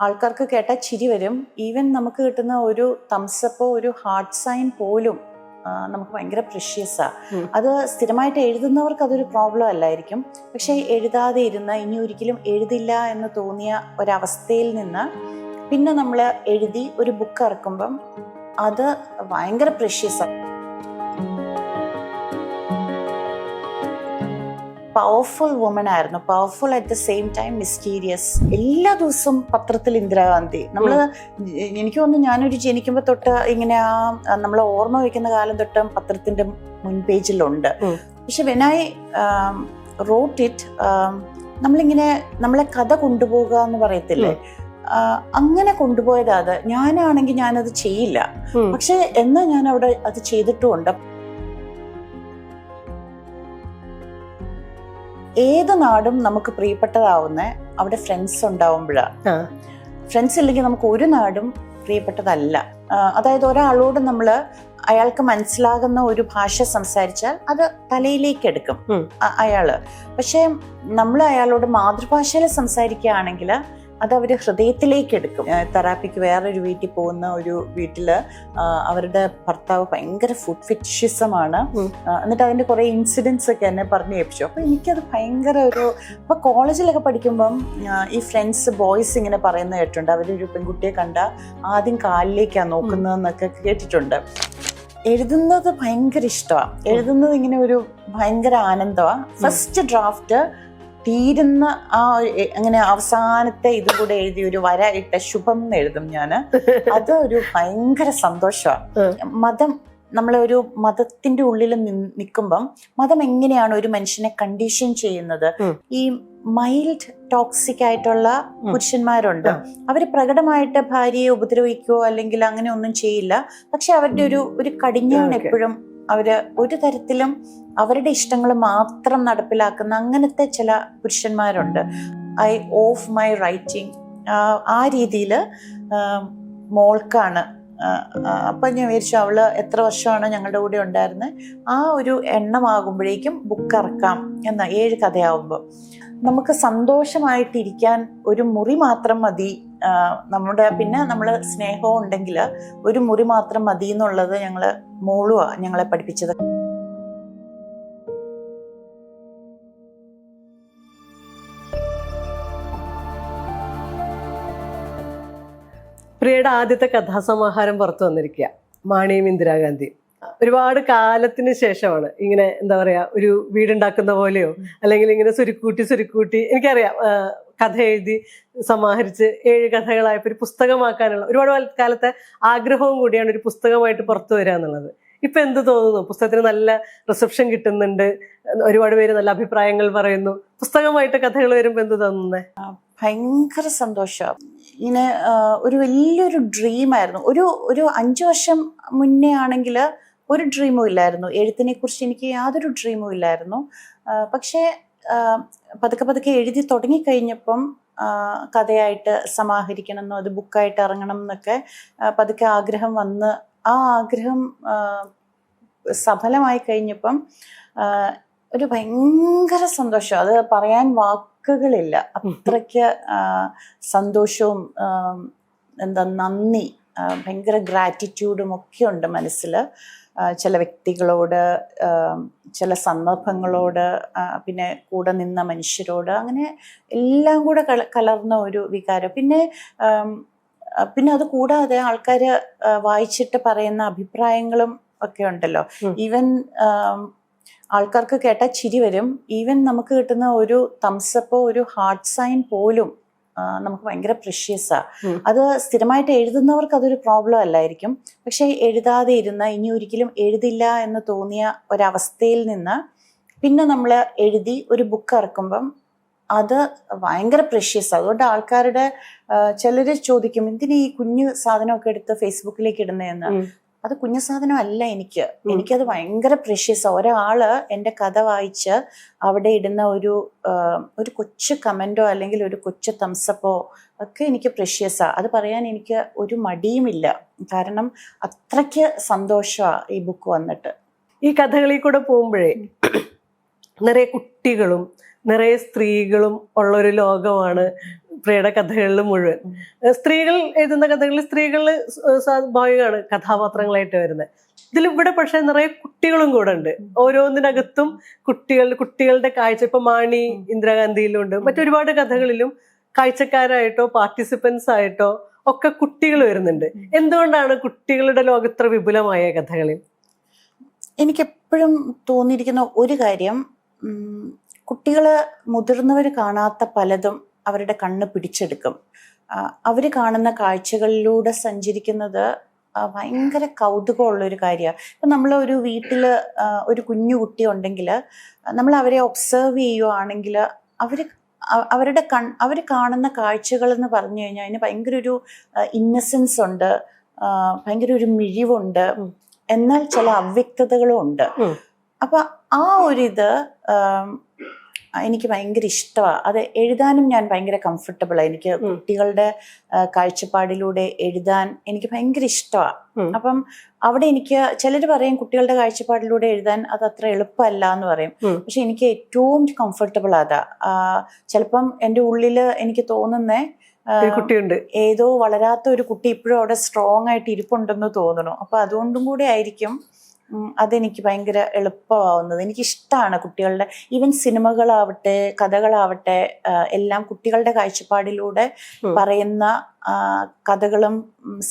ആൾക്കാർക്ക് കേട്ടാൽ ചിരി വരും. ഈവൻ നമുക്ക് കിട്ടുന്ന ഒരു തംസപ്പോ ഒരു ഹാർട്ട് സൈൻ പോലും നമുക്ക് ഭയങ്കര പ്രഷ്യസാണ്. അത് സ്ഥിരമായിട്ട് എഴുതുന്നവർക്ക് അതൊരു പ്രോബ്ലം അല്ലായിരിക്കും. പക്ഷെ എഴുതാതെ ഇരുന്ന് ഇനി ഒരിക്കലും എഴുതില്ല എന്ന് തോന്നിയ ഒരവസ്ഥയിൽ നിന്ന് പിന്നെ നമ്മൾ എഴുതി ഒരു ബുക്ക് ഇറക്കുമ്പം അത് ഭയങ്കര പ്രഷ്യസാണ്. പവർഫുൾ വുമൺ ആയിരുന്നു. Powerful at the same time mysterious. എല്ലാ ദിവസവും പത്രത്തിൽ ഇന്ദിരാഗാന്ധി. എനിക്ക് തോന്നുന്നു ഞാനൊരു ജനിക്കുമ്പോൾ തൊട്ട് ഇങ്ങനെ നമ്മളെ ഓർമ്മ വയ്ക്കുന്ന കാലം തൊട്ട് പത്രത്തിന്റെ മുൻ പേജിലുണ്ട്. പക്ഷെ വെൻ ഐ റോട്ട് ഇറ്റ്, നമ്മളിങ്ങനെ നമ്മളെ കഥ കൊണ്ടുപോകുക എന്ന് പറയത്തില്ലേ, അങ്ങനെ കൊണ്ടുപോയതാ. അത് ഞാനാണെങ്കിൽ ഞാനത് ചെയ്യില്ല, പക്ഷെ എന്നാ ഞാൻ അവിടെ അത് ചെയ്തിട്ടുമുണ്ട്. ഏത് നാടും നമുക്ക് പ്രിയപ്പെട്ടതാവുന്ന അവിടെ ഫ്രണ്ട്സ് ഉണ്ടാവുമ്പോഴാണ്. ഫ്രണ്ട്സ് ഇല്ലെങ്കിൽ നമുക്ക് ഒരു നാടും പ്രിയപ്പെട്ടതല്ല. അതായത് ഒരാളോട് നമ്മൾ അയാൾക്ക് മനസ്സിലാകുന്ന ഒരു ഭാഷ സംസാരിച്ചാൽ അത് തലയിലേക്ക് എടുക്കും അയാള്. പക്ഷെ നമ്മൾ അയാളോട് മാതൃഭാഷയിൽ സംസാരിക്കുകയാണെങ്കിൽ അത് അവർ ഹൃദയത്തിലേക്ക് എടുക്കും. തെറാപ്പിക്ക് വേറൊരു വീട്ടിൽ പോകുന്ന ഒരു വീട്ടില് അവരുടെ ഭർത്താവ് ഭയങ്കര ഫുഡ് ഫെറ്റിഷിസമാണ്. എന്നിട്ട് അതിന്റെ കുറെ ഇൻസിഡൻസ് ഒക്കെ എന്നെ പറഞ്ഞു കേൾപ്പിച്ചു. അപ്പൊ എനിക്കത് ഭയങ്കര ഇപ്പൊ കോളേജിലൊക്കെ പഠിക്കുമ്പം ഈ ഫ്രണ്ട്സ് ബോയ്സ് ഇങ്ങനെ പറയുന്ന കേട്ടിട്ടുണ്ട്, അവരൊരു പെൺകുട്ടിയെ കണ്ട ആദ്യം കാലിലേക്കാണ് നോക്കുന്നതെന്നൊക്കെ കേട്ടിട്ടുണ്ട്. എഴുതുന്നത് ഭയങ്കര ഇഷ്ടമാണ്. എഴുതുന്നത് ഇങ്ങനെ ഒരു ഭയങ്കര ആനന്ദമാണ്. ഫസ്റ്റ് ഡ്രാഫ്റ്റ് തീരുന്ന അങ്ങനെ അവസാനത്തെ ഇതും കൂടെ എഴുതി ഒരു വര ഇട്ട ശുഭം എന്ന് എഴുതും ഞാന്. അത് ഒരു ഭയങ്കര സന്തോഷമാണ്. നമ്മളെ ഒരു മതത്തിന്റെ ഉള്ളിൽ നിൽക്കുമ്പം മതം എങ്ങനെയാണ് ഒരു മനുഷ്യനെ കണ്ടീഷൻ ചെയ്യുന്നത്. ഈ മൈൽഡ് ടോക്സിക് ആയിട്ടുള്ള പുരുഷന്മാരുണ്ട്. അവര് പ്രകടമായിട്ട് ഭാര്യയെ ഉപദ്രവിക്കുകയോ അല്ലെങ്കിൽ അങ്ങനെ ഒന്നും ചെയ്യില്ല. പക്ഷെ അവരുടെ ഒരു കടിഞ്ഞാണ് എപ്പോഴും. അവര് ഒരു തരത്തിലും അവരുടെ ഇഷ്ടങ്ങൾ മാത്രം നടപ്പിലാക്കുന്ന അങ്ങനത്തെ ചില പുരുഷന്മാരുണ്ട്. ഐ ഓഫ് മൈ റൈറ്റിംഗ് ആ രീതിയിൽ മോൾക്കാണ്. അപ്പൊ ഞാൻ വിചാരിച്ചു അവള് എത്ര വർഷമാണ് ഞങ്ങളുടെ കൂടെ ഉണ്ടായിരുന്നത്, ആ ഒരു എണ്ണമാകുമ്പോഴേക്കും ബുക്ക് ഇറക്കാം എന്ന 7 കഥയാവുമ്പോൾ നമുക്ക് സന്തോഷമായിട്ടിരിക്കാൻ ഒരു മുറി മാത്രം മതി. പിന്നെ നമ്മള് സ്നേഹവും ഉണ്ടെങ്കിൽ ഒരു മുറി മാത്രം മതി എന്നുള്ളത് മോളുവാ ഞങ്ങളെ പഠിപ്പിച്ചത്. പ്രിയയുടെ ആദ്യത്തെ കഥാസമാഹാരം പുറത്തു വന്നിരിക്കുക, മാണിയും ഇന്ദിരാഗാന്ധി. ഒരുപാട് കാലത്തിന് ശേഷമാണ് ഇങ്ങനെ എന്താ പറയാ ഒരു വീടുണ്ടാക്കുന്ന പോലെയോ അല്ലെങ്കിൽ ഇങ്ങനെ സുരുക്കൂട്ടി എനിക്കറിയാം കഥ എഴുതി സമാഹരിച്ച് 7 കഥകളായപ്പോൾ ഒരു പുസ്തകമാക്കാനുള്ള ഒരുപാട് കാലത്തെ ആഗ്രഹവും കൂടിയാണ് ഒരു പുസ്തകമായിട്ട് പുറത്തു വരിക എന്നുള്ളത്. ഇപ്പൊ എന്ത് തോന്നുന്നു? പുസ്തകത്തിന് നല്ല റിസപ്ഷൻ കിട്ടുന്നുണ്ട്, ഒരുപാട് പേര് നല്ല അഭിപ്രായങ്ങൾ പറയുന്നു. പുസ്തകമായിട്ട് കഥകൾ വരുമ്പോ എന്ത് തോന്നുന്നേ? ഭയങ്കര സന്തോഷം. ഇങ്ങനെ ഒരു വലിയൊരു ഡ്രീമായിരുന്നു. ഒരു 5 വർഷം മുന്നേ ആണെങ്കിൽ ഒരു ഡ്രീമും ഇല്ലായിരുന്നു. എഴുത്തിനെ കുറിച്ച് എനിക്ക് യാതൊരു ഡ്രീമും ഇല്ലായിരുന്നു. പക്ഷേ പതുക്കെ എഴുതി തുടങ്ങിക്കഴിഞ്ഞപ്പം കഥയായിട്ട് സമാഹരിക്കണം എന്നോ അത് ബുക്കായിട്ട് ഇറങ്ങണം എന്നൊക്കെ പതുക്കെ ആഗ്രഹം വന്ന് ആ ആഗ്രഹം സഫലമായി കഴിഞ്ഞപ്പം ഒരു ഭയങ്കര സന്തോഷം. അത് പറയാൻ വാക്കുകളില്ല. അത്രയ്ക്ക് സന്തോഷവും നന്ദി, ഭയങ്കര ഗ്രാറ്റിറ്റ്യൂഡും ഒക്കെ ഉണ്ട് മനസ്സിൽ. ചില വ്യക്തികളോട്, ചില സന്ദർഭങ്ങളോട്, പിന്നെ കൂടെ നിന്ന മനുഷ്യരോട്, അങ്ങനെ എല്ലാം കൂടെ കലർന്ന ഒരു വികാരം. പിന്നെ അത് കൂടാതെ ആൾക്കാർ വായിച്ചിട്ട് പറയുന്ന അഭിപ്രായങ്ങളും ഒക്കെ ഉണ്ടല്ലോ. ഈവൻ ആൾക്കാർക്ക് കേട്ടാൽ ചിരി വരും. ഈവൻ നമുക്ക് കിട്ടുന്ന ഒരു തംസപ്പോ ഒരു ഹാർട്ട് സൈൻ പോലും നമുക്ക് ഭയങ്കര പ്രഷ്യസാണ്. അത് സ്ഥിരമായിട്ട് എഴുതുന്നവർക്ക് അതൊരു പ്രോബ്ലം അല്ലായിരിക്കും. പക്ഷെ എഴുതാതെ ഇരുന്ന് ഇനി ഒരിക്കലും എഴുതില്ല എന്ന് തോന്നിയ ഒരവസ്ഥയിൽ നിന്ന് പിന്നെ നമ്മൾ എഴുതി ഒരു ബുക്ക് ഇറക്കുമ്പം അത് ഭയങ്കര പ്രഷ്യസാണ്. അതുകൊണ്ട് ആൾക്കാരുടെ ചിലര് ചോദിക്കും, എന്തിനാ ഈ കുഞ്ഞു സാധനമൊക്കെ എടുത്ത് ഫേസ്ബുക്കിലേക്ക് ഇടുന്നതെന്ന്. അത് കുഞ്ഞു സാധനം അല്ല. എനിക്കത് ഭയങ്കര പ്രഷ്യസാണ്. ഒരാള് എൻ്റെ കഥ വായിച്ച് അവിടെ ഇടുന്ന ഒരു കൊച്ചു കമൻറ്റോ അല്ലെങ്കിൽ ഒരു കൊച്ചു തംസപ്പോ ഒക്കെ എനിക്ക് പ്രഷ്യസാണ്. അത് പറയാൻ എനിക്ക് ഒരു മടിയുമില്ല. കാരണം അത്രയ്ക്ക് സന്തോഷമാണ് ഈ ബുക്ക് വന്നിട്ട്. ഈ കഥകളിൽ കൂടെ പോകുമ്പോഴേ നിറയെ കുട്ടികളും നിറയെ സ്ത്രീകളും ഉള്ളൊരു ലോകമാണ് പ്രിയയുടെ കഥകളിൽ മുഴുവൻ. സ്ത്രീകൾ എഴുതുന്ന കഥകളിൽ സ്ത്രീകൾ സ്വാഭാവികമാണ് കഥാപാത്രങ്ങളായിട്ട് വരുന്നത്. ഇതിലിവിടെ പക്ഷെ നിറയെ കുട്ടികളും കൂടെ ഉണ്ട്. ഓരോന്നിനകത്തും കുട്ടികളുടെ കാഴ്ച. ഇപ്പൊ മാണി ഇന്ദിരാഗാന്ധിയിലും ഉണ്ട്, മറ്റൊരുപാട് കഥകളിലും കാഴ്ചക്കാരായിട്ടോ പാർട്ടിസിപ്പൻസ് ആയിട്ടോ ഒക്കെ കുട്ടികൾ വരുന്നുണ്ട്. എന്തുകൊണ്ടാണ് കുട്ടികളുടെ ലോകം ഇത്ര വിപുലമായ കഥകളിൽ? എനിക്കെപ്പോഴും തോന്നിയിരിക്കുന്ന ഒരു കാര്യം, കുട്ടികള് മുതിർന്നവർ കാണാത്ത പലതും അവരുടെ കണ്ണ് പിടിച്ചെടുക്കും. അവർ കാണുന്ന കാഴ്ചകളിലൂടെ സഞ്ചരിക്കുന്നത് ഭയങ്കര കൗതുകമുള്ളൊരു കാര്യമാണ്. ഇപ്പം നമ്മൾ ഒരു വീട്ടിൽ ഒരു കുഞ്ഞു കുട്ടി ഉണ്ടെങ്കിൽ നമ്മൾ അവരെ ഒബ്സർവ് ചെയ്യുകയാണെങ്കിൽ അവർ കാണുന്ന കാഴ്ചകൾ എന്ന് പറഞ്ഞു കഴിഞ്ഞാൽ അതിന് ഭയങ്കര ഒരു ഇന്നസെൻസ് ഉണ്ട്, ഭയങ്കര ഒരു മിഴിവുണ്ട്, എന്നാൽ ചില അവ്യക്തതകളും ഉണ്ട്. അപ്പൊ ആ ഒരിത് എനിക്ക് ഭയങ്കര ഇഷ്ടമാണ്. അത് എഴുതാനും ഞാൻ ഭയങ്കര കംഫർട്ടബിളാണ്. എനിക്ക് കുട്ടികളുടെ കാഴ്ചപ്പാടിലൂടെ എഴുതാൻ എനിക്ക് ഭയങ്കര ഇഷ്ടമാണ്. അപ്പം അവിടെ എനിക്ക് ചിലർ പറയും കുട്ടികളുടെ കാഴ്ചപ്പാടിലൂടെ എഴുതാൻ അത് അത്ര എളുപ്പമല്ല എന്ന് പറയും. പക്ഷെ എനിക്ക് ഏറ്റവും കംഫർട്ടബിൾ അതാ. ചിലപ്പം എൻ്റെ ഉള്ളിൽ എനിക്ക് തോന്നുന്നേ കുട്ടിയുണ്ട്, ഏതോ വളരാത്ത ഒരു കുട്ടി ഇപ്പോഴും അവിടെ സ്ട്രോങ് ആയിട്ട് ഇരിപ്പുണ്ടെന്ന് തോന്നുന്നു. അപ്പൊ അതുകൊണ്ടും കൂടെ ആയിരിക്കും അതെനിക്ക് ഭയങ്കര എളുപ്പമാവുന്നത്. എനിക്കിഷ്ടമാണ് കുട്ടികളുടെ ഈവൻ സിനിമകളാവട്ടെ കഥകളാവട്ടെ എല്ലാം കുട്ടികളുടെ കാഴ്ചപ്പാടിലൂടെ പറയുന്ന കഥകളും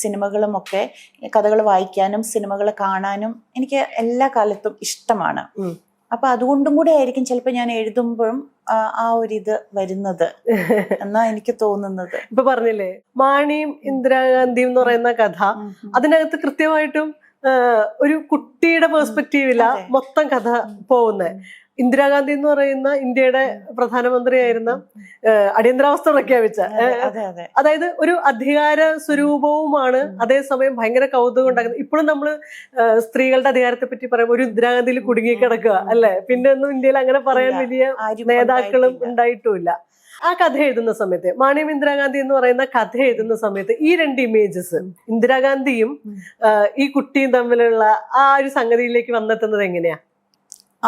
സിനിമകളും ഒക്കെ. കഥകൾ വായിക്കാനും സിനിമകൾ കാണാനും എനിക്ക് എല്ലാ കാലത്തും ഇഷ്ടമാണ്. അപ്പൊ അതുകൊണ്ടും കൂടെ ആയിരിക്കും ചിലപ്പോൾ ഞാൻ എഴുതുമ്പോഴും ആ ഒരിത് വരുന്നത് എന്നാ എനിക്ക് തോന്നുന്നത്. ഇപ്പൊ പറഞ്ഞില്ലേ മാണിയും ഇന്ദിരാഗാന്ധിയും എന്ന് പറയുന്ന കഥ, അതിനകത്ത് കൃത്യമായിട്ടും ഒരു കുട്ടിയുടെ പെർസ്പെക്റ്റീവില മൊത്തം കഥ പോകുന്നത്. ഇന്ദിരാഗാന്ധി എന്ന് പറയുന്ന ഇന്ത്യയുടെ പ്രധാനമന്ത്രിയായിരുന്ന അടിയന്തരാവസ്ഥ പ്രഖ്യാപിച്ച, അതായത് ഒരു അധികാര സ്വരൂപവുമാണ്, അതേസമയം ഭയങ്കര കൗതുകം ഉണ്ടാക്കുന്നത്. ഇപ്പോഴും നമ്മള് സ്ത്രീകളുടെ അധികാരത്തെ പറ്റി പറയുമ്പോൾ ഒരു ഇന്ദിരാഗാന്ധിയിൽ കുടുങ്ങി കിടക്കുക അല്ലെ. പിന്നെ ഒന്നും ഇന്ത്യയിൽ അങ്ങനെ പറയാൻ വലിയ നേതാക്കളും ഉണ്ടായിട്ടുമില്ല. ആ കഥ എഴുതുന്ന സമയത്ത്, മാണിയും ഇന്ദിരാഗാന്ധി എന്ന് പറയുന്ന കഥ എഴുതുന്ന സമയത്ത് ഈ രണ്ട് ഇമേജസ്, ഇന്ദിരാഗാന്ധിയും ഈ കുട്ടിയും തമ്മിലുള്ള ആ ഒരു സംഗതിയിലേക്ക് വന്നെത്തുന്നത് എങ്ങനെയാ?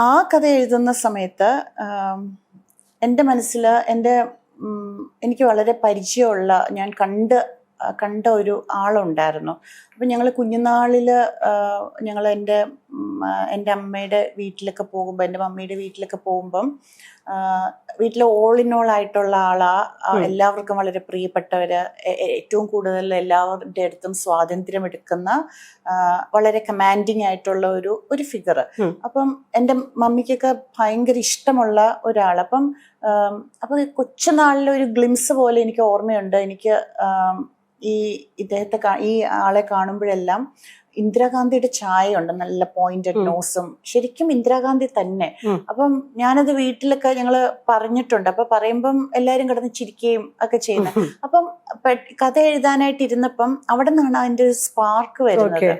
ആ കഥ എഴുതുന്ന സമയത്ത് എൻ്റെ മനസ്സിൽ എനിക്ക് വളരെ പരിചയമുള്ള, ഞാൻ കണ്ട ഒരു ആളുണ്ടായിരുന്നു. അപ്പം ഞങ്ങൾ കുഞ്ഞുനാളിൽ ഞങ്ങൾ എൻ്റെ അമ്മയുടെ വീട്ടിലൊക്കെ പോകുമ്പോൾ, എൻ്റെ മമ്മിയുടെ വീട്ടിലൊക്കെ പോകുമ്പം വീട്ടിലെ ഓൾ ഇൻ ഓൾ ആയിട്ടുള്ള ആളാ, എല്ലാവർക്കും വളരെ പ്രിയപ്പെട്ടവര്, ഏറ്റവും കൂടുതൽ എല്ലാവരുടെ അടുത്തും സ്വാതന്ത്ര്യം എടുക്കുന്ന വളരെ കമാൻഡിങ് ആയിട്ടുള്ള ഒരു ഫിഗർ. അപ്പം എൻ്റെ മമ്മിക്കൊക്കെ ഭയങ്കര ഇഷ്ടമുള്ള ഒരാൾ. അപ്പം കൊച്ചുനാളിലെ ഒരു ഗ്ലിംസ് പോലെ എനിക്ക് ഓർമ്മയുണ്ട്. എനിക്ക് ഈ ആളെ കാണുമ്പോഴെല്ലാം ഇന്ദിരാഗാന്ധിയുടെ ചായ ഉണ്ട്, നല്ല പോയിന്റഡ് നോസും, ശരിക്കും ഇന്ദിരാഗാന്ധി തന്നെ. അപ്പം ഞാനത് വീട്ടിലൊക്കെ ഞങ്ങള് പറഞ്ഞിട്ടുണ്ട്. അപ്പൊ പറയുമ്പം എല്ലാരും കിടന്ന് ചിരിക്കുകയും ഒക്കെ ചെയ്യുന്നത്. അപ്പം കഥ എഴുതാനായിട്ട് ഇരുന്നപ്പം അവിടെ നിന്നാണ് അതിന്റെ ഒരു സ്പാർക്ക് വരുന്നത്.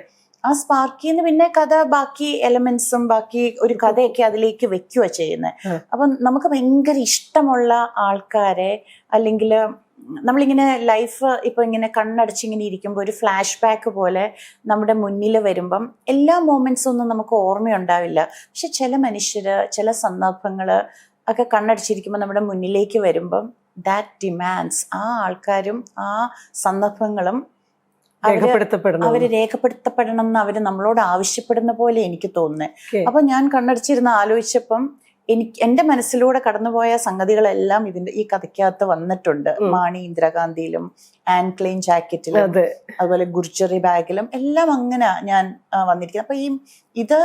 ആ സ്പാർക്കിൽ നിന്ന് പിന്നെ കഥ ബാക്കി എലമെന്റ്സും ബാക്കി ഒരു കഥയൊക്കെ അതിലേക്ക് വെക്കുക ചെയ്യുന്നത്. അപ്പം നമുക്ക് ഭയങ്കര ഇഷ്ടമുള്ള ആൾക്കാരെ, അല്ലെങ്കിൽ നമ്മളിങ്ങനെ ലൈഫ് ഇപ്പൊ ഇങ്ങനെ കണ്ണടച്ചിങ്ങനെ ഇരിക്കുമ്പോൾ ഒരു ഫ്ലാഷ് ബാക്ക് പോലെ നമ്മുടെ മുന്നിൽ വരുമ്പം എല്ലാ മൊമെന്റ്സും ഒന്നും നമുക്ക് ഓർമ്മയുണ്ടാവില്ല. പക്ഷെ ചില മനുഷ്യര്, ചില സന്ദർഭങ്ങള് ഒക്കെ കണ്ണടച്ചിരിക്കുമ്പോൾ നമ്മുടെ മുന്നിലേക്ക് വരുമ്പം ദാറ്റ് ഡിമാൻഡ്സ്, ആ ആൾക്കാരും ആ സന്ദർഭങ്ങളും അവര് രേഖപ്പെടുത്തപ്പെടണം എന്ന് അവര് നമ്മളോട് ആവശ്യപ്പെടുന്ന പോലെ എനിക്ക് തോന്നുന്നത്. അപ്പൊ ഞാൻ കണ്ണടച്ചിരുന്ന് ആലോചിച്ചപ്പം എന്റെ മനസ്സിലൂടെ കടന്നുപോയ സംഗതികളെല്ലാം ഈ കഥയ്ക്കകത്ത് വന്നിട്ടുണ്ട്. മാണി ഇന്ദിരാഗാന്ധിയിലും ആൻ ക്ലെയിൻ ജാക്കറ്റിലും അതുപോലെ ഗുർജറി ബാഗിലും എല്ലാം അങ്ങനെ ഞാൻ വന്നിരിക്കുന്നത്. അപ്പൊ ഇത്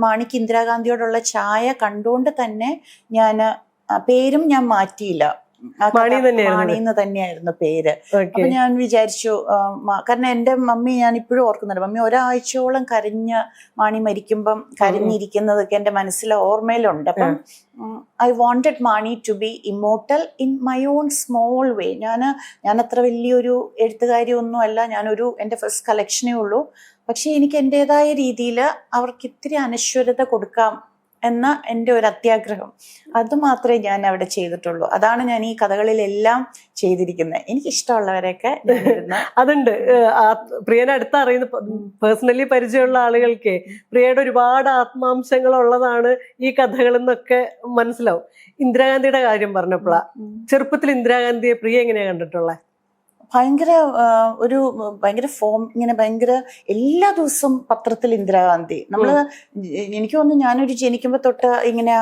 മാണിക്ക് ഇന്ദിരാഗാന്ധിയോടുള്ള ചായ കണ്ടുകൊണ്ട് തന്നെ ഞാൻ പേരും ഞാൻ മാറ്റിയില്ല. മാണിന്ന് തന്നെയായിരുന്നു പേര്. അപ്പൊ ഞാൻ വിചാരിച്ചു, കാരണം എന്റെ മമ്മി ഞാൻ ഇപ്പോഴും ഓർക്കുന്നുണ്ട്, മമ്മി ഒരാഴ്ചയോളം മാണി മരിക്കുമ്പം കരഞ്ഞിരിക്കുന്നതൊക്കെ എന്റെ മനസ്സിലെ ഓർമ്മയിലുണ്ട്. അപ്പം I wanted money to be immortal in my own small way. ഞാൻ അത്ര വലിയൊരു എഴുത്തുകാരി ഒന്നും അല്ല, എന്റെ ഫസ്റ്റ് കളക്ഷനേ ഉള്ളൂ. പക്ഷെ എനിക്ക് എൻ്റെതായ രീതിയിൽ അവർക്ക് ഇത്തിരി അനശ്വരത കൊടുക്കാം എന്ന എൻ്റെ ഒരു അത്യാഗ്രഹം, അത് മാത്രമേ ഞാൻ അവിടെ ചെയ്തിട്ടുള്ളൂ. അതാണ് ഞാൻ ഈ കഥകളിലെല്ലാം ചെയ്തിരിക്കുന്നത്. എനിക്ക് ഇഷ്ടമുള്ളവരെയൊക്കെ അതുണ്ട്. പ്രിയനെ അടുത്തറിയുന്ന പേഴ്സണലി പരിചയമുള്ള ആളുകൾക്ക് പ്രിയയുടെ ഒരുപാട് ആത്മാംശങ്ങൾ ഉള്ളതാണ് ഈ കഥകളിൽ നിന്നൊക്കെ മനസ്സിലാവും. ഇന്ദിരാഗാന്ധിയുടെ കാര്യം പറഞ്ഞപ്പോഴാ, ചെറുപ്പത്തിൽ ഇന്ദിരാഗാന്ധിയെ പ്രിയ എങ്ങനെയാ കണ്ടിട്ടുള്ളത്? ഭയങ്കര ഫോം, ഇങ്ങനെ ഭയങ്കര എല്ലാ ദിവസവും പത്രത്തിൽ ഇന്ദിരാഗാന്ധി. എനിക്ക് തോന്നുന്നു ഞാനൊരു ജനിക്കുമ്പോ തൊട്ട് ഇങ്ങനെ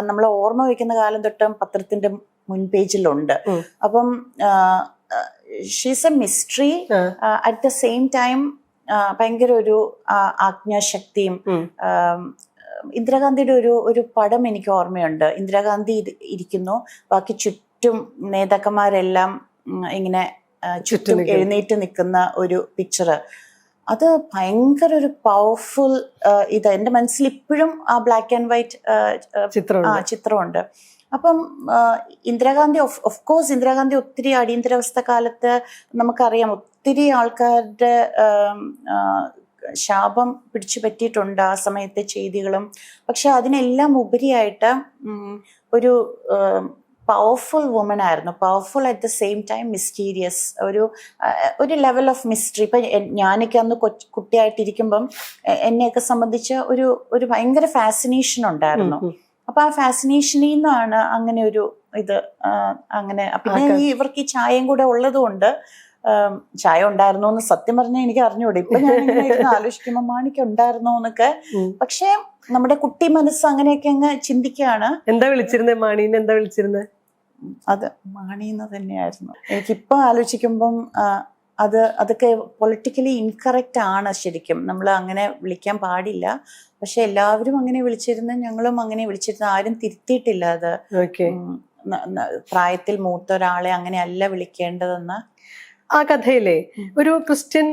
നമ്മളെ ഓർമ്മ വയ്ക്കുന്ന കാലം തൊട്ട് പത്രത്തിന്റെ മുൻ പേജിലുണ്ട്. അപ്പം she's A mystery, at the same time ഭയങ്കര ഒരു ആജ്ഞാശക്തിയും. ഇന്ദിരാഗാന്ധിയുടെ ഒരു പടം എനിക്ക് ഓർമ്മയുണ്ട്. ഇന്ദിരാഗാന്ധി ഇരിക്കുന്നു, ബാക്കി ചുറ്റും നേതാക്കന്മാരെല്ലാം ഇങ്ങനെ ചുറ്റും എഴുന്നേറ്റ് നിൽക്കുന്ന ഒരു പിക്ചർ. അത് ഭയങ്കര ഒരു പവർഫുൾ ഇത്. എൻ്റെ മനസ്സിൽ ഇപ്പോഴും ആ ബ്ലാക്ക് ആൻഡ് വൈറ്റ് ചിത്രമുണ്ട്. അപ്പം ഇന്ദിരാഗാന്ധി, ഓഫ് കോഴ്സ് ഇന്ദിരാഗാന്ധി ഒത്തിരി അടിയന്തരാവസ്ഥ കാലത്ത് നമുക്കറിയാം ഒത്തിരി ആൾക്കാരുടെ ശാപം പിടിച്ചു പറ്റിയിട്ടുണ്ട് ആ സമയത്തെ ചെയ്തികളും. പക്ഷെ അതിനെല്ലാം ഉപരിയായിട്ട് ഒരു പവർഫുൾ വുമൺ ആയിരുന്നു. Powerful at the same time mysterious, ഒരു ലെവൽ ഓഫ് മിസ്റ്ററി. ഇപ്പൊ ഞാനൊക്കെ അന്ന് കുട്ടിയായിട്ടിരിക്കുമ്പം എന്നെയൊക്കെ സംബന്ധിച്ച് ഒരു ഭയങ്കര ഫാസിനേഷൻ ഉണ്ടായിരുന്നു. അപ്പൊ ആ ഫാസിനേഷനിൽ നിന്നാണ് അങ്ങനെ ഒരു ഇത് അങ്ങനെ. പിന്നെ ഇവർക്ക് ഈ ചായയും കൂടെ ഉള്ളത് കൊണ്ട്, ചായ ഉണ്ടായിരുന്നോ എന്ന് സത്യം പറഞ്ഞാൽ എനിക്ക് അറിഞ്ഞൂടെ. ഇപ്പൊ ഞാൻ ആലോചിക്കുമ്പോ മാണിക്ക് ഉണ്ടായിരുന്നോ എന്നൊക്കെ. പക്ഷെ നമ്മുടെ കുട്ടി മനസ്സ് അങ്ങനെയൊക്കെ അങ്ങ് ചിന്തിക്കുകയാണ്. എന്താ വിളിച്ചിരുന്നത് മാണീനെ? എന്താ വിളിച്ചിരുന്നത്? അത് മാണീന്ന് തന്നെയായിരുന്നു. എനിക്കിപ്പോ ആലോചിക്കുമ്പം അതൊക്കെ പൊളിറ്റിക്കലി ഇൻകറക്റ്റ് ആണ്. ശരിക്കും നമ്മൾ അങ്ങനെ വിളിക്കാൻ പാടില്ല. പക്ഷെ എല്ലാവരും അങ്ങനെ വിളിച്ചിരുന്ന, ഞങ്ങളും അങ്ങനെ വിളിച്ചിരുന്ന, ആരും തിരുത്തിയിട്ടില്ല അത്. പ്രായത്തിൽ മൂത്ത ഒരാളെ അങ്ങനെയല്ല വിളിക്കേണ്ടതെന്ന്. ആ കഥയിലെ ഒരു ക്രിസ്ത്യൻ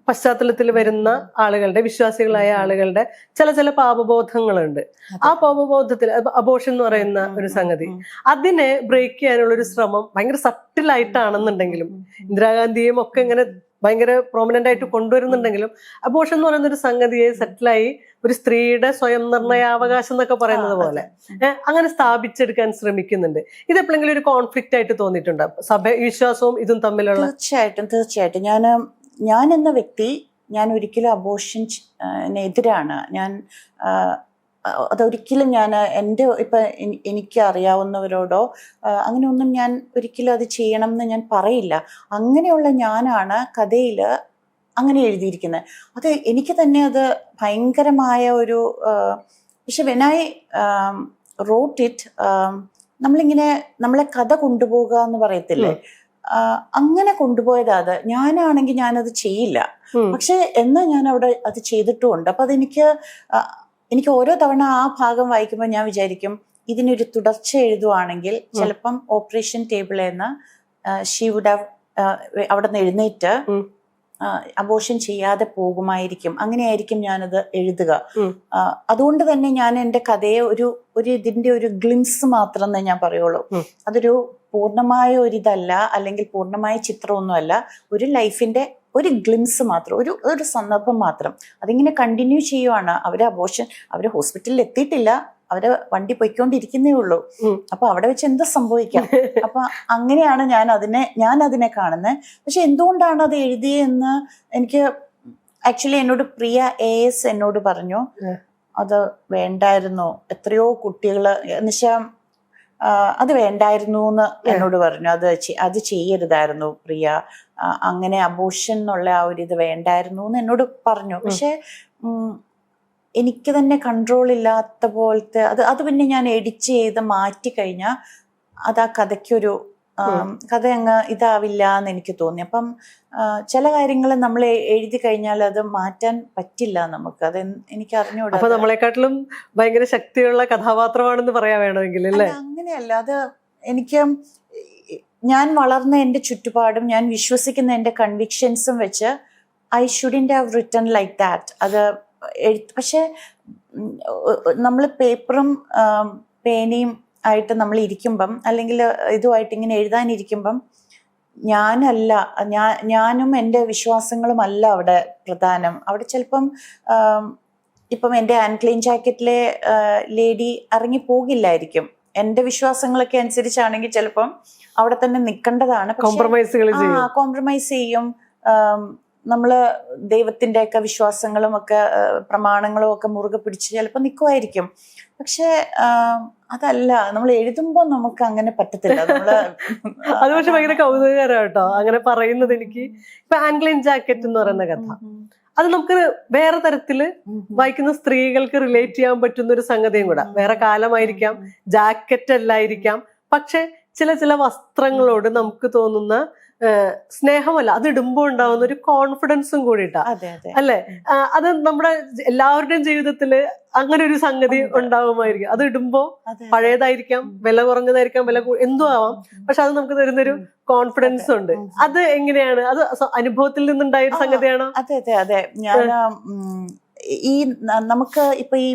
പശ്ചാത്തലത്തിൽ വരുന്ന ആളുകളുടെ, വിശ്വാസികളായ ആളുകളുടെ ചില പാപബോധങ്ങളുണ്ട്. ആ പാപബോധത്തിൽ അബോർഷൻ എന്ന് പറയുന്ന ഒരു സംഗതി, അതിനെ ബ്രേക്ക് ചെയ്യാനുള്ള ഒരു ശ്രമം ഭയങ്കര സട്ടിലായിട്ടാണെന്നുണ്ടെങ്കിലും, ഇന്ദിരാഗാന്ധിയും ഒക്കെ ഇങ്ങനെ ഭയങ്കര പ്രോമിനന്റ് ആയിട്ട് കൊണ്ടുവരുന്നുണ്ടെങ്കിലും, അബോർഷൻ എന്ന് പറയുന്ന ഒരു സംഗതിയെ സെറ്റിലായി ഒരു സ്ത്രീയുടെ സ്വയം നിർണയാവകാശം എന്നൊക്കെ പറയുന്നത് പോലെ അങ്ങനെ സ്ഥാപിച്ചെടുക്കാൻ ശ്രമിക്കുന്നുണ്ട്. ഇത് എപ്പോഴെങ്കിലും ഒരു കോൺഫ്ലിക്റ്റ് ആയിട്ട് തോന്നിയിട്ടുണ്ടോ, സഭ വിശ്വാസവും ഇതും തമ്മിലുള്ള? തീർച്ചയായിട്ടും ഞാൻ എന്ന വ്യക്തി, ഞാൻ ഒരിക്കലും അബോർഷനെതിരാണ്. അതൊരിക്കലും ഞാൻ എനിക്ക് അറിയാവുന്നവരോടോ അങ്ങനെയൊന്നും ഞാൻ ഒരിക്കലും അത് ചെയ്യണം എന്ന് ഞാൻ പറയില്ല. അങ്ങനെയുള്ള ഞാനാണ് കഥയിൽ അങ്ങനെ എഴുതിയിരിക്കുന്നത്. അത് എനിക്ക് തന്നെ അത് ഭയങ്കരമായ ഒരു പക്ഷെ വെൻ ഐ റോട്ട് ഇറ്റ്, നമ്മളിങ്ങനെ നമ്മളെ കഥ കൊണ്ടുപോകുക എന്ന് പറയത്തില്ലേ, അങ്ങനെ കൊണ്ടുപോയതാ. അത് ഞാനാണെങ്കിൽ ഞാനത് ചെയ്യില്ല. പക്ഷെ എന്നാ ഞാൻ അവിടെ അത് ചെയ്തിട്ടുമുണ്ട്. അപ്പൊ എനിക്ക് ഓരോ തവണ ആ ഭാഗം വായിക്കുമ്പോൾ ഞാൻ വിചാരിക്കും, ഇതിനൊരു തുടർച്ച എഴുതുവാണെങ്കിൽ ചിലപ്പം ഓപ്പറേഷൻ ടേബിളിൽ നിന്ന് ഷീ വുഡ് ഹാവ് അവിടെ നിന്ന് എഴുന്നേറ്റ് അബോർഷൻ ചെയ്യാതെ പോകുമായിരിക്കും. അങ്ങനെയായിരിക്കും ഞാനത് എഴുതുക. അതുകൊണ്ട് തന്നെ ഞാൻ എൻ്റെ കഥയെ ഇതിന്റെ ഒരു ഗ്ലിംസ് മാത്രം എന്നേ ഞാൻ പറയുള്ളൂ. അതൊരു പൂർണ്ണമായ ഒരിതല്ല, അല്ലെങ്കിൽ പൂർണ്ണമായ ചിത്രമൊന്നുമല്ല. ഒരു ലൈഫിന്റെ ഒരു ഗ്ലിംസ് മാത്രം, ഒരു സന്ദർഭം മാത്രം. അതിങ്ങനെ കണ്ടിന്യൂ ചെയ്യുവാണ്. അവര് ഹോസ്പിറ്റലിൽ എത്തിയിട്ടില്ല, അവര് വണ്ടി പൊയ്ക്കൊണ്ടിരിക്കുന്നേ ഉള്ളൂ. അപ്പൊ അവിടെ വെച്ച് എന്താ സംഭവിക്കാം. അപ്പൊ അങ്ങനെയാണ് ഞാൻ അതിനെ കാണുന്നത്. പക്ഷെ എന്തുകൊണ്ടാണ് അത് എഴുതിയെന്ന് എനിക്ക് ആക്ച്വലി എന്നോട് പ്രിയ AS എന്നോട് പറഞ്ഞു, അത് വേണ്ടായിരുന്നു, എത്രയോ കുട്ടികള് എന്നുവെച്ചാൽ അത് വേണ്ടായിരുന്നു എന്ന് എന്നോട് പറഞ്ഞു. അത് ചെയ്യരുതായിരുന്നു പ്രിയ, അങ്ങനെ അബോർഷൻ എന്നുള്ള ആ ഒരു ഇത് വേണ്ടായിരുന്നു എന്ന് എന്നോട് പറഞ്ഞു. പക്ഷെ എനിക്ക് തന്നെ കൺട്രോൾ ഇല്ലാത്ത പോലത്തെ അത് പിന്നെ ഞാൻ എഡിറ്റ് ചെയ്ത് മാറ്റി കഴിഞ്ഞാൽ അത് ആ കഥയ്ക്കൊരു കഥ അങ്ങ് ഇതാവില്ല എന്ന് എനിക്ക് തോന്നി. അപ്പം ചില കാര്യങ്ങൾ നമ്മൾ എഴുതി കഴിഞ്ഞാൽ അത് മാറ്റാൻ പറ്റില്ല നമുക്ക്. അത് എനിക്ക് അറിഞ്ഞൂടാ. അപ്പൊ നമ്മളെക്കാട്ടിലും ഭയങ്കര ശക്തിയുള്ള കഥാപാത്രമാണെന്ന് പറയാൻ വേണമെങ്കിൽ അല്ലേ? അങ്ങനെയല്ല. അത് ഞാൻ വളർന്ന എൻ്റെ ചുറ്റുപാടും ഞാൻ വിശ്വസിക്കുന്ന എൻ്റെ കൺവിക്ഷൻസും വെച്ച് I shouldn't have written like that. അത് പക്ഷെ നമ്മൾ പേപ്പറും പേനയും ആയിട്ട് നമ്മൾ ഇരിക്കുമ്പം, അല്ലെങ്കിൽ ഇതുമായിട്ട് ഇങ്ങനെ എഴുതാനിരിക്കുമ്പം ഞാനും എൻ്റെ വിശ്വാസങ്ങളും അല്ല അവിടെ പ്രധാനം. അവിടെ ചിലപ്പം ഇപ്പം എൻ്റെ ആൻക്ലീൻ ജാക്കറ്റിലെ ലേഡി ഇറങ്ങി പോകില്ലായിരിക്കും. എൻ്റെ വിശ്വാസങ്ങളൊക്കെ അനുസരിച്ചാണെങ്കിൽ ചിലപ്പം അവിടെ തന്നെ നിൽക്കേണ്ടതാണ്. കോംപ്രമൈസ് ചെയ്യും. നമ്മള് ദൈവത്തിന്റെ ഒക്കെ വിശ്വാസങ്ങളും ഒക്കെ പ്രമാണങ്ങളും ഒക്കെ മുറുകെ പിടിച്ച് ചിലപ്പോൾ നിൽക്കുമായിരിക്കും. പക്ഷെ അതല്ല, നമ്മൾ എഴുതുമ്പോൾ നമുക്ക് അങ്ങനെ പറ്റത്തില്ല. അത് പക്ഷെ ഭയങ്കര കൗതുകകരം കേട്ടോ അങ്ങനെ പറയുന്നത്. എനിക്ക് ഇപ്പൊ ആൻക്ലീൻ ജാക്കറ്റ് എന്ന് പറയുന്ന കഥ, അത് നമുക്ക് വേറെ തരത്തില് വായിക്കുന്ന സ്ത്രീകൾക്ക് റിലേറ്റ് ചെയ്യാൻ പറ്റുന്ന ഒരു സംഗതിയും കൂടെ. വേറെ കാലമായിരിക്കാം, ജാക്കറ്റ് അല്ലായിരിക്കാം, പക്ഷെ ചില വസ്ത്രങ്ങളോട് നമുക്ക് തോന്നുന്ന സ്നേഹമല്ല, അത് ഇടുമ്പോൾ ഉണ്ടാവുന്ന ഒരു കോൺഫിഡൻസും കൂടിയിട്ടാ അല്ലെ. അത് നമ്മുടെ എല്ലാവരുടെയും ജീവിതത്തില് അങ്ങനെ ഒരു സംഗതി ഉണ്ടാവുമായിരിക്കും. അത് ഇടുമ്പോ പഴയതായിരിക്കാം, വില കുറഞ്ഞതായിരിക്കാം, എന്തോ ആവാം, പക്ഷെ അത് നമുക്ക് തരുന്നൊരു കോൺഫിഡൻസ് ഉണ്ട്. അത് എങ്ങനെയാണ്? അത് അനുഭവത്തിൽ നിന്നുണ്ടായ ഒരു സംഗതിയാണോ? അതെ. ഞാൻ ഈ നമുക്ക് ഇപ്പൊ ഈ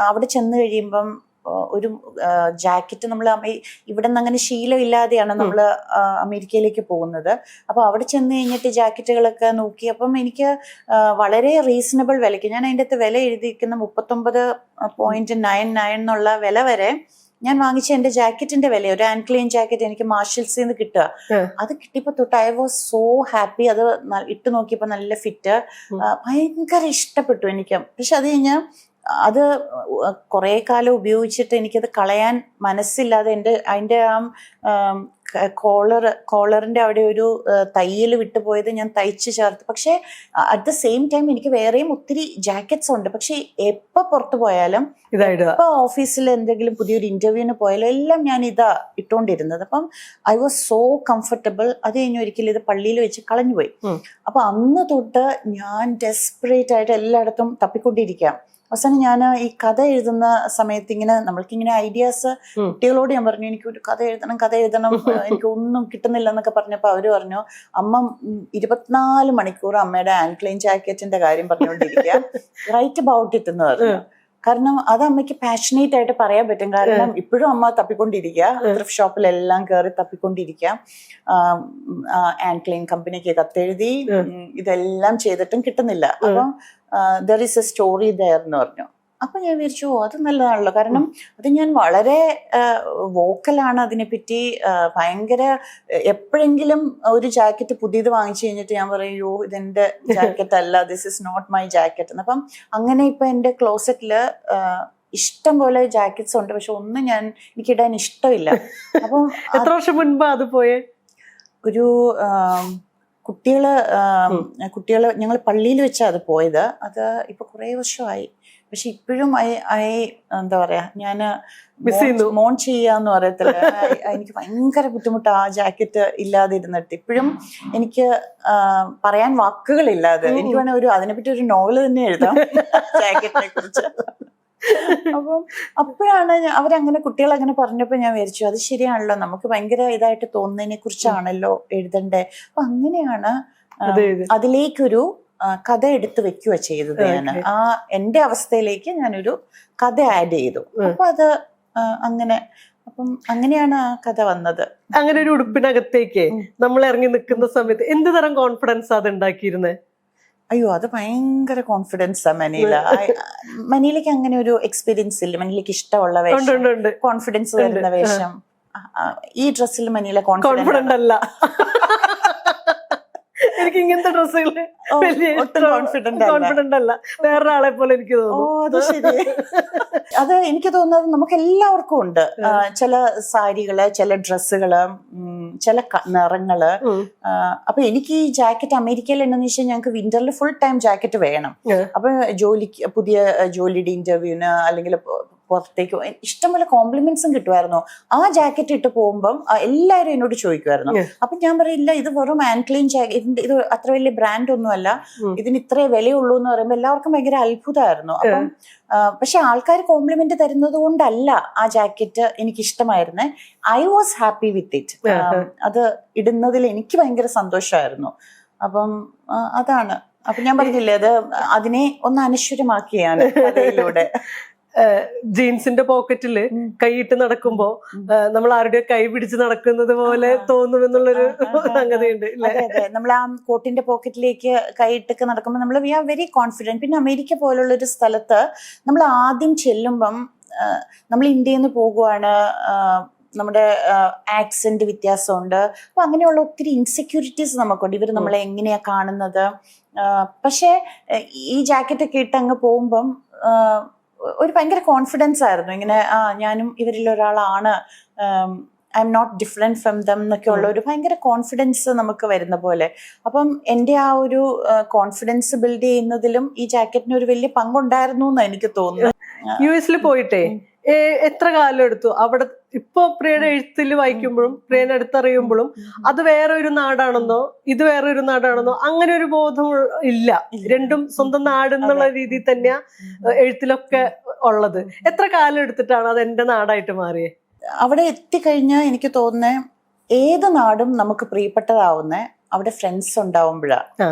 അവിടെ ചെന്ന് കഴിയുമ്പം ഒരു ജാക്കറ്റ് നമ്മൾ ഇവിടെ നിന്ന് അങ്ങനെ ശീലമില്ലാതെയാണ് നമ്മൾ അമേരിക്കയിലേക്ക് പോകുന്നത്. അപ്പോൾ അവിടെ ചെന്ന് കഴിഞ്ഞിട്ട് ജാക്കറ്റുകളൊക്കെ നോക്കി, അപ്പം എനിക്ക് വളരെ റീസണബിൾ വിലയ്ക്ക്, ഞാൻ അതിൻ്റെ അകത്ത് വില എഴുതിയിരിക്കുന്ന 39.99 എന്നുള്ള വില വരെ ഞാൻ വാങ്ങിച്ച എൻ്റെ ജാക്കറ്റിന്റെ വില, ഒരു ആൻക്ലീൻ ജാക്കറ്റ് എനിക്ക് മാർഷൽസിൽ നിന്ന് കിട്ടുക. അത് കിട്ടിയപ്പോ തൊട്ട് ഐ വാസ് സോ ഹാപ്പി. അത് ഇട്ട് നോക്കിയപ്പോ നല്ല ഫിറ്റ്, ഭയങ്കര ഇഷ്ടപ്പെട്ടു എനിക്ക്. പക്ഷെ അത് കഴിഞ്ഞാൽ അത് കുറെ കാലം ഉപയോഗിച്ചിട്ട് എനിക്കത് കളയാൻ മനസ്സില്ലാതെ അതിൻ്റെ കോളറിന്റെ അവിടെ ഒരു തയ്യൽ വിട്ടുപോയത് ഞാൻ തയ്ച്ച് ചേർത്ത്. പക്ഷെ അറ്റ് ദ സെയിം ടൈം എനിക്ക് വേറെയും ഒത്തിരി ജാക്കറ്റ്സ് ഉണ്ട്. പക്ഷെ എപ്പോ പുറത്തു പോയാലും, ഇപ്പൊ ഓഫീസിൽ എന്തെങ്കിലും പുതിയൊരു ഇന്റർവ്യൂവിന് പോയാലും എല്ലാം ഞാൻ ഇതാ ഇട്ടുകൊണ്ടിരുന്നത്. അപ്പം ഐ വാസ് സോ കംഫർട്ടബിൾ. അത് കഴിഞ്ഞ് ഒരിക്കലും ഇത് പള്ളിയിൽ വെച്ച് കളഞ്ഞുപോയി. അപ്പൊ അന്ന് തൊട്ട് ഞാൻ ഡെസ്പറേറ്റ് ആയിട്ട് എല്ലായിടത്തും തപ്പിക്കൊണ്ടിരിക്കാം. അവസാനം ഞാൻ ഈ കഥ എഴുതുന്ന സമയത്ത് നമ്മൾക്കിങ്ങനെ ഐഡിയാസ്, കുട്ടികളോട് ഞാൻ പറഞ്ഞു എനിക്കൊരു കഥ എഴുതണം, എനിക്ക് ഒന്നും കിട്ടുന്നില്ല എന്നൊക്കെ പറഞ്ഞപ്പോൾ അവര് പറഞ്ഞു, അമ്മ 24 മണിക്കൂർ അമ്മയുടെ ആൻക്ലൈൻ ജാക്കറ്റിന്റെ കാര്യം പറഞ്ഞുകൊണ്ടിരിക്കുക, റൈറ്റ് അബൌട്ട് ഇറ്റ് എന്ന് പറഞ്ഞു. കാരണം അത് അമ്മയ്ക്ക് പാഷനേറ്റ് ആയിട്ട് പറയാൻ പറ്റും. കാരണം ഇപ്പോഴും അമ്മ തപ്പിക്കൊണ്ടിരിക്കുക, ത്രിഫ്റ്റ് ഷോപ്പിലെല്ലാം കയറി തപ്പിക്കൊണ്ടിരിക്കുക. ആൻക്ലൈൻ കമ്പനിക്ക് കത്തെഴുതി ഇതെല്ലാം ചെയ്തിട്ടും കിട്ടുന്നില്ല. അപ്പം there is a story there എന്ന് പറഞ്ഞു. അപ്പൊ ഞാൻ വിചാരിച്ചു അത് നല്ലതാണല്ലോ. കാരണം അത് ഞാൻ വളരെ വോക്കലാണ് അതിനെപ്പറ്റി. ഭയങ്കര എപ്പോഴെങ്കിലും ഒരു ജാക്കറ്റ് പുതിയത് വാങ്ങിച്ചു കഴിഞ്ഞിട്ട് ഞാൻ പറയോ ഇതെന്റെ ജാക്കറ്റ് അല്ല, this is not my jacket എന്ന്. അപ്പം അങ്ങനെ ഇപ്പൊ എന്റെ ക്ലോസറ്റില് ഇഷ്ടം പോലെ ജാക്കറ്റ്സ് ഉണ്ട്, പക്ഷെ ഒന്നും എനിക്കിടാൻ ഇഷ്ടമില്ല. അപ്പം എത്ര വർഷം മുൻപ് അത് പോയേ? ഒരു കുട്ടികള് ഞങ്ങൾ പള്ളിയിൽ വെച്ചാണ് അത് പോയത്. അത് ഇപ്പൊ കുറെ വർഷമായി. പക്ഷെ ഇപ്പോഴും എന്താ പറയാ, ഞാന് മോൺ ചെയ്യാന്ന് പറയത്തില്ല, എനിക്ക് ഭയങ്കര ബുദ്ധിമുട്ടാ ആ ജാക്കറ്റ് ഇല്ലാതിരുന്നിട്ട്. ഇപ്പോഴും എനിക്ക് പറയാൻ വാക്കുകളില്ലാതെ. എനിക്ക് വേണേ അതിനെപ്പറ്റി ഒരു നോവൽ തന്നെ എഴുതാം ജാക്കറ്റിനെ കുറിച്ച്. അപ്പം അപ്പോഴാണ് അവരങ്ങനെ കുട്ടികളങ്ങനെ പറഞ്ഞപ്പോ ഞാൻ വിചാരിച്ചു അത് ശരിയാണല്ലോ, നമുക്ക് ഭയങ്കര ഇതായിട്ട് തോന്നുന്നതിനെ കുറിച്ചാണല്ലോ എഴുതണ്ടേ. അപ്പൊ അങ്ങനെയാണ് അതിലേക്കൊരു കഥ എടുത്തു വെക്കുക ചെയ്തത്. ഞാൻ എന്റെ അവസ്ഥയിലേക്ക് ഞാനൊരു കഥ ആഡ് ചെയ്തു. അപ്പൊ അത് അങ്ങനെയാണ് ആ കഥ വന്നത്. അങ്ങനെ ഒരു ഉടുപ്പിനകത്തേക്ക് നമ്മൾ ഇറങ്ങി നിൽക്കുന്ന സമയത്ത് എന്ത് തരം കോൺഫിഡൻസ് അത് ഉണ്ടാക്കിയിരുന്നത്? അയ്യോ അത് ഭയങ്കര കോൺഫിഡൻസാ മനീലയ്ക്ക് അങ്ങനെ ഒരു എക്സ്പീരിയൻസ് ഇല്ല. മനീലയ്ക്ക് ഇഷ്ടമുള്ള വേഷം, കോൺഫിഡൻസ് തരുന്ന വേഷം. ഈ ഡ്രസ്സിൽ മനീല കോൺഫിഡന്റ് അല്ല. എനിക്ക് ഇങ്ങനത്തെ ഡ്രസ്സുകള് കോൺഫിഡന്റ് അല്ല, വേറൊരാളെ പോലെ എനിക്ക് തോന്നുന്നു. അത് എനിക്ക് തോന്നുന്നത് നമുക്ക് എല്ലാവർക്കും ഉണ്ട്. ചില സാരികള്, ചില ഡ്രസ്സുകള്, ചില നിറങ്ങള്. അപ്പൊ എനിക്ക് ഈ ജാക്കറ്റ് അമേരിക്കയിൽ എന്താണെന്ന് വെച്ചാൽ ഞങ്ങൾക്ക് വിന്ററിൽ ഫുൾ ടൈം ജാക്കറ്റ് വേണം. അപ്പൊ പുതിയ ജോലിയുടെ ഇന്റർവ്യൂവിന് അല്ലെങ്കിൽ പുറത്തേക്ക് ഇഷ്ടംപോലെ കോംപ്ലിമെന്റ്സും കിട്ടുമായിരുന്നു. ആ ജാക്കറ്റ് ഇട്ട് പോകുമ്പം എല്ലാവരും എന്നോട് ചോദിക്കുമായിരുന്നു. അപ്പൊ ഞാൻ പറയില്ല ഇത് വെറും ആൻക്ലീൻ ജാക്കറ്റ്, ഇത് അത്ര വലിയ ബ്രാൻഡ് ഒന്നുമല്ല, ഇതിന് ഇത്രേ വിലയുള്ളൂ എന്ന് പറയുമ്പോൾ എല്ലാവർക്കും ഭയങ്കര അത്ഭുതമായിരുന്നു. അപ്പം പക്ഷെ ആൾക്കാർ കോംപ്ലിമെന്റ് തരുന്നത് കൊണ്ടല്ല ആ ജാക്കറ്റ് എനിക്ക് ഇഷ്ടമായിരുന്നേ. I was happy with it. അത് ഇടുന്നതിൽ എനിക്ക് ഭയങ്കര സന്തോഷമായിരുന്നു. അപ്പം അതാണ്. അപ്പൊ ഞാൻ പറഞ്ഞില്ലേ അത് അതിനെ ഒന്ന് അനശ്വരമാക്കിയാണ് കഥയിലൂടെ. ജീൻസിന്റെ പോക്കറ്റില് കൈയിട്ട് നടക്കുമ്പോ നമ്മൾ ആരുടെ കൈ പിടിച്ച് നടക്കുന്നത് പോലെ തോന്നുമെന്നുള്ളൊരു സംഗതിയുണ്ട്. അതെ അതെ, നമ്മൾ ആ കോട്ടിന്റെ പോക്കറ്റിലേക്ക് കൈയിട്ടൊക്കെ നടക്കുമ്പോൾ നമ്മൾ വി ആർ വെരി കോൺഫിഡന്റ്. പിന്നെ അമേരിക്ക പോലുള്ള ഒരു സ്ഥലത്ത് നമ്മൾ ആദ്യം ചെല്ലുമ്പം നമ്മൾ ഇന്ത്യയിൽ നിന്ന് പോകുവാണ്, നമ്മുടെ ആക്സെന്റ് വ്യത്യാസമുണ്ട്, അപ്പൊ അങ്ങനെയുള്ള ഒത്തിരി ഇൻസെക്യൂരിറ്റീസ് നമുക്കുണ്ട്. ഇവർ നമ്മളെ എങ്ങനെയാ കാണുന്നത്. പക്ഷെ ഈ ജാക്കറ്റ് ഒക്കെ ഇട്ട് അങ്ങ് പോകുമ്പം ഒരു ഭയങ്കര കോൺഫിഡൻസ് ആയിരുന്നു. ഇങ്ങനെ ഞാനും ഇവരിൽ ഒരാളാണ്, I'm not different from them എന്നൊക്കെ ഉള്ള ഒരു ഭയങ്കര കോൺഫിഡൻസ് നമുക്ക് വരുന്ന പോലെ. അപ്പം എൻ്റെ ആ ഒരു കോൺഫിഡൻസ് ബിൽഡ് ചെയ്യുന്നതിലും ഈ ജാക്കറ്റിന് ഒരു വലിയ പങ്കുണ്ടായിരുന്നു എന്ന് എനിക്ക് തോന്നുന്നു. യുഎസിൽ പോയിട്ടേ എത്ര കാലം എടുത്തു അവിടെ? ഇപ്പൊ പ്രിയയുടെ എഴുത്തിൽ വായിക്കുമ്പോഴും പ്രിയനെ അടുത്തറിയുമ്പോഴും അത് വേറെ ഒരു നാടാണെന്നോ ഇത് വേറെ ഒരു നാടാണെന്നോ അങ്ങനെ ഒരു ബോധം ഇല്ല. രണ്ടും സ്വന്തം നാട് എന്നുള്ള രീതിയിൽ തന്നെയാ എഴുത്തിലൊക്കെ ഉള്ളത്. എത്ര കാലം എടുത്തിട്ടാണ് അത് എന്റെ നാടായിട്ട് മാറിയത്? അവിടെ എത്തിക്കഴിഞ്ഞാൽ എനിക്ക് തോന്നുന്നത് ഏത് നാടും നമുക്ക് പ്രിയപ്പെട്ടതാവുന്നേ അവിടെ ഫ്രണ്ട്സ് ഉണ്ടാവുമ്പോഴാണ്.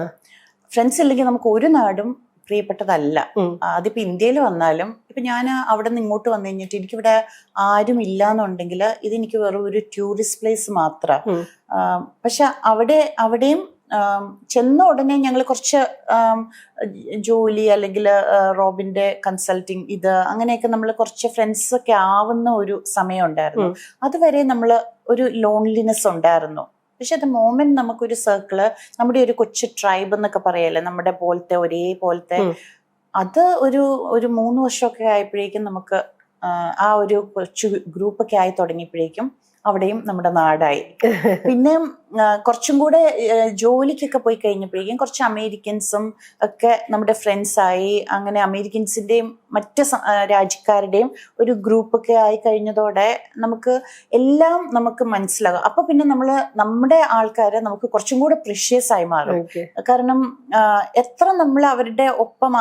ഫ്രണ്ട്സ് ഇല്ലെങ്കിൽ നമുക്ക് ഒരു നാടും പ്രിയപ്പെട്ടതല്ല. അതിപ്പോ ഇന്ത്യയിൽ വന്നാലും ഇപ്പൊ ഞാൻ അവിടെ നിന്ന് ഇങ്ങോട്ട് വന്നു കഴിഞ്ഞിട്ട് എനിക്കിവിടെ ആരും ഇല്ല എന്നുണ്ടെങ്കിൽ ഇതെനിക്ക് വെറും ഒരു ടൂറിസ്റ്റ് പ്ലേസ് മാത്രം. പക്ഷെ അവിടെയും ചെന്ന ഉടനെ ഞങ്ങൾ കുറച്ച് ജോലി അല്ലെങ്കിൽ റോബിന്റെ കൺസൾട്ടിങ് ഇത് അങ്ങനെയൊക്കെ നമ്മൾ കുറച്ച് ഫ്രണ്ട്സ് ഒക്കെ ആവുന്ന ഒരു സമയം ഉണ്ടായിരുന്നു. അതുവരെ നമ്മൾ ഒരു ലോൺലിനെസ് ഉണ്ടായിരുന്നു. പക്ഷെ അത് മോമെന്റ് നമുക്കൊരു സർക്കിള്, നമ്മുടെ ഒരു കൊച്ചു ട്രൈബ് എന്നൊക്കെ പറയല്ലേ, നമ്മുടെ പോലത്തെ ഒരേപോലത്തെ, അത് ഒരു 3 വർഷമൊക്കെ ആയപ്പോഴേക്കും നമുക്ക് ആ ഒരു കൊച്ചു ഗ്രൂപ്പൊക്കെ ആയി തുടങ്ങിയപ്പോഴേക്കും അവിടെയും നമ്മുടെ നാടായി. പിന്നെ കുറച്ചും കൂടെ ജോലിക്കൊക്കെ പോയി കഴിഞ്ഞപ്പോഴേക്കും കുറച്ച് അമേരിക്കൻസും ഒക്കെ നമ്മുടെ ഫ്രണ്ട്സായി. അങ്ങനെ അമേരിക്കൻസിന്റെയും മറ്റ് രാജ്യക്കാരുടെയും ഒരു ഗ്രൂപ്പൊക്കെ ആയി കഴിഞ്ഞതോടെ നമുക്ക് എല്ലാം നമുക്ക് മനസ്സിലാകും. അപ്പൊ പിന്നെ നമ്മുടെ ആൾക്കാരെ നമുക്ക് കുറച്ചും കൂടെ പ്രിഷ്യസ് ആയി മാറും. കാരണം എത്ര നമ്മൾ അവരുടെ ഒപ്പം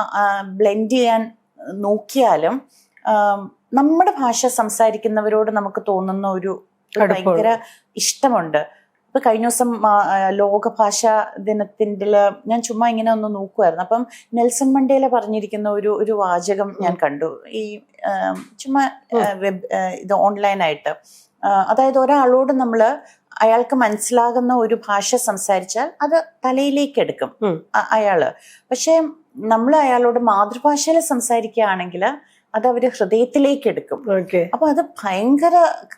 ബ്ലെൻഡ് ചെയ്യാൻ നോക്കിയാലും നമ്മുടെ ഭാഷ സംസാരിക്കുന്നവരോട് നമുക്ക് തോന്നുന്ന ഒരു ഭയങ്കര ഇഷ്ടമുണ്ട്. ഇപ്പൊ കഴിഞ്ഞ ദിവസം ലോക ഭാഷാ ദിനത്തിന്റെ ഞാൻ ചുമ്മാ ഇങ്ങനെ ഒന്ന് നോക്കുമായിരുന്നു. അപ്പം നെൽസൺ മണ്ടേല പറഞ്ഞിരിക്കുന്ന ഒരു വാചകം ഞാൻ കണ്ടു, ഈ ചുമ്മാ ഇത് ഓൺലൈനായിട്ട്. അതായത് ഒരാളോട് അയാൾക്ക് മനസ്സിലാകുന്ന ഒരു ഭാഷ സംസാരിച്ചാൽ അത് തലയിലേക്ക് എടുക്കും അയാള്. പക്ഷെ നമ്മൾ അയാളോട് മാതൃഭാഷയിൽ സംസാരിക്കുകയാണെങ്കിൽ അത് അവര് ഹൃദയത്തിലേക്ക് എടുക്കും. അപ്പൊ അത് ഭയങ്കര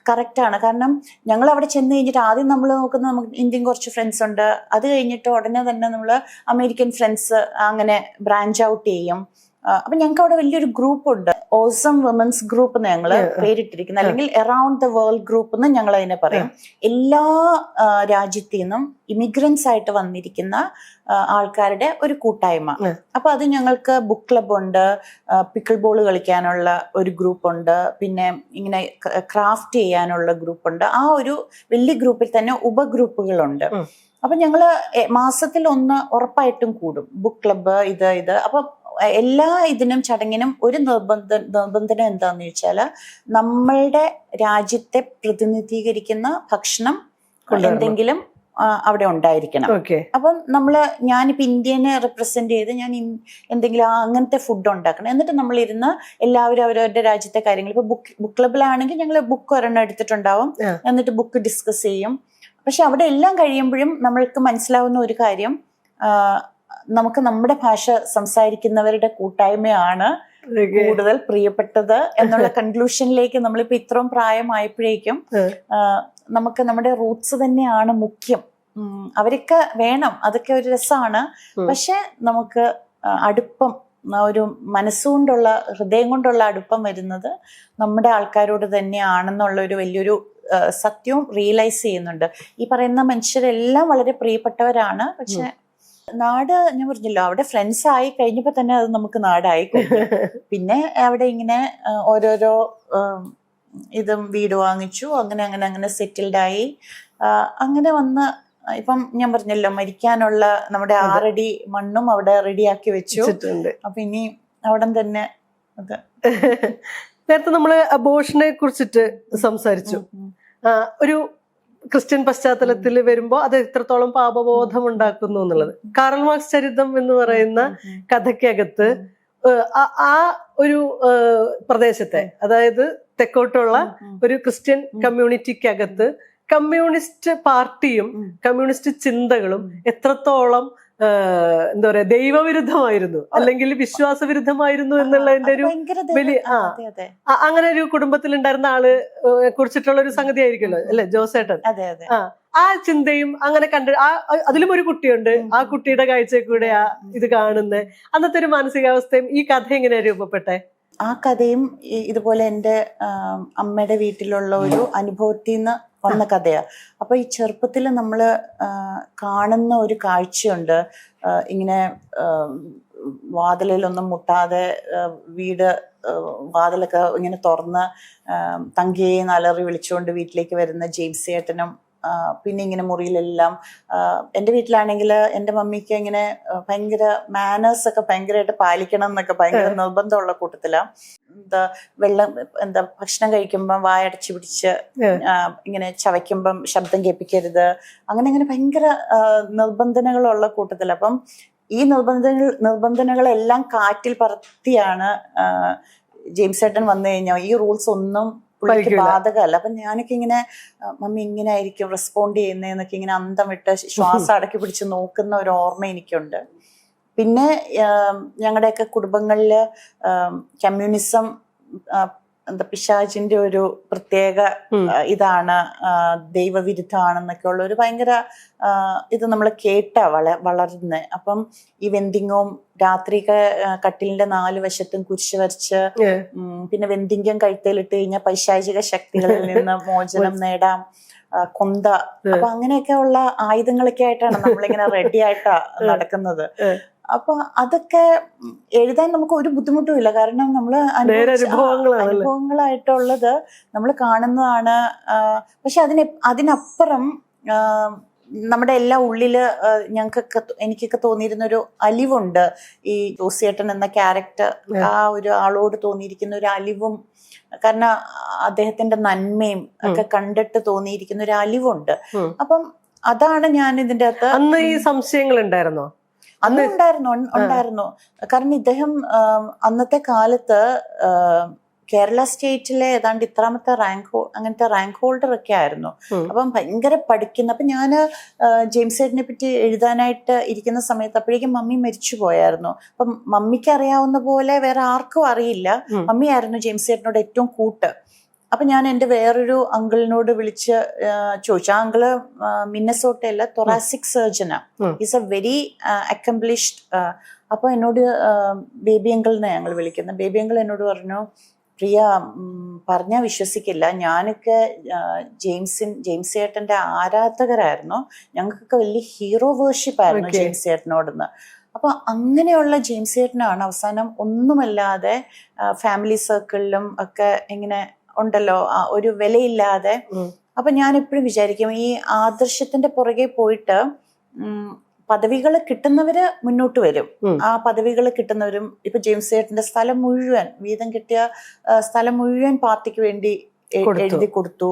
കറക്റ്റ് ആണ്. കാരണം ഞങ്ങൾ അവിടെ ചെന്ന് കഴിഞ്ഞിട്ട് ആദ്യം നമ്മൾ നോക്കുന്നത് നമുക്ക് ഇന്ത്യൻ കുറച്ച് ഫ്രണ്ട്സ് ഉണ്ട്, അത് കഴിഞ്ഞിട്ട് ഉടനെ തന്നെ നമ്മൾ അമേരിക്കൻ ഫ്രണ്ട്സ് അങ്ങനെ ബ്രാഞ്ച് ഔട്ട് ചെയ്യും. അപ്പൊ ഞങ്ങൾക്ക് അവിടെ വലിയൊരു ഗ്രൂപ്പ് ഉണ്ട്, ഓസം വിമൻസ് ഗ്രൂപ്പ് എന്ന് ഞങ്ങള് പേരിട്ടിരിക്കുന്നത്, അല്ലെങ്കിൽ അറൌണ്ട് ദ വേൾഡ് ഗ്രൂപ്പ് എന്ന് ഞങ്ങൾ അതിനെ പറയും. എല്ലാ രാജ്യത്തു നിന്നും ഇമിഗ്രൻസ് ആയിട്ട് വന്നിരിക്കുന്ന ആൾക്കാരുടെ ഒരു കൂട്ടായ്മ. അപ്പൊ അത് ഞങ്ങൾക്ക് ബുക്ക് ക്ലബ് ഉണ്ട്, പിക്കിൾ ബോൾ കളിക്കാനുള്ള ഒരു ഗ്രൂപ്പ് ഉണ്ട്, പിന്നെ ഇങ്ങനെ ക്രാഫ്റ്റ് ചെയ്യാനുള്ള ഗ്രൂപ്പ് ഉണ്ട്. ആ ഒരു വലിയ ഗ്രൂപ്പിൽ തന്നെ ഉപഗ്രൂപ്പുകളുണ്ട്. അപ്പൊ ഞങ്ങള് മാസത്തിൽ 1 ഉറപ്പായിട്ടും കൂടും, ബുക്ക് ക്ലബ്ബ് ഇത്. അപ്പൊ എല്ലാ ഇതിനും ചടങ്ങിനും ഒരു നിർബന്ധം എന്താന്ന് ചോദിച്ചാല് നമ്മളുടെ രാജ്യത്തെ പ്രതിനിധീകരിക്കുന്ന ഭക്ഷണം എന്തെങ്കിലും അവിടെ ഉണ്ടായിരിക്കണം. അപ്പം ഞാനിപ്പോ ഇന്ത്യനെ റെപ്രസെന്റ് ചെയ്ത് ഞാൻ എന്തെങ്കിലും അങ്ങനത്തെ ഫുഡ് ഉണ്ടാക്കണം. എന്നിട്ട് നമ്മൾ ഇരുന്ന് എല്ലാവരും അവരവരുടെ രാജ്യത്തെ കാര്യങ്ങൾ, ഇപ്പൊ ബുക്ക് ക്ലബിലാണെങ്കിൽ ഞങ്ങൾ ബുക്ക് ഒരെണ്ണം എടുത്തിട്ടുണ്ടാവും, എന്നിട്ട് ബുക്ക് ഡിസ്കസ് ചെയ്യും. പക്ഷെ അവിടെ എല്ലാം കഴിയുമ്പോഴും നമ്മൾക്ക് മനസ്സിലാവുന്ന ഒരു കാര്യം, നമുക്ക് നമ്മുടെ ഭാഷ സംസാരിക്കുന്നവരുടെ കൂട്ടായ്മയാണ് കൂടുതൽ പ്രിയപ്പെട്ടത് എന്നുള്ള കൺക്ലൂഷനിലേക്ക് നമ്മളിപ്പോ ഇത്രയും പ്രായമായപ്പോഴേക്കും നമുക്ക് നമ്മുടെ റൂട്ട്സ് തന്നെയാണ് മുഖ്യം. അവരൊക്കെ വേണം, അതൊക്കെ ഒരു രസമാണ്. പക്ഷെ നമുക്ക് അടുപ്പം, ഒരു മനസ്സുകൊണ്ടുള്ള ഹൃദയം കൊണ്ടുള്ള അടുപ്പം വരുന്നത് നമ്മുടെ ആൾക്കാരോട് തന്നെയാണെന്നുള്ള ഒരു വലിയൊരു സത്യവും റിയലൈസ് ചെയ്യുന്നുണ്ട്. ഈ പറയുന്ന മനുഷ്യരെല്ലാം വളരെ പ്രിയപ്പെട്ടവരാണ്. പക്ഷെ നാട് ഞാൻ പറഞ്ഞല്ലോ, അവിടെ ഫ്രണ്ട്സ് ആയി കഴിഞ്ഞപ്പോ തന്നെ അത് നമുക്ക് നാടായി. പിന്നെ അവിടെ ഇങ്ങനെ ഓരോരോ ഇതും വീട് വാങ്ങിച്ചു, അങ്ങനെ സെറ്റിൽഡ് ആയി. അങ്ങനെ വന്ന് ഇപ്പം ഞാൻ പറഞ്ഞല്ലോ, മരിക്കാനുള്ള നമ്മുടെ 6 അടി മണ്ണും അവിടെ റെഡിയാക്കി വെച്ചു. അപ്പൊ ഇനി അവിടെ തന്നെ അത്. നേരത്തെ നമ്മള് അബോർഷനെ കുറിച്ചിട്ട് സംസാരിച്ചു. ഒരു ക്രിസ്ത്യൻ പശ്ചാത്തലത്തിൽ വരുമ്പോൾ അത് എത്രത്തോളം പാപബോധം ഉണ്ടാക്കുന്നു എന്നുള്ളത്. കാറൽ മാർക്സ് ചരിതം എന്ന് പറയുന്ന കഥയ്ക്കകത്ത് ആ ഒരു പ്രദേശത്തെ, അതായത് തെക്കോട്ടുള്ള ഒരു ക്രിസ്ത്യൻ കമ്മ്യൂണിറ്റിക്കകത്ത് കമ്മ്യൂണിസ്റ്റ് പാർട്ടിയും കമ്മ്യൂണിസ്റ്റ് ചിന്തകളും എത്രത്തോളം എന്താ പറയാ ദൈവവിരുദ്ധമായിരുന്നു അല്ലെങ്കിൽ വിശ്വാസവിരുദ്ധമായിരുന്നു എന്നുള്ളതിന്റെ ഒരു വലിയ അങ്ങനെ ഒരു കുടുംബത്തിൽ ഉണ്ടായിരുന്ന ആള് കുറിച്ചിട്ടുള്ള ഒരു സംഗതി ആയിരിക്കുമല്ലോ അല്ലെ ജോസേട്ടൻ. ആ ചിന്തയും അങ്ങനെ അതിലും ഒരു കുട്ടിയുണ്ട്, ആ കുട്ടിയുടെ കാഴ്ചയിൽ കൂടെ ഇത് കാണുന്നത്. അന്നത്തെ ഒരു മാനസികാവസ്ഥയും ഈ കഥ എങ്ങനെയാ രൂപപ്പെട്ടെ? ആ കഥയും ഇതുപോലെ എൻ്റെ അമ്മയുടെ വീട്ടിലുള്ള ഒരു അനുഭവത്തിൽ നിന്ന് വന്ന കഥയാ. അപ്പൊ ഈ ചെറുപ്പത്തിൽ നമ്മൾ കാണുന്ന ഒരു കാഴ്ചയുണ്ട്, ഇങ്ങനെ വാതിലിലൊന്നും മുട്ടാതെ വീട് വാതിലൊക്കെ ഇങ്ങനെ തുറന്ന് തങ്കയെ അലറി വിളിച്ചുകൊണ്ട് വീട്ടിലേക്ക് വരുന്ന ജെയിംസ് ചേട്ടനും പിന്നെ ഇങ്ങനെ മുറിയിലെല്ലാം എൻ്റെ വീട്ടിലാണെങ്കിൽ എൻ്റെ മമ്മിക്ക് ഇങ്ങനെ ഭയങ്കര മാനേഴ്സ് ഒക്കെ ഭയങ്കരമായിട്ട് പാലിക്കണം എന്നൊക്കെ ഭയങ്കര നിർബന്ധമുള്ള കൂട്ടത്തിലാണ്. ഭക്ഷണം കഴിക്കുമ്പം വായടച്ചു പിടിച്ച് ഇങ്ങനെ ചവയ്ക്കുമ്പം ശബ്ദം കേൾപ്പിക്കരുത്, അങ്ങനെ ഭയങ്കര നിർബന്ധനകളുള്ള കൂട്ടത്തിൽ. അപ്പം ഈ നിർബന്ധനകളെല്ലാം കാറ്റിൽ പറത്തിയാണ് ജെയിംസ് ചേട്ടൻ വന്നു കഴിഞ്ഞാൽ ഈ റൂൾസ് ഒന്നും ബാധകമല്ല. അപ്പൊ ഞാനൊക്കെ ഇങ്ങനെ മമ്മി ഇങ്ങനെ ആയിരിക്കും റെസ്പോണ്ട് ചെയ്യുന്നതെന്നൊക്കെ ഇങ്ങനെ അന്തം വിട്ട് ശ്വാസം അടക്കി പിടിച്ച് നോക്കുന്ന ഒരു ഓർമ്മ എനിക്കുണ്ട്. പിന്നെ ഞങ്ങളുടെയൊക്കെ കുടുംബങ്ങളില് കമ്മ്യൂണിസം പിശാചിന്റെ ഒരു പ്രത്യേക ഇതാണ്, ദൈവവിരുദ്ധമാണെന്നൊക്കെ ഉള്ള ഒരു ഭയങ്കര ഇത് നമ്മൾ കേട്ടാ വളർന്ന്. അപ്പം ഈ വെന്തിങ്ങും രാത്രി കട്ടിലിന്റെ 4 വശത്തും കുരിശ് വരച്ച് പിന്നെ വെന്തിങ്കം കഴുത്തേലിട്ട് കഴിഞ്ഞാൽ പൈശാചിക ശക്തികളിൽ നിന്ന് മോചനം നേടാം, കൊന്ത, അപ്പൊ അങ്ങനെയൊക്കെ ഉള്ള ആയുധങ്ങളൊക്കെ ആയിട്ടാണ് നമ്മളിങ്ങനെ റെഡി ആയിട്ടാ നടക്കുന്നത്. അപ്പൊ അതൊക്കെ എഴുതാൻ നമുക്ക് ഒരു ബുദ്ധിമുട്ടും ഇല്ല, കാരണം നമ്മൾ അനുഭവങ്ങളായിട്ടുള്ളത് നമ്മൾ കാണുന്നതാണ്. പക്ഷെ അതിനപ്പുറം നമ്മുടെ എല്ലാ ഉള്ളില് എനിക്കൊക്കെ തോന്നിയിരുന്നൊരു അലിവുണ്ട്. ഈ ജോസിയേട്ടൻ എന്ന ക്യാരക്ടർ ആ ഒരു ആളോട് തോന്നിയിരിക്കുന്ന ഒരു അലിവും, കാരണം അദ്ദേഹത്തിന്റെ നന്മയും ഒക്കെ കണ്ടിട്ട് തോന്നിയിരിക്കുന്ന ഒരു അലിവുണ്ട്. അപ്പം അതാണ് ഞാൻ ഇതിന്റെ അകത്ത്. അന്ന് ഈ സംശയങ്ങൾ ഉണ്ടായിരുന്നോ? അന്ന് ഉണ്ടായിരുന്നു. കാരണം ഇദ്ദേഹം അന്നത്തെ കാലത്ത് കേരള സ്റ്റേറ്റിലെ ഏതാണ്ട് ഇത്രാമത്തെ അങ്ങനത്തെ റാങ്ക് ഹോൾഡർ ഒക്കെ ആയിരുന്നു. അപ്പം ഭയങ്കര പഠിക്കുന്ന. അപ്പൊ ഞാന് ജെയിംസ് ചേട്ടനെ പറ്റി എഴുതാനായിട്ട് ഇരിക്കുന്ന സമയത്ത് അപ്പോഴേക്കും മമ്മി മരിച്ചു പോയായിരുന്നു. അപ്പം മമ്മിക്ക് അറിയാവുന്ന പോലെ വേറെ ആർക്കും അറിയില്ല. മമ്മിയായിരുന്നു ജെയിംസ് ചേട്ടനോട് ഏറ്റവും കൂട്ട്. അപ്പൊ ഞാൻ എൻ്റെ വേറൊരു അങ്കിളിനോട് വിളിച്ച് ചോദിച്ചു. ആ അങ്കിള് മിന്നസോട്ടയിലെ തൊറാസിക് സർജനാ, ഈസ് എ വെരി അക്കംപ്ലിഷ്ഡ്. അപ്പൊ എന്നോട് ബേബി അങ്കിളിനെ ഞങ്ങൾ വിളിക്കുന്നത്. ബേബി അങ്കിൾ എന്നോട് പറഞ്ഞു, പ്രിയ പറഞ്ഞാൽ വിശ്വസിക്കില്ല, ഞാനൊക്കെ ജെയിംസ് ചേട്ടന്റെ ആരാധകരായിരുന്നു, ഞങ്ങൾക്കൊക്കെ വലിയ ഹീറോ വേർഷിപ്പ് ആയിരുന്നു ജെയിംസ് ചേട്ടനോടെന്ന്. അപ്പൊ അങ്ങനെയുള്ള ജെയിംസ് ചേട്ടനാണ് അവസാനം ഒന്നുമല്ലാതെ ഫാമിലി സർക്കിളിലും ഒക്കെ ഇങ്ങനെ ഉണ്ടല്ലോ ഒരു വിലയില്ലാതെ. അപ്പൊ ഞാൻ എപ്പോഴും വിചാരിക്കും ഈ ആദർശത്തിന്റെ പുറകെ പോയിട്ട് പദവികൾ കിട്ടുന്നവര് മുന്നോട്ട് വരും. ആ പദവികൾ കിട്ടുന്നവരും ഇപ്പൊ ജെയിംസ് ചേട്ടന്റെ സ്ഥലം മുഴുവൻ, വീതം കിട്ടിയ സ്ഥലം മുഴുവൻ പാർട്ടിക്ക് വേണ്ടി എഴുതി കൊടുത്തു.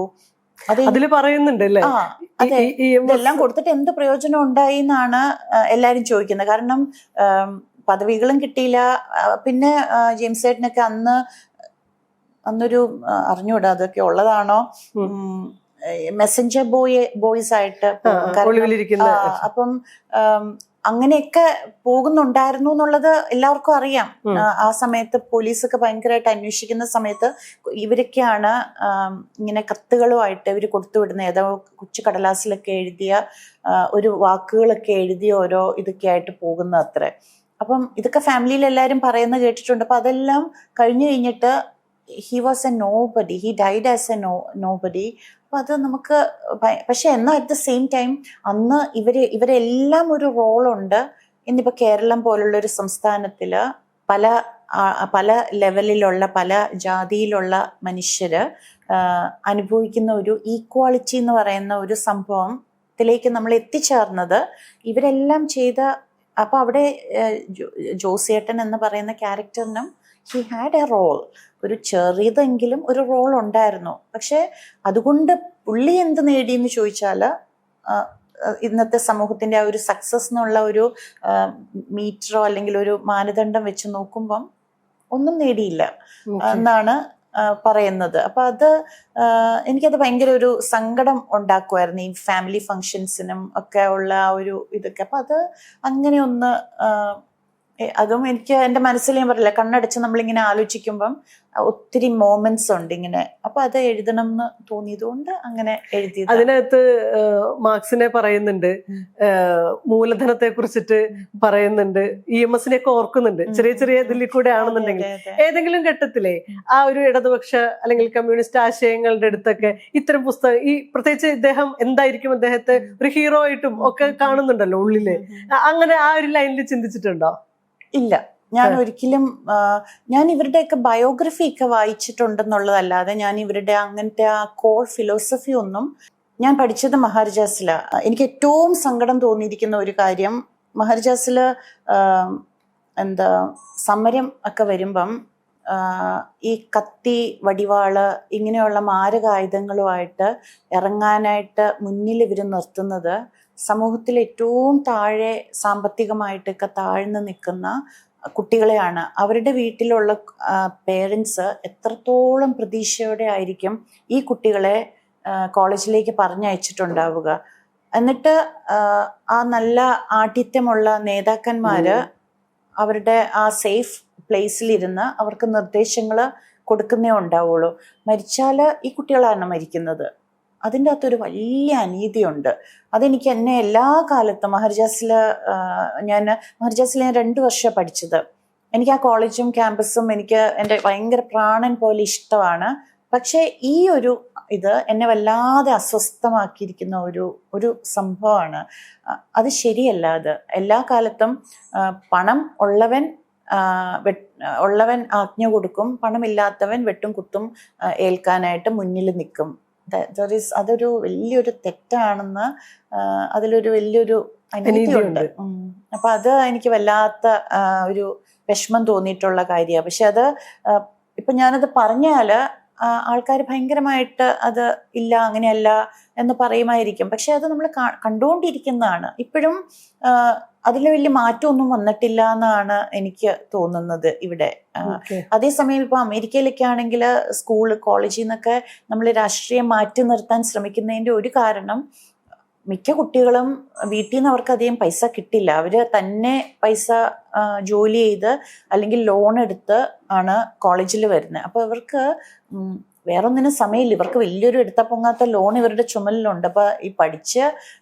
അതിൽ പറയുന്നുണ്ടല്ലേ? അതെ, ഇതെല്ലാം കൊടുത്തിട്ട് എന്ത് പ്രയോജനം ഉണ്ടായി എന്നാണ് എല്ലാരും ചോദിക്കുന്നത്. കാരണം പദവികളും കിട്ടിയില്ല. പിന്നെ ജെയിംസ് ചേട്ടനൊക്കെ അന്നൊരു അറിഞ്ഞൂടാ അതൊക്കെ ഉള്ളതാണോ, മെസ്സഞ്ചർ ബോയ്സ് ആയിട്ട് അപ്പം അങ്ങനെയൊക്കെ പോകുന്നുണ്ടായിരുന്നു എന്നുള്ളത് എല്ലാവർക്കും അറിയാം. ആ സമയത്ത് പോലീസൊക്കെ ഭയങ്കരമായിട്ട് അന്വേഷിക്കുന്ന സമയത്ത് ഇവരൊക്കെയാണ് ഇങ്ങനെ കത്തുകളുമായിട്ട് ഇവർ കൊടുത്തുവിടുന്ന ഏതോ കൊച്ചു കടലാസിലൊക്കെ എഴുതിയ ഒരു വാക്കുകളൊക്കെ എഴുതിയ ഓരോ ഇതൊക്കെ ആയിട്ട് പോകുന്ന അത്ര. അപ്പം ഇതൊക്കെ ഫാമിലിയിൽ എല്ലാവരും പറയുന്നത് കേട്ടിട്ടുണ്ട്. അപ്പൊ അതെല്ലാം കഴിഞ്ഞു കഴിഞ്ഞിട്ട് he was a nobody, he died as a nobody. അപ്പൊ അത് നമുക്ക് പക്ഷെ എന്നാൽ അറ്റ് ദ സെയിം ടൈം അന്ന് ഇവരെല്ലാം ഒരു റോളുണ്ട്. ഇന്നിപ്പോ കേരളം പോലുള്ള ഒരു സംസ്ഥാനത്തില് പല ലെവലിലുള്ള പല ജാതിയിലുള്ള മനുഷ്യര് അനുഭവിക്കുന്ന ഒരു ഈക്വാളിറ്റി എന്ന് പറയുന്ന ഒരു സംഭവത്തിലേക്ക് നമ്മൾ എത്തിച്ചേർന്നത് ഇവരെല്ലാം ചെയ്ത. അപ്പൊ അവിടെ ജോസിയേട്ടൻ എന്ന് പറയുന്ന ക്യാരക്ടറിനും ഹി ഹാഡ് എ റോൾ, ഒരു ചെറിയതെങ്കിലും ഒരു റോൾ ഉണ്ടായിരുന്നു. പക്ഷെ അതുകൊണ്ട് പുള്ളി എന്ത് നേടിയെന്ന് ചോദിച്ചാല് ഇന്നത്തെ സമൂഹത്തിന്റെ ആ ഒരു സക്സസ് എന്നുള്ള ഒരു മീറ്ററോ അല്ലെങ്കിൽ ഒരു മാനദണ്ഡം വെച്ച് നോക്കുമ്പം ഒന്നും നേടിയില്ല എന്നാണ് പറയുന്നത്. അപ്പൊ അത് എനിക്കത് ഭയങ്കര ഒരു സങ്കടം ഉണ്ടാക്കുമായിരുന്നു, ഈ ഫാമിലി ഫങ്ഷൻസിനും ഒക്കെ ഉള്ള ആ ഒരു ഇതൊക്കെ. അപ്പൊ അത് അങ്ങനെ ഒന്ന് അതും എനിക്ക് എൻ്റെ മനസ്സിൽ ഞാൻ പറയില്ല, കണ്ണടച്ച് നമ്മളിങ്ങനെ ആലോചിക്കുമ്പം ഒത്തിരി മോമെന്റ്സ് ഉണ്ട് ഇങ്ങനെ. അപ്പൊ അത് എഴുതണം എന്ന് തോന്നിയതുകൊണ്ട് അങ്ങനെ എഴുതിയത്. അതിനകത്ത് മാർക്സിനെ പറയുന്നുണ്ട്, മൂലധനത്തെ കുറിച്ചിട്ട് പറയുന്നുണ്ട്, EMS ഒക്കെ ഓർക്കുന്നുണ്ട്. ചെറിയ ചെറിയ ഇതിൽ കൂടെ ആണെന്നുണ്ടെങ്കിൽ ഏതെങ്കിലും ഘട്ടത്തിലെ ആ ഒരു ഇടതുപക്ഷ അല്ലെങ്കിൽ കമ്മ്യൂണിസ്റ്റ് ആശയങ്ങളുടെ അടുത്തൊക്കെ ഇത്തരം പുസ്തകം, ഈ പ്രത്യേകിച്ച് ഇദ്ദേഹം എന്തായിരിക്കും അദ്ദേഹത്തെ ഒരു ഹീറോ ആയിട്ടും ഒക്കെ കാണുന്നുണ്ടല്ലോ ഉള്ളില്, അങ്ങനെ ആ ഒരു ലൈനിൽ ചിന്തിച്ചിട്ടുണ്ടോ? ഇല്ല, ഞാൻ ഒരിക്കലും ഞാൻ ഇവരുടെയൊക്കെ ബയോഗ്രഫി ഒക്കെ വായിച്ചിട്ടുണ്ടെന്നുള്ളതല്ലാതെ ഞാൻ ഇവരുടെ അങ്ങനത്തെ ആ കോർ ഫിലോസഫി ഒന്നും, ഞാൻ പഠിച്ചത് മഹാരാജാസില. എനിക്ക് ഏറ്റവും സങ്കടം തോന്നിയിരിക്കുന്ന ഒരു കാര്യം, മഹാരാജാസില് എന്താ സമരം ഒക്കെ വരുമ്പം ഈ കത്തി, വടിവാള് ഇങ്ങനെയുള്ള മാരകായുധങ്ങളുമായിട്ട് ഇറങ്ങാനായിട്ട് മുന്നിൽ ഇവർ നിർത്തുന്നത് സമൂഹത്തിൽ ഏറ്റവും താഴെ സാമ്പത്തികമായിട്ടൊക്കെ താഴ്ന്നു നിൽക്കുന്ന കുട്ടികളെയാണ്. അവരുടെ വീട്ടിലുള്ള പേരൻസ് എത്രത്തോളം പ്രതീക്ഷയോടെ ആയിരിക്കും ഈ കുട്ടികളെ കോളേജിലേക്ക് പറഞ്ഞയച്ചിട്ടുണ്ടാവുക. എന്നിട്ട് ആ നല്ല ആഠിത്യമുള്ള നേതാക്കന്മാര് അവരുടെ ആ സേഫ് പ്ലേസിലിരുന്ന് അവർക്ക് നിർദ്ദേശങ്ങൾ കൊടുക്കുന്നേ ഉണ്ടാവുള്ളൂ. മരിച്ചാല് ഈ കുട്ടികളാണ് മരിക്കുന്നത്. അതിൻ്റെ അകത്തൊരു വലിയ അനീതിയുണ്ട്. അതെനിക്ക് എന്നെ എല്ലാ കാലത്തും ഞാൻ മഹാരാജാസിൽ 2 വർഷം പഠിച്ചത്. എനിക്ക് ആ കോളേജും ക്യാമ്പസും എനിക്ക് എൻ്റെ ഭയങ്കര പ്രാണൻ പോലെ ഇഷ്ടമാണ്. പക്ഷേ ഈ ഒരു ഇത് എന്നെ വല്ലാതെ അസ്വസ്ഥമാക്കിയിരിക്കുന്ന ഒരു സംഭവമാണ്. അത് ശരിയല്ല. അത് എല്ലാ കാലത്തും പണം ഉള്ളവൻ ആജ്ഞ കൊടുക്കും, പണമില്ലാത്തവൻ വെട്ടും കുത്തും ഏൽക്കാനായിട്ട് മുന്നിൽ നിൽക്കും. അതൊരു വലിയൊരു തെറ്റാണെന്ന് അതിലൊരു വലിയൊരു അനീതിയുണ്ട്. അപ്പൊ അത് എനിക്ക് വല്ലാത്ത ഒരു വിഷമം തോന്നിയിട്ടുള്ള കാര്യമാണ്. പക്ഷെ അത് ഇപ്പൊ ഞാനത് പറഞ്ഞാല് ആൾക്കാർ ഭയങ്കരമായിട്ട് അത് ഇല്ല, അങ്ങനെയല്ല എന്ന് പറയുമായിരിക്കും. പക്ഷെ അത് നമ്മൾ കണ്ടുകൊണ്ടിരിക്കുന്നതാണ്. ഇപ്പോഴും അതിൽ വലിയ മാറ്റമൊന്നും വന്നിട്ടില്ല എന്നാണ് എനിക്ക് തോന്നുന്നത് ഇവിടെ. അതേസമയം ഇപ്പൊ അമേരിക്കയിലൊക്കെ ആണെങ്കിൽ സ്കൂള്, കോളേജിൽ നിന്നൊക്കെ നമ്മൾ രാഷ്ട്രീയം മാറ്റി നിർത്താൻ ശ്രമിക്കുന്നതിന്റെ ഒരു കാരണം, മിക്ക കുട്ടികളും വീട്ടിൽ നിന്ന് അവർക്ക് അധികം പൈസ കിട്ടില്ല. അവര് തന്നെ പൈസ ജോലി ചെയ്ത് അല്ലെങ്കിൽ ലോൺ എടുത്ത് ആണ് കോളേജിൽ വരുന്നത്. അപ്പൊ ഇവർക്ക് വേറൊന്നിനും സമയമില്ല. ഇവർക്ക് വലിയൊരു എടുത്താ പൊങ്ങാത്ത ലോൺ ഇവരുടെ ചുമലിലുണ്ട്. അപ്പൊ ഈ പഠിച്ച്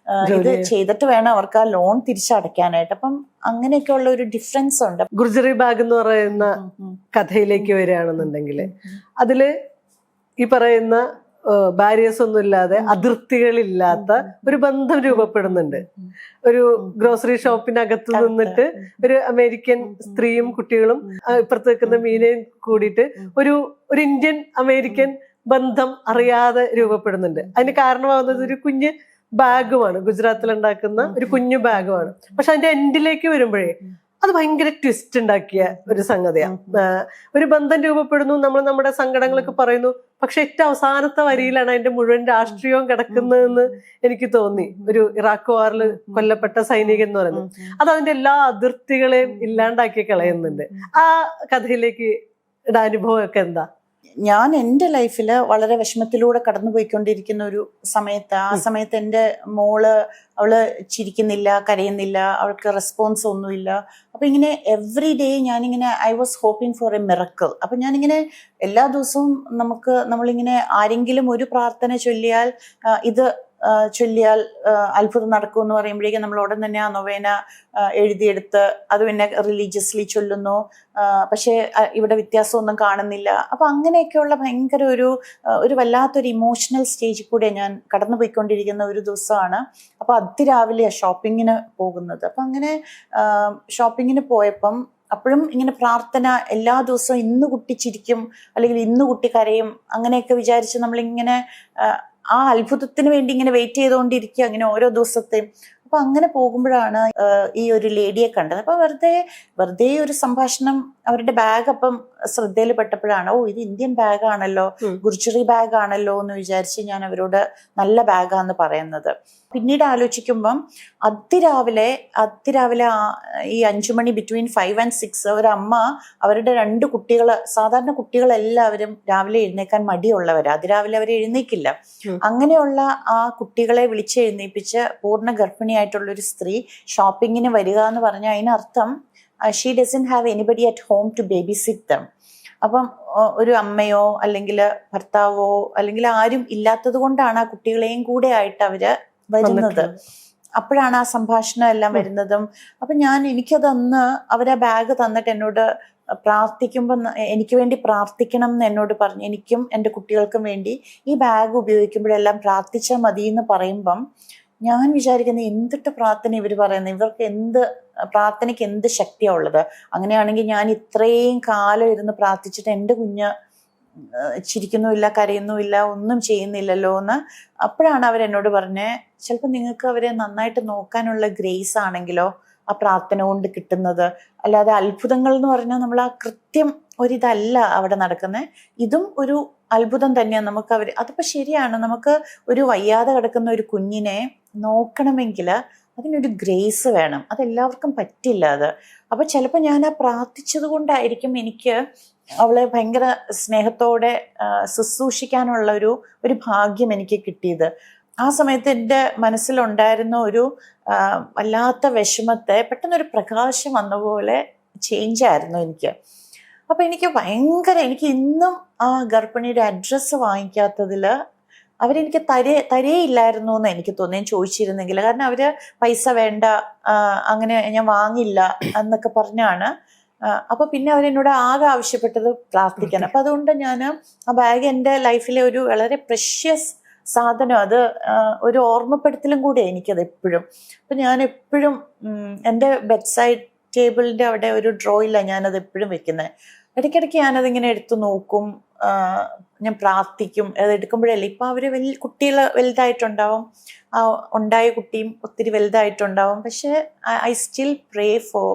ഇത് ചെയ്തിട്ട് വേണം അവർക്ക് ആ ലോൺ തിരിച്ചടയ്ക്കാനായിട്ട്. അപ്പം അങ്ങനെയൊക്കെയുള്ള ഒരു ഡിഫറൻസ് ഉണ്ട്. ഗുർജറി ബാഗ് എന്ന് പറയുന്ന കഥയിലേക്ക് വരികയാണെന്നുണ്ടെങ്കിൽ അതില് ഈ പറയുന്ന ബാരിയേഴ്സ് ഒന്നും ഇല്ലാതെ, അതിർത്തികളില്ലാത്ത ഒരു ബന്ധം രൂപപ്പെടുന്നുണ്ട്. ഒരു ഗ്രോസറി ഷോപ്പിനകത്ത് നിന്നിട്ട് ഒരു അമേരിക്കൻ സ്ത്രീയും കുട്ടികളും ഇപ്പുറത്ത് നിൽക്കുന്ന മീനയും കൂടിയിട്ട് ഒരു ഇന്ത്യൻ അമേരിക്കൻ ബന്ധം അറിയാതെ രൂപപ്പെടുന്നുണ്ട്. അതിന് കാരണമാകുന്നത് ഒരു കുഞ്ഞ് ബാഗുമാണ്, ഗുജറാത്തിൽ ഉണ്ടാക്കുന്ന ഒരു കുഞ്ഞു ബാഗുമാണ്. പക്ഷെ അതിന്റെ എൻഡിലേക്ക് വരുമ്പോഴേ അത് ഭയങ്കര ട്വിസ്റ്റ് ഉണ്ടാക്കിയ ഒരു സംഗതിയാണ്. ഒരു ബന്ധം രൂപപ്പെടുന്നു, നമ്മൾ നമ്മുടെ സങ്കടങ്ങളൊക്കെ പറയുന്നു, പക്ഷെ ഏറ്റവും അവസാനത്തെ വരിയിലാണ് അതിന്റെ മുഴുവൻ രാഷ്ട്രീയവും കിടക്കുന്നതെന്ന് എനിക്ക് തോന്നി. ഒരു ഇറാഖ് വാറിൽ കൊല്ലപ്പെട്ട സൈനികൻ എന്ന് പറയുന്നത് അത് അതിന്റെ എല്ലാ അതിർത്തികളെയും ഇല്ലാണ്ടാക്കി കളയുന്നുണ്ട്. ആ കഥയിലേക്ക് അനുഭവമൊക്കെ എന്താ? ഞാൻ എൻ്റെ ലൈഫിൽ വളരെ വിഷമത്തിലൂടെ കടന്നു പോയിക്കൊണ്ടിരിക്കുന്ന ഒരു സമയത്ത്, ആ സമയത്ത് എൻ്റെ മോള്, അവള് ചിരിക്കുന്നില്ല, കരയുന്നില്ല, അവൾക്ക് റെസ്പോൺസ് ഒന്നുമില്ല. അപ്പൊ ഇങ്ങനെ എവറി ഡേ ഞാനിങ്ങനെ I was hoping for a miracle. അപ്പൊ ഞാനിങ്ങനെ എല്ലാ ദിവസവും നമ്മളിങ്ങനെ ആരെങ്കിലും ഒരു പ്രാർത്ഥന ചൊല്ലിയാൽ ചൊല്ലിയാൽ അത്ഭുതം നടക്കും എന്ന് പറയുമ്പോഴേക്കും നമ്മൾ ഉടൻ തന്നെ ആ നൊവേന എഴുതിയെടുത്ത് അത് പിന്നെ റിലീജിയസ്ലി ചൊല്ലുന്നു. പക്ഷേ ഇവിടെ വ്യത്യാസമൊന്നും കാണുന്നില്ല. അപ്പൊ അങ്ങനെയൊക്കെയുള്ള ഭയങ്കര ഒരു വല്ലാത്തൊരു ഇമോഷണൽ സ്റ്റേജിൽ കൂടെ ഞാൻ കടന്നു പോയിക്കൊണ്ടിരിക്കുന്ന ഒരു ദിവസമാണ്. അപ്പൊ അതിരാവിലെ ഷോപ്പിങ്ങിന് പോകുന്നത്. അപ്പൊ അങ്ങനെ ഷോപ്പിങ്ങിന് പോയപ്പം അപ്പോഴും ഇങ്ങനെ പ്രാർത്ഥന എല്ലാ ദിവസവും, ഇന്ന് കുട്ടി ചിരിക്കും അല്ലെങ്കിൽ ഇന്ന് കുട്ടി കരയും, അങ്ങനെയൊക്കെ വിചാരിച്ച് നമ്മളിങ്ങനെ ആ അത്ഭുതത്തിന് വേണ്ടി ഇങ്ങനെ വെയിറ്റ് ചെയ്തുകൊണ്ടിരിക്കുക, അങ്ങനെ ഓരോ ദിവസത്തെയും. അപ്പൊ അങ്ങനെ പോകുമ്പോഴാണ് ഈ ഒരു ലേഡിയെ കണ്ടത്. അപ്പൊ വെറുതെ ഒരു സംഭാഷണം, അവരുടെ ബാഗ് അപ്പം ശ്രദ്ധയിൽ പെട്ടപ്പോഴാണ്, ഓ ഇത് ഇന്ത്യൻ ബാഗാണല്ലോ, ഗുർജറി ബാഗ് ആണല്ലോ എന്ന് വിചാരിച്ച് ഞാൻ അവരോട് നല്ല ബാഗാന്ന് പറയുന്നത്. പിന്നീട് ആലോചിക്കുമ്പം അതിരാവിലെ ഈ 5 മണി ബിറ്റ്വീൻ 5 and 6 ഒരമ്മ അവരുടെ 2 കുട്ടികള്, സാധാരണ കുട്ടികളെല്ലാവരും രാവിലെ എഴുന്നേക്കാൻ മടിയുള്ളവരാ, അതിരാവിലെ അവർ എഴുന്നേക്കില്ല. അങ്ങനെയുള്ള ആ കുട്ടികളെ വിളിച്ചെഴുന്നേപ്പിച്ച് പൂർണ്ണ ഗർഭിണിയായിട്ടുള്ള ഒരു സ്ത്രീ ഷോപ്പിങ്ങിന് വരിക എന്ന് പറഞ്ഞാൽ അതിനർത്ഥം she doesn't have anybody at home to babysit them. അപ്പം ഒരു അമ്മയോ അല്ലെങ്കിൽ ഭർത്താവോ അല്ലെങ്കിൽ ആരും ഇല്ലാത്തത് കൊണ്ടാണ് ആ കുട്ടികളെയും കൂടെ ആയിട്ട് അവര് വരുന്നത്. അപ്പോഴാണ് ആ സംഭാഷണം എല്ലാം വരുന്നതും. അപ്പൊ എനിക്കതന്ന് അവരാ ബാഗ് തന്നിട്ട് എന്നോട് പ്രാർത്ഥിക്കുമ്പോൾ എനിക്ക് വേണ്ടി പ്രാർത്ഥിക്കണം എന്ന് എന്നോട് പറഞ്ഞു. എനിക്കും എൻ്റെ കുട്ടികൾക്കും വേണ്ടി ഈ ബാഗ് ഉപയോഗിക്കുമ്പോഴെല്ലാം പ്രാർത്ഥിച്ചാൽ മതി എന്ന് പറയുമ്പം ഞാൻ വിചാരിക്കുന്നത് എന്തിട്ട് പ്രാർത്ഥന ഇവർ പറയുന്നത്, ഇവർക്ക് പ്രാർത്ഥനയ്ക്ക് എന്ത് ശക്തിയാണ് ഉള്ളത്? അങ്ങനെയാണെങ്കിൽ ഞാൻ ഇത്രയും കാലം ഇരുന്ന് പ്രാർത്ഥിച്ചിട്ട് എൻ്റെ കുഞ്ഞ് ചിരിക്കുന്നുമില്ല, കരയുന്നുമില്ല, ഒന്നും ചെയ്യുന്നില്ലല്ലോ എന്ന്. അപ്പോഴാണ് അവരെന്നോട് പറഞ്ഞത്, ചിലപ്പോൾ നിങ്ങൾക്ക് അവരെ നന്നായിട്ട് നോക്കാനുള്ള ഗ്രേസ് ആണെങ്കിലോ ആ പ്രാർത്ഥന കൊണ്ട് കിട്ടുന്നത്, അല്ലാതെ അത്ഭുതങ്ങൾ എന്ന് പറഞ്ഞാൽ നമ്മൾ ആ കൃത്യം ഒരിതല്ല അവിടെ നടക്കുന്നത്. ഇതും ഒരു അത്ഭുതം തന്നെയാണ്. നമുക്ക് അതിപ്പോൾ ശരിയാണ്, നമുക്ക് ഒരു വയ്യാതെ കിടക്കുന്ന ഒരു കുഞ്ഞിനെ നോക്കണമെങ്കിൽ അതിനൊരു ഗ്രേസ് വേണം. അതെല്ലാവർക്കും പറ്റില്ല അത്. അപ്പൊ ചിലപ്പോൾ ഞാൻ ആ പ്രാർത്ഥിച്ചത് കൊണ്ടായിരിക്കും എനിക്ക് അവളെ ഭയങ്കര സ്നേഹത്തോടെ ശുശ്രൂഷിക്കാനുള്ള ഒരു ഭാഗ്യം എനിക്ക് കിട്ടിയത്. ആ സമയത്ത് എൻ്റെ മനസ്സിലുണ്ടായിരുന്ന ഒരു വല്ലാത്ത വിഷമത്തെ പെട്ടെന്നൊരു പ്രകാശം വന്ന പോലെ ചേഞ്ച് ആയിരുന്നു എനിക്ക്. അപ്പൊ എനിക്ക് ഇന്നും ആ ഗർഭിണിയുടെ അഡ്രസ്സ് വാങ്ങിക്കാത്തതിൽ അവരെനിക്ക് തരേയില്ലായിരുന്നു എന്ന് എനിക്ക് തോന്നി, ഞാൻ ചോദിച്ചിരുന്നെങ്കിൽ. കാരണം അവര് പൈസ വേണ്ട, അങ്ങനെ ഞാൻ വാങ്ങില്ല എന്നൊക്കെ പറഞ്ഞാണ്. അപ്പൊ പിന്നെ അവരെന്നോട് ആകെ ആവശ്യപ്പെട്ടത് പ്രാർത്ഥിക്കാൻ. അപ്പൊ അതുകൊണ്ട് ഞാൻ ആ ബാഗ് എൻ്റെ ലൈഫിലെ ഒരു വളരെ പ്രഷ്യസ് സാധനം, അത് ഒരു ഓർമ്മപ്പെടുത്തലും കൂടെ എനിക്കത് എപ്പോഴും. അപ്പൊ ഞാൻ എപ്പോഴും എൻ്റെ ബെഡ് സൈഡ് ടേബിളിന്റെ അവിടെ ഒരു ഡ്രോയിലാണ് ഞാനത് എപ്പോഴും വെക്കുന്നത്. ഇടയ്ക്കിടയ്ക്ക് ഞാനതിങ്ങനെ എടുത്തു നോക്കും, ഞാൻ പ്രാർത്ഥിക്കും. അത് എടുക്കുമ്പോഴല്ലേ, ഇപ്പൊ അവര് കുട്ടികൾ വലുതായിട്ടുണ്ടാവും, ഉണ്ടായ കുട്ടിയും ഒത്തിരി വലുതായിട്ടുണ്ടാവും, പക്ഷെ I still pray for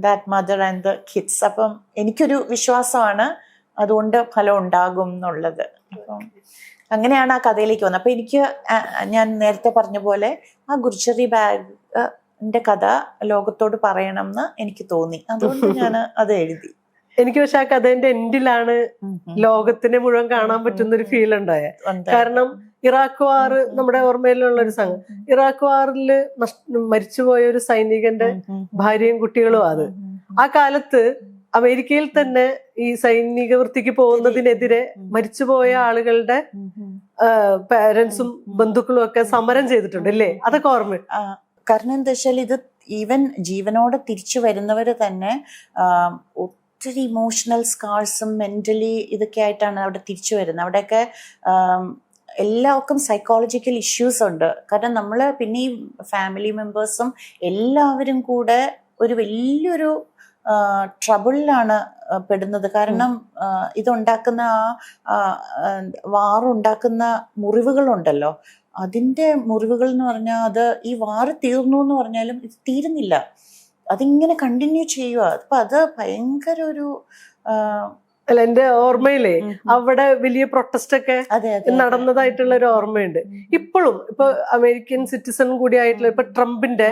that mother and the kids. അപ്പം എനിക്കൊരു വിശ്വാസമാണ് അതുകൊണ്ട് ഫലം ഉണ്ടാകും എന്നുള്ളത്. അപ്പം അങ്ങനെയാണ് ആ കഥയിലേക്ക് വന്നത്. അപ്പൊ ഞാൻ നേരത്തെ പറഞ്ഞ പോലെ ആ ഗുർജറി ബാഗിന്റെ കഥ ലോകത്തോട് പറയണം എന്ന് എനിക്ക് തോന്നി. അതുകൊണ്ട് ഞാൻ അത് എഴുതി. എനിക്ക് പക്ഷെ ആ കഥേന്റെ എൻഡിലാണ് ലോകത്തിനെ മുഴുവൻ കാണാൻ പറ്റുന്ന ഒരു ഫീൽ ഉണ്ടായ. കാരണം ഇറാഖ് വാർ നമ്മുടെ ഓർമ്മയിലുള്ള ഒരു സംഘം, ഇറാഖ് വാറിൽ മരിച്ചുപോയ ഒരു സൈനികന്റെ ഭാര്യയും കുട്ടികളും. അത് ആ കാലത്ത് അമേരിക്കയിൽ തന്നെ ഈ സൈനിക വൃത്തിക്ക് പോകുന്നതിനെതിരെ മരിച്ചുപോയ ആളുകളുടെ പാരന്റ്സും ബന്ധുക്കളും ഒക്കെ സമരം ചെയ്തിട്ടുണ്ട് അല്ലേ? അതൊക്കെ ഓർമ്മ. കാരണം എന്താ വെച്ചാൽ ഇത് ഈവൻ ജീവനോടെ തിരിച്ചു വരുന്നവര് തന്നെ ഒത്തിരി ഇമോഷണൽ സ്കാർസും മെന്റലി ഇതൊക്കെ ആയിട്ടാണ് അവിടെ തിരിച്ചു വരുന്നത്. അവിടെയൊക്കെ എല്ലാവർക്കും സൈക്കോളജിക്കൽ ഇഷ്യൂസ് ഉണ്ട്. കാരണം നമ്മൾ പിന്നെ ഈ ഫാമിലി മെമ്പേഴ്സും എല്ലാവരും കൂടെ ഒരു വലിയൊരു ട്രബിളിലാണ് പെടുന്നത്. കാരണം ഇതുണ്ടാക്കുന്ന വാറുണ്ടാക്കുന്ന മുറിവുകളുണ്ടല്ലോ, അതിൻ്റെ മുറിവുകൾ എന്ന് പറഞ്ഞാൽ അത് ഈ വാറ് തീർന്നു എന്ന് പറഞ്ഞാലും ഇത് തീരുന്നില്ല, അതിങ്ങനെ കണ്ടിന്യൂ ചെയ്യുക. അപ്പൊ അത് ഭയങ്കര ഒരു അല്ല, എന്റെ ഓർമ്മയിലേ അവിടെ വലിയ പ്രൊട്ടസ്റ്റ് ഒക്കെ നടന്നതായിട്ടുള്ള ഒരു ഓർമ്മയുണ്ട്. ഇപ്പോഴും ഇപ്പൊ അമേരിക്കൻ സിറ്റിസൺ കൂടി ആയിട്ടുള്ള ഇപ്പൊ ട്രംപിന്റെ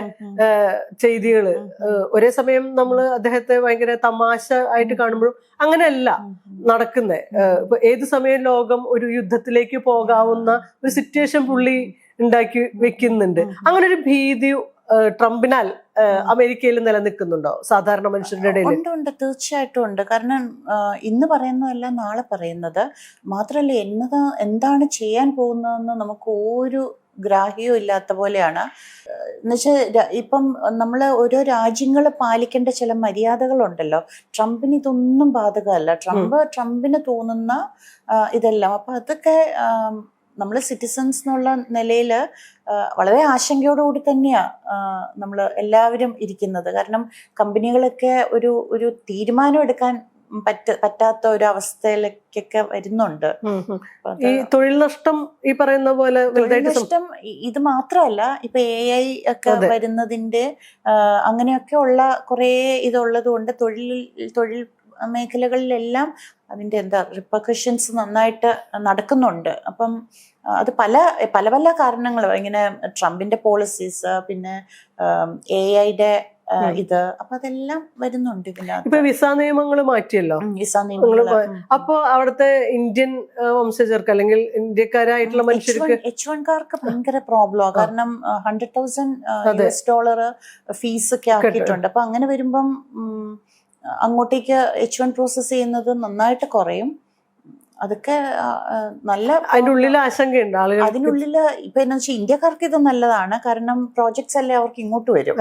ചെയ്തികള് ഒരേ സമയം നമ്മൾ അദ്ദേഹത്തെ ഭയങ്കര തമാശ ആയിട്ട് കാണുമ്പോഴും അങ്ങനെയല്ല നടക്കുന്നത്. ഇപ്പൊ ഏത് സമയം ലോകം ഒരു യുദ്ധത്തിലേക്ക് പോകാവുന്ന ഒരു സിറ്റുവേഷൻ പുള്ളി ഉണ്ടാക്കി വെക്കുന്നുണ്ട്. അങ്ങനെ ഒരു ഭീതി ട്രംപിനാൽ അമേരിക്കയിൽ നിലനിൽക്കുന്നുണ്ടോ സാധാരണ മനുഷ്യരുടെ ഇടയിൽ? ഉണ്ട്, തീർച്ചയായിട്ടും ഉണ്ട്. കാരണം ഇന്ന് പറയുന്നതല്ല നാളെ പറയുന്നത്. മാത്രമല്ല എന്താണ് ചെയ്യാൻ പോകുന്നതെന്ന് നമുക്ക് ഒരു ഗ്രാഹ്യവും ഇല്ലാത്ത പോലെയാണ്. എന്നുവെച്ചാൽ ഇപ്പം നമ്മൾ ഓരോ രാജ്യങ്ങൾ പാലിക്കേണ്ട ചില മര്യാദകളുണ്ടല്ലോ, ട്രംപിന് ഇതൊന്നും ബാധകമല്ല. ട്രംപിന് തോന്നുന്ന ഇതെല്ലാം. അപ്പൊ അതൊക്കെ നമ്മൾ സിറ്റിസൺസ് എന്നുള്ള നിലയിൽ വളരെ ആശങ്കയോടുകൂടി തന്നെയാണ് നമ്മൾ എല്ലാവരും ഇരിക്കുന്നത്. കാരണം കമ്പനികളൊക്കെ ഒരു തീരുമാനം എടുക്കാൻ പറ്റാത്ത ഒരു അവസ്ഥയിലേക്കൊക്കെ വരുന്നുണ്ട്. ഈ തൊഴിൽ നഷ്ടം ഈ പറയുന്ന പോലെ നഷ്ടം ഇത് മാത്രമല്ല, ഇപ്പൊ AI ഒക്കെ വരുന്നതിന്റെ അങ്ങനെയൊക്കെ ഉള്ള കുറെ ഇതുള്ളത് കൊണ്ട് തൊഴിൽ മേഖലകളിലെല്ലാം അതിൻ്റെ എന്താ റിപ്പർക്കഷൻസ് നന്നായിട്ട് നടക്കുന്നുണ്ട്. അപ്പം അത് പല പല പല കാരണങ്ങൾ, ഇങ്ങനെ ട്രംപിന്റെ പോളിസീസ്, പിന്നെ AI-ടെ ഇത്, അപ്പൊ അതെല്ലാം വരുന്നുണ്ട് ഇതിനകത്ത്. ഇപ്പൊ വിസ നിയമങ്ങൾ മാറ്റിയല്ലോ, വിസ നിയമങ്ങൾ. അപ്പൊ അവിടുത്തെ ഇന്ത്യൻ വംശജർക്ക് അല്ലെങ്കിൽ ഇന്ത്യക്കാരായിട്ടുള്ള മനുഷ്യർക്ക് H1കാർക്ക് ഭയങ്കര പ്രോബ്ലമാണ്. കാരണം $100,000 ഫീസ് ഒക്കെ ആക്കിയിട്ടുണ്ട്. അപ്പൊ അങ്ങനെ വരുമ്പം അങ്ങോട്ടേക്ക് H1 പ്രോസസ് ചെയ്യുന്നത് നന്നായിട്ട് കുറയും. അതൊക്കെ നല്ല അതിന്റെ ഉള്ളിൽ ആശങ്കയുണ്ട് ആളുകൾ. അതിനുള്ളില് ഇപ്പൊ എന്താ വെച്ചാൽ ഇന്ത്യക്കാർക്ക് ഇത് നല്ലതാണ്, കാരണം പ്രോജക്ട്സ് അല്ലേ അവർക്ക് ഇങ്ങോട്ട് വരും,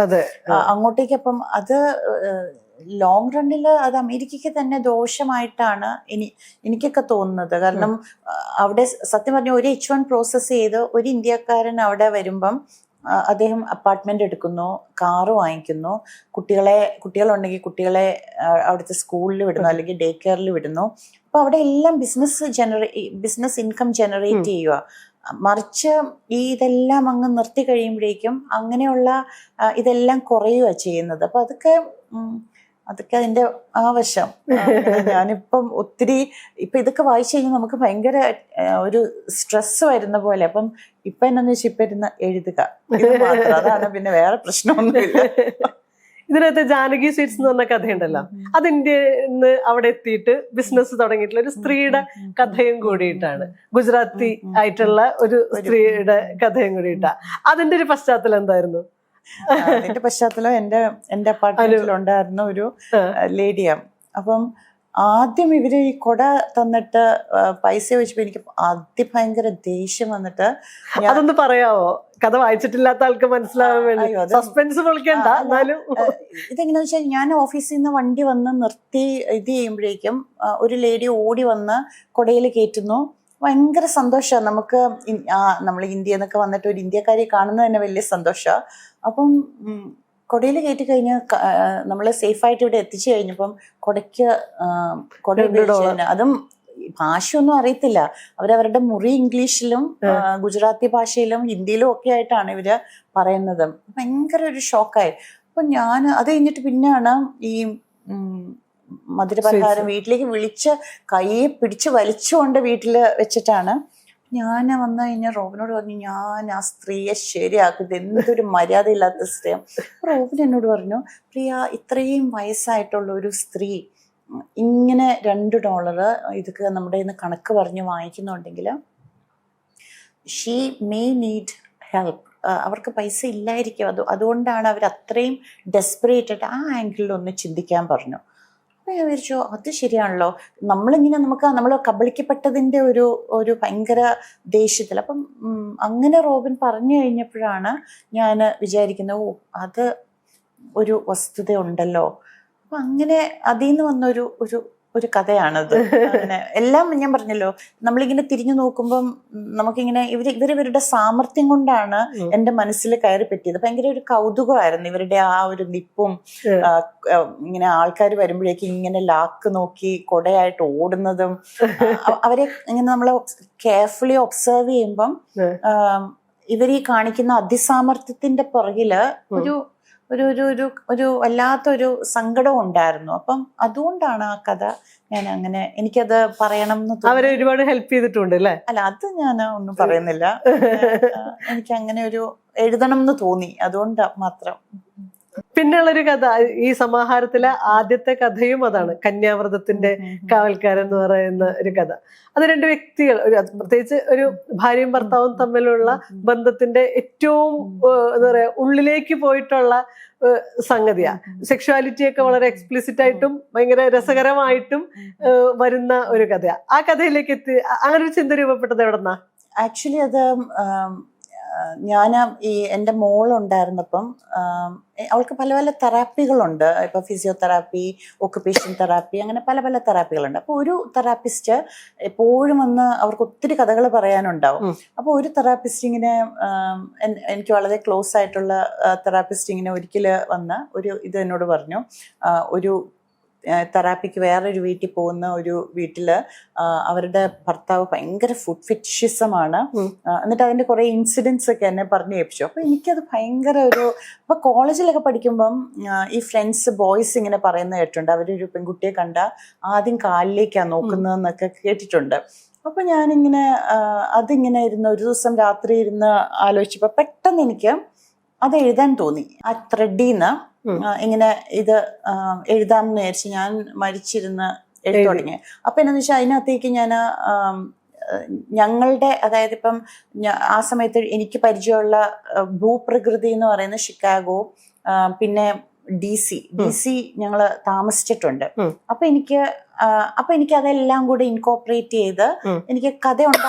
അങ്ങോട്ടേക്ക്. അപ്പം അത് ലോങ് റണ്ണില് അത് അമേരിക്കയ്ക്ക് തന്നെ ദോഷമായിട്ടാണ് എനിക്കൊക്കെ തോന്നുന്നത്. കാരണം അവിടെ സത്യം പറഞ്ഞ ഒരു H1 പ്രോസസ് ചെയ്ത് ഒരു ഇന്ത്യക്കാരൻ അവിടെ വരുമ്പം അദ്ദേഹം അപ്പാർട്ട്മെന്റ് എടുക്കുന്നു, കാറ് വാങ്ങിക്കുന്നു, കുട്ടികളുണ്ടെങ്കിൽ കുട്ടികളെ അവിടുത്തെ സ്കൂളിൽ വിടുന്നു, അല്ലെങ്കിൽ ഡേ കെയറിൽ വിടുന്നു. അപ്പൊ അവിടെ എല്ലാം ബിസിനസ് ഇൻകം ജനറേറ്റ് ചെയ്യുക. മറിച്ച് ഇതെല്ലാം അങ്ങ് നിർത്തി കഴിയുമ്പോഴേക്കും അങ്ങനെയുള്ള ഇതെല്ലാം കുറയുക ചെയ്യുന്നത്. അപ്പൊ അതൊക്കെ അതിന്റെ ആവശ്യം. ഞാനിപ്പം ഒത്തിരി ഇതൊക്കെ വായിച്ചു കഴിഞ്ഞാൽ നമുക്ക് ഭയങ്കര ഒരു സ്ട്രെസ് വരുന്ന പോലെ. അപ്പം ഇപ്പൊ എന്നാന്ന് വെച്ചാൽ ഇപ്പൊ ഇരുന്ന് എഴുതുക, അതാണ്, പിന്നെ വേറെ പ്രശ്നമൊന്നുമില്ല. ഇതിനകത്ത് ജാനകി സ്വീറ്റ്സ് എന്ന് പറഞ്ഞ കഥയുണ്ടല്ലോ, അത് ഇന്ത്യന്ന് അവിടെ എത്തിയിട്ട് ബിസിനസ് തുടങ്ങിയിട്ടുള്ള ഒരു സ്ത്രീയുടെ കഥയും കൂടിയിട്ടാണ്. ഗുജറാത്തി ആയിട്ടുള്ള ഒരു സ്ത്രീയുടെ കഥയും കൂടിയിട്ടാ. അതിന്റെ ഒരു പശ്ചാത്തലം എന്തായിരുന്നു? അതിന്റെ പശ്ചാത്തലം എന്റെ അപ്പാർട്ട്മെന്റിലുണ്ടായിരുന്ന ഒരു ലേഡിയാണ്. അപ്പം ആദ്യം ഇവര് ഈ കൊട തന്നിട്ട് പൈസ വെച്ചപ്പോ എനിക്ക് അതിഭയങ്കര ദേഷ്യം വന്നിട്ട്. അതൊന്ന് പറയാവോ? കഥ വായിച്ചിട്ടില്ലാത്ത ആൾക്ക് മനസ്സിലാവാൻ വേണ്ടി സസ്പെൻസ് പൊളിക്കണ്ട. എന്നാലും ഇതെങ്ങനെയാ വെച്ചാൽ, ഞാൻ ഓഫീസിൽ നിന്ന് വണ്ടി വന്ന് നിർത്തി ഇത് ചെയ്യുമ്പോഴേക്കും ഒരു ലേഡി ഓടി വന്ന് കൊടയിൽ കയറ്റുന്നു. ഭയങ്കര സന്തോഷമാണ് നമുക്ക്. നമ്മൾ ഇന്ത്യ എന്നൊക്കെ വന്നിട്ട് ഒരു ഇന്ത്യക്കാരെ കാണുന്നത് തന്നെ വലിയ സന്തോഷമാണ്. അപ്പം കൊടയിൽ കയറ്റി കഴിഞ്ഞ് നമ്മൾ സേഫായിട്ട് ഇവിടെ എത്തിച്ചു കഴിഞ്ഞപ്പം കൊട അതും ഭാഷയൊന്നും അറിയത്തില്ല. അവരവരുടെ മുറി ഇംഗ്ലീഷിലും ഗുജറാത്തി ഭാഷയിലും ഹിന്ദിയിലും ഒക്കെ ആയിട്ടാണ് ഇവര് പറയുന്നത്. ഭയങ്കര ഒരു ഷോക്കായി. അപ്പൊ ഞാൻ അത് കഴിഞ്ഞിട്ട് പിന്നെയാണ് ഈ മധുരപലഹാരം വീട്ടിലേക്ക് വിളിച്ച് കൈയെ പിടിച്ച് വലിച്ചുകൊണ്ട് വീട്ടില് വെച്ചിട്ടാണ്. ഞാൻ വന്നു കഴിഞ്ഞാൽ റോബിനോട് പറഞ്ഞു, ഞാൻ ആ സ്ത്രീയെ ശരിയാക്കുന്നത്, എന്തൊരു മര്യാദയില്ലാത്ത സ്ത്രീ. റോബിൻ എന്നോട് പറഞ്ഞു, പ്രിയ, ഇത്രയും വയസ്സായിട്ടുള്ള ഒരു സ്ത്രീ ഇങ്ങനെ $2 ഇതൊക്കെ നമ്മുടെ കയ്യിൽ നിന്ന് കണക്ക് പറഞ്ഞ് വാങ്ങിക്കുന്നുണ്ടെങ്കിൽ ഷീ മേ നീഡ് ഹെൽപ്പ്. അവർക്ക് പൈസ ഇല്ലായിരിക്കും, അതുകൊണ്ടാണ് അവർ അത്രയും ഡെസ്പറേറ്റഡ്. ആ ആംഗിളിൽ ഒന്ന് ചിന്തിക്കാൻ പറഞ്ഞു. അപ്പോൾ ഞാൻ വിചാരിച്ചു, അത് ശരിയാണല്ലോ. നമ്മൾ കബളിക്കപ്പെട്ടതിൻ്റെ ഒരു ഭയങ്കര ദേഷ്യത്തിൽ. അപ്പം അങ്ങനെ റോബിൻ പറഞ്ഞു കഴിഞ്ഞപ്പോഴാണ് ഞാൻ വിചാരിക്കുന്നത്, അത് ഒരു വസ്തുത ഉണ്ടല്ലോ. അപ്പൊ അങ്ങനെ അതിൽ നിന്ന് വന്നൊരു ഒരു കഥയാണത്. അങ്ങനെ എല്ലാം ഞാൻ പറഞ്ഞല്ലോ, നമ്മളിങ്ങനെ തിരിഞ്ഞു നോക്കുമ്പം നമുക്കിങ്ങനെ ഇവരുടെ സാമർത്ഥ്യം കൊണ്ടാണ് എൻ്റെ മനസ്സിൽ കയറി പറ്റിയത്. ഭയങ്കര ഒരു കൗതുകമായിരുന്നു ഇവരുടെ ആ ഒരു നിപ്പും. ഇങ്ങനെ ആൾക്കാർ വരുമ്പോഴേക്കും ഇങ്ങനെ ലാക്ക് നോക്കി കൊടയായിട്ട് ഓടുന്നതും, അവരെ ഇങ്ങനെ നമ്മൾ കെയർഫുള്ളി ഒബ്സർവ് ചെയ്യുമ്പം ഇവർ ഈ കാണിക്കുന്ന അതിസാമർത്ഥ്യത്തിന്റെ പുറകില് ഒരു വല്ലാത്തൊരു സങ്കടം ഉണ്ടായിരുന്നു. അപ്പം അതുകൊണ്ടാണ് ആ കഥ ഞാൻ അങ്ങനെ എനിക്കത് പറയണം എന്ന് തോന്നി. അവരെ ഒരുപാട് ഹെൽപ്പ് ചെയ്തിട്ടുണ്ട് അല്ലേ? അല്ല, അത് ഞാൻ ഒന്നും പറയുന്നില്ല. എനിക്ക് അങ്ങനെ ഒരു എഴുതണം എന്ന് തോന്നി, അതുകൊണ്ട് മാത്രം. പിന്നെയുള്ളൊരു കഥ, ഈ സമാഹാരത്തിലെ ആദ്യത്തെ കഥയും അതാണ്, കന്യാവ്രതത്തിന്റെ കാവൽക്കാരൻ എന്ന് പറയുന്ന ഒരു കഥ. അത് രണ്ട് വ്യക്തികൾ, പ്രത്യേകിച്ച് ഒരു ഭാര്യയും ഭർത്താവും തമ്മിലുള്ള ബന്ധത്തിന്റെ ഏറ്റവും എന്താ പറയാ ഉള്ളിലേക്ക് പോയിട്ടുള്ള സംഗതിയാ. സെക്ഷുവാലിറ്റിയൊക്കെ വളരെ എക്സ്പ്ലിസിറ്റ് ആയിട്ടും ഭയങ്കര രസകരമായിട്ടും വരുന്ന ഒരു കഥയാ. ആ കഥയിലേക്ക് എത്തി അങ്ങനെ ഒരു ചിന്ത രൂപപ്പെട്ടത് എവിടെന്നാ? ആക്ച്വലി അത് ഞാൻ എൻ്റെ മോളുണ്ടായിരുന്നപ്പം അവൾക്ക് പല പല തെറാപ്പികളുണ്ട്. ഇപ്പം ഫിസിയോതെറാപ്പി, ഓക്കുപേഷൻ തെറാപ്പി, അങ്ങനെ പല പല തെറാപ്പികളുണ്ട്. അപ്പോൾ ഒരു തെറാപ്പിസ്റ്റ് എപ്പോഴും വന്ന് അവർക്ക് ഒത്തിരി കഥകൾ പറയാനുണ്ടാവും. അപ്പോൾ ഒരു തെറാപ്പിസ്റ്റ് ഇങ്ങനെ എനിക്ക് വളരെ ക്ലോസ് ആയിട്ടുള്ള തെറാപ്പിസ്റ്റ് ഇങ്ങനെ ഒരിക്കൽ വന്ന് ഇത് എന്നോട് പറഞ്ഞു, ഒരു തെറാപ്പിക്ക് വേറൊരു വീട്ടിൽ പോകുന്ന ഒരു വീട്ടില് അവരുടെ ഭർത്താവ് ഭയങ്കര ഫുഡ് ഫെറ്റിഷിസമാണ്. എന്നിട്ട് അതിന്റെ കുറെ ഇൻസിഡൻസ് ഒക്കെ എന്നെ പറഞ്ഞു കേൾപ്പിച്ചു. അപ്പൊ എനിക്കത് ഭയങ്കര അപ്പൊ കോളേജിലൊക്കെ പഠിക്കുമ്പം ഈ ഫ്രണ്ട്സ് ബോയ്സ് ഇങ്ങനെ പറയുന്നത് കേട്ടിട്ടുണ്ട്, അവരൊരു പെൺകുട്ടിയെ കണ്ട ആദ്യം കാലിലേക്കാണ് നോക്കുന്നതെന്നൊക്കെ കേട്ടിട്ടുണ്ട്. അപ്പൊ ഞാനിങ്ങനെ അതിങ്ങനെ ഇരുന്ന് ഒരു ദിവസം രാത്രി ഇരുന്ന് ആലോചിച്ചപ്പോ പെട്ടെന്ന് എനിക്ക് അത് എഴുതാൻ തോന്നി. ആ ത്രെഡിന്ന് ഇങ്ങനെ ഇത് എഴുതാമെന്ന് വിചാരിച്ച് ഞാൻ മരിച്ചിരുന്ന് എഴുതി തുടങ്ങി. അപ്പൊ എന്താന്ന് വെച്ചാൽ അതിനകത്തേക്ക് ഞാൻ ഞങ്ങളുടെ, അതായത് ഇപ്പം ആ സമയത്ത് എനിക്ക് പരിചയമുള്ള ഭൂപ്രകൃതി എന്ന് പറയുന്ന ഷിക്കാഗോ, പിന്നെ DC ഞങ്ങൾ താമസിച്ചിട്ടുണ്ട്. അപ്പൊ എനിക്ക് അതെല്ലാം കൂടെ ഇൻകോപ്പറേറ്റ് ചെയ്ത് എനിക്ക് കഥ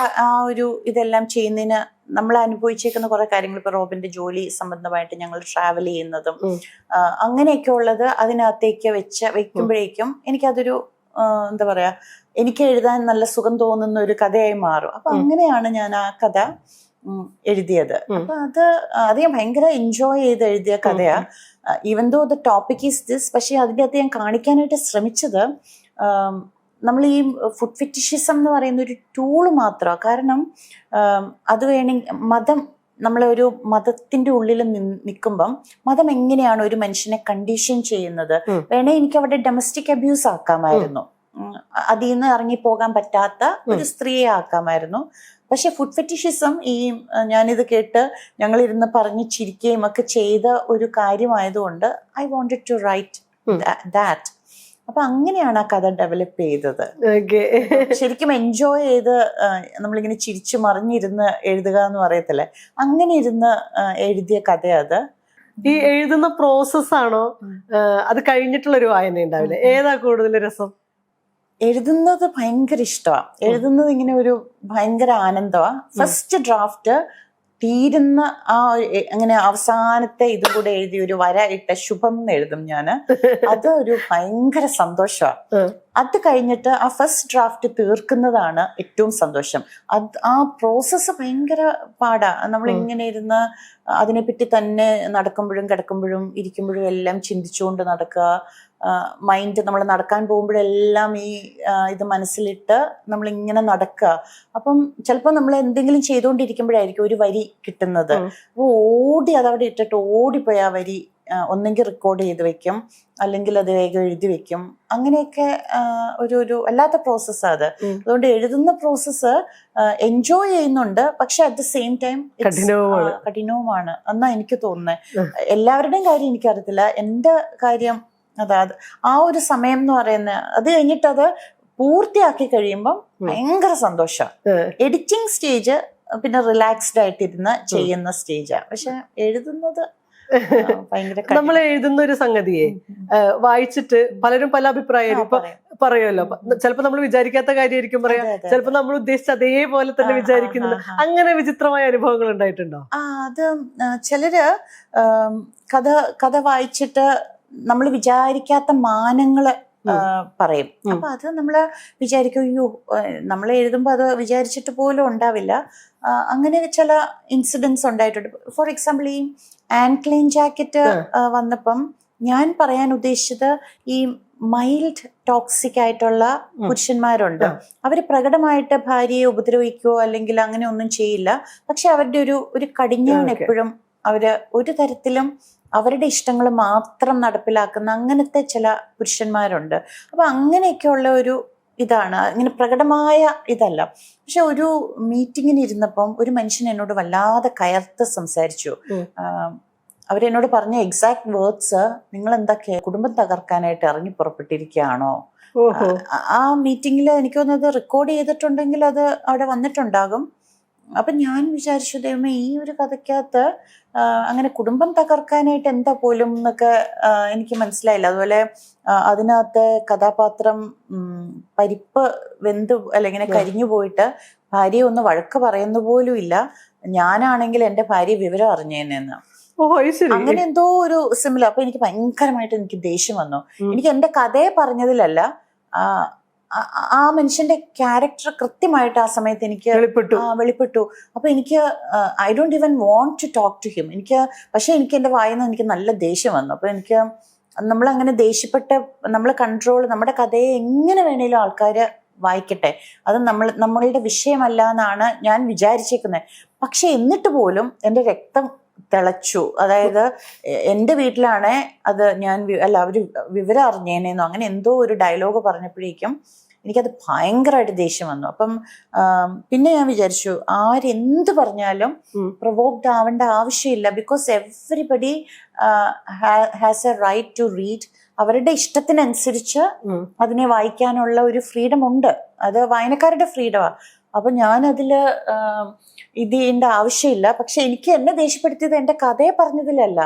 ആ ഒരു ഇതെല്ലാം ചെയ്യുന്നതിന് നമ്മൾ അനുഭവിച്ചേക്കുന്ന കുറെ കാര്യങ്ങൾ, ഇപ്പൊ റോബിന്റെ ജോലി സംബന്ധമായിട്ട് ഞങ്ങൾ ട്രാവൽ ചെയ്യുന്നതും അങ്ങനെയൊക്കെ ഉള്ളത് അതിനകത്തേക്ക് വെക്കുമ്പോഴേക്കും എനിക്കതൊരു എന്താ പറയാ, എനിക്ക് എഴുതാൻ നല്ല സുഖം തോന്നുന്ന ഒരു കഥയായി മാറും. അപ്പൊ അങ്ങനെയാണ് ഞാൻ ആ കഥ എഴുതിയത്. അപ്പൊ അത് ഞാൻ ഭയങ്കര എൻജോയ് ചെയ്ത് എഴുതിയ കഥയാ. Even though the topic is this, പക്ഷെ അതിൻ്റെ അകത്ത് ഞാൻ കാണിക്കാനായിട്ട് ശ്രമിച്ചത് നമ്മൾ ഈ ഫുഡ് ഫെറ്റിഷിസം എന്ന് പറയുന്ന ഒരു ടൂള് മാത്രമാണ്. കാരണം അത് മതം, നമ്മളൊരു മതത്തിന്റെ ഉള്ളിൽ നിൽക്കുമ്പം മതം എങ്ങനെയാണ് ഒരു മനുഷ്യനെ കണ്ടീഷൻ ചെയ്യുന്നത്, വേണേ എനിക്ക് അവിടെ ഡൊമസ്റ്റിക് അബ്യൂസ് ആക്കാമായിരുന്നു, അതിൽ നിന്ന് ഇറങ്ങിപ്പോകാൻ പറ്റാത്ത ഒരു സ്ത്രീയെ ആക്കാമായിരുന്നു. പക്ഷെ ഫുഡ് ഫെറ്റിഷിസം ഞാനിത് കേട്ട് ഞങ്ങളിരുന്ന് പറഞ്ഞ് ചിരിക്കുകയും ഒക്കെ ചെയ്ത ഒരു കാര്യമായതുകൊണ്ട് I wanted to write that. അപ്പൊ അങ്ങനെയാണ് ആ കഥ ഡെവലപ്പ് ചെയ്തത്. ശരിക്കും എൻജോയ് ചെയ്ത് നമ്മളിങ്ങനെ ചിരിച്ചു മറിഞ്ഞിരുന്ന് എഴുതുക എന്ന് പറയത്തില്ലേ, അങ്ങനെ ഇരുന്ന് എഴുതിയ കഥയത്. ഈ എഴുതുന്ന പ്രോസസ്സാണോ അത് കഴിഞ്ഞിട്ടുള്ള ഒരു വായന ഉണ്ടാവില്ലേ, ഏതാ കൂടുതൽ രസം? എഴുതുന്നത് ഭയങ്കര ഇഷ്ടമാണ്. എഴുതുന്നത് ഇങ്ങനെ ഒരു ഭയങ്കര ആനന്ദമാണ്. ഫസ്റ്റ് ഡ്രാഫ്റ്റ് തീരുന്ന അങ്ങനെ അവസാനത്തെ ഇതും കൂടെ എഴുതി ഒരു വര ഇട്ട ശുഭം എന്ന് എഴുതും ഞാന്. അത് ഒരു ഭയങ്കര സന്തോഷമാണ്. അത് കഴിഞ്ഞിട്ട് ആ ഫസ്റ്റ് ഡ്രാഫ്റ്റ് തീർക്കുന്നതാണ് ഏറ്റവും സന്തോഷം. ആ പ്രോസസ്സ് ഭയങ്കര പാടാ. നമ്മൾ ഇങ്ങനെ ഇരുന്ന് അതിനെപ്പറ്റി തന്നെ നടക്കുമ്പോഴും കിടക്കുമ്പോഴും ഇരിക്കുമ്പോഴും എല്ലാം ചിന്തിച്ചുകൊണ്ട് നടക്കുക. മൈൻഡ് നമ്മൾ നടക്കാൻ പോകുമ്പോഴെല്ലാം ഇത് മനസ്സിലിട്ട് നമ്മളിങ്ങനെ നടക്കുക. അപ്പം ചിലപ്പോൾ നമ്മൾ എന്തെങ്കിലും ചെയ്തുകൊണ്ടിരിക്കുമ്പോഴായിരിക്കും ഒരു വരി കിട്ടുന്നത്. അപ്പോൾ അതവിടെ ഇട്ടിട്ട് ഓടിപ്പോയി ആ വരി ഒന്നെങ്കിൽ റെക്കോർഡ് ചെയ്ത് വെക്കും, അല്ലെങ്കിൽ അത് വേഗം എഴുതി വെക്കും. അങ്ങനെയൊക്കെ ഒരു അല്ലാത്ത പ്രോസസ്സാണ് അത്. അതുകൊണ്ട് എഴുതുന്ന പ്രോസസ്സ് എൻജോയ് ചെയ്യുന്നുണ്ട്, പക്ഷെ അറ്റ് ദ സെയിം ടൈം കഠിനവുമാണ് എന്നാ എനിക്ക് തോന്നുന്നത്. എല്ലാവരുടെയും കാര്യം എനിക്കറിയത്തില്ല, എൻ്റെ കാര്യം അതായത് ആ ഒരു സമയം എന്ന് പറയുന്ന അത് കഴിഞ്ഞിട്ട് അത് പൂർത്തിയാക്കി കഴിയുമ്പം ഭയങ്കര സന്തോഷം. എഡിറ്റിംഗ് സ്റ്റേജ് പിന്നെ റിലാക്സ്ഡ് ആയിട്ടിരുന്ന് ചെയ്യുന്ന സ്റ്റേജാ. പക്ഷെ എഴുതുന്നത് നമ്മൾ എഴുതുന്ന ഒരു സംഗതിയെ വായിച്ചിട്ട് പലരും പല അഭിപ്രായം പറയുമല്ലോ. ചിലപ്പോ നമ്മൾ വിചാരിക്കാത്ത കാര്യമായിരിക്കും പറയാം, ചിലപ്പോ നമ്മൾ ഉദ്ദേശിച്ച അതേപോലെ തന്നെ വിചാരിക്കുന്നത്. അങ്ങനെ വിചിത്രമായ അനുഭവങ്ങൾ ഉണ്ടായിട്ടുണ്ടോ? അത് ചിലര് കഥ വായിച്ചിട്ട് നമ്മൾ വിചാരിക്കാത്ത മാനങ്ങള് പറയും. അപ്പൊ അത് നമ്മള് വിചാരിക്കും, അയ്യോ നമ്മൾ എഴുതുമ്പോ അത് വിചാരിച്ചിട്ട് പോലും ഉണ്ടാവില്ല. അങ്ങനെ ചില ഇൻസിഡൻസ് ഉണ്ടായിട്ടുണ്ട്. ഫോർ എക്സാമ്പിൾ ഈ ആൻക്ലൈൻ ജാക്കറ്റ് വന്നപ്പം ഞാൻ പറയാൻ ഉദ്ദേശിച്ചത് ഈ മൈൽഡ് ടോക്സിക് ആയിട്ടുള്ള പുരുഷന്മാരുണ്ട്. അവര് പ്രകടമായിട്ട് ഭാര്യയെ ഉപദ്രവിക്കുകയോ അല്ലെങ്കിൽ അങ്ങനെ ഒന്നും ചെയ്യില്ല. പക്ഷെ അവരുടെ ഒരു കടിഞ്ഞാണ് എപ്പോഴും അവര് ഒരു തരത്തിലും അവരുടെ ഇഷ്ടങ്ങൾ മാത്രം നടപ്പിലാക്കുന്ന അങ്ങനത്തെ ചില പുരുഷന്മാരുണ്ട്. അപ്പൊ അങ്ങനെയൊക്കെയുള്ള ഒരു ഇതാണ്, ഇങ്ങനെ പ്രകടമായ ഇതല്ല. പക്ഷെ ഒരു മീറ്റിങ്ങിന് ഇരുന്നപ്പം ഒരു മനുഷ്യൻ എന്നോട് വല്ലാതെ കയർത്ത് സംസാരിച്ചു. അവരെന്നോട് പറഞ്ഞ എക്സാക്ട് വേർഡ്സ്, നിങ്ങൾ എന്തൊക്കെ കുടുംബം തകർക്കാനായിട്ട് ഇറങ്ങി പുറപ്പെട്ടിരിക്കുകയാണോ? ആ മീറ്റിങ്ങിൽ എനിക്ക് തോന്നുന്നത് റെക്കോർഡ് ചെയ്തിട്ടുണ്ടെങ്കിൽ അത് അവിടെ വന്നിട്ടുണ്ടാകും. അപ്പൊ ഞാൻ വിചാരിച്ചു, ദൈവമേ ഈ ഒരു കഥയ്ക്കകത്ത് അങ്ങനെ കുടുംബം തകർക്കാനായിട്ട് എന്താ പോലും എന്നൊക്കെ എനിക്ക് മനസ്സിലായില്ല. അതുപോലെ അതിനകത്ത് കഥാപാത്രം പരിപ്പ് വെന്ത് അല്ലെങ്കിൽ കരിഞ്ഞു പോയിട്ട് ഭാര്യയെ ഒന്ന് വഴക്ക് പറയുന്ന പോലും ഇല്ല. ഞാനാണെങ്കിൽ എൻ്റെ ഭാര്യ വിവരം അറിഞ്ഞേനെന്ന്. അങ്ങനെ എന്തോ ഒരു സിമിലർ. അപ്പൊ എനിക്ക് ഭയങ്കരമായിട്ട് എനിക്ക് ദേഷ്യം വന്നു. എനിക്ക് എൻ്റെ കഥയെ പറഞ്ഞതിലല്ല, ആ മനുഷ്യന്റെ ക്യാരക്ടർ കൃത്യമായിട്ട് ആ സമയത്ത് എനിക്ക് വെളിപ്പെട്ടു. അപ്പൊ എനിക്ക് I don't even want to talk to him. പക്ഷെ എനിക്ക് എന്റെ വായിന്ന് എനിക്ക് നല്ല ദേഷ്യം വന്നു. അപ്പൊ എനിക്ക് നമ്മളങ്ങനെ ദേഷ്യപ്പെട്ട് നമ്മൾ കൺട്രോൾ, നമ്മുടെ കഥയെ എങ്ങനെ വേണേലും ആൾക്കാർ വായിക്കട്ടെ, അത് നമ്മളുടെ വിഷയമല്ല എന്നാണ് ഞാൻ വിചാരിച്ചേക്കുന്നത്. പക്ഷെ എന്നിട്ട് പോലും എൻ്റെ രക്തം തിളച്ചു. അതായത് എൻ്റെ വീട്ടിലാണേ അത് ഞാൻ അവർ വിവരം അറിഞ്ഞേനേന്നോ അങ്ങനെ എന്തോ ഒരു ഡയലോഗ് പറഞ്ഞപ്പോഴേക്കും എനിക്കത് ഭയങ്കരമായിട്ട് ദേഷ്യം വന്നു. അപ്പം പിന്നെ ഞാൻ വിചാരിച്ചു ആരെന്ത് പറഞ്ഞാലും പ്രൊവോക്ഡ് ആവേണ്ട ആവശ്യമില്ല. Because everybody has a right to read. അവരുടെ ഇഷ്ടത്തിനനുസരിച്ച് അതിനെ വായിക്കാനുള്ള ഒരു ഫ്രീഡം ഉണ്ട്. അത് വായനക്കാരുടെ ഫ്രീഡമാണ്. അപ്പൊ ഞാനതില് ഇത് ചെയ്യേണ്ട ആവശ്യമില്ല. പക്ഷെ എനിക്ക് എന്നെ ദേഷ്യപ്പെടുത്തിയത് എൻ്റെ കഥയെ പറഞ്ഞതിലല്ല.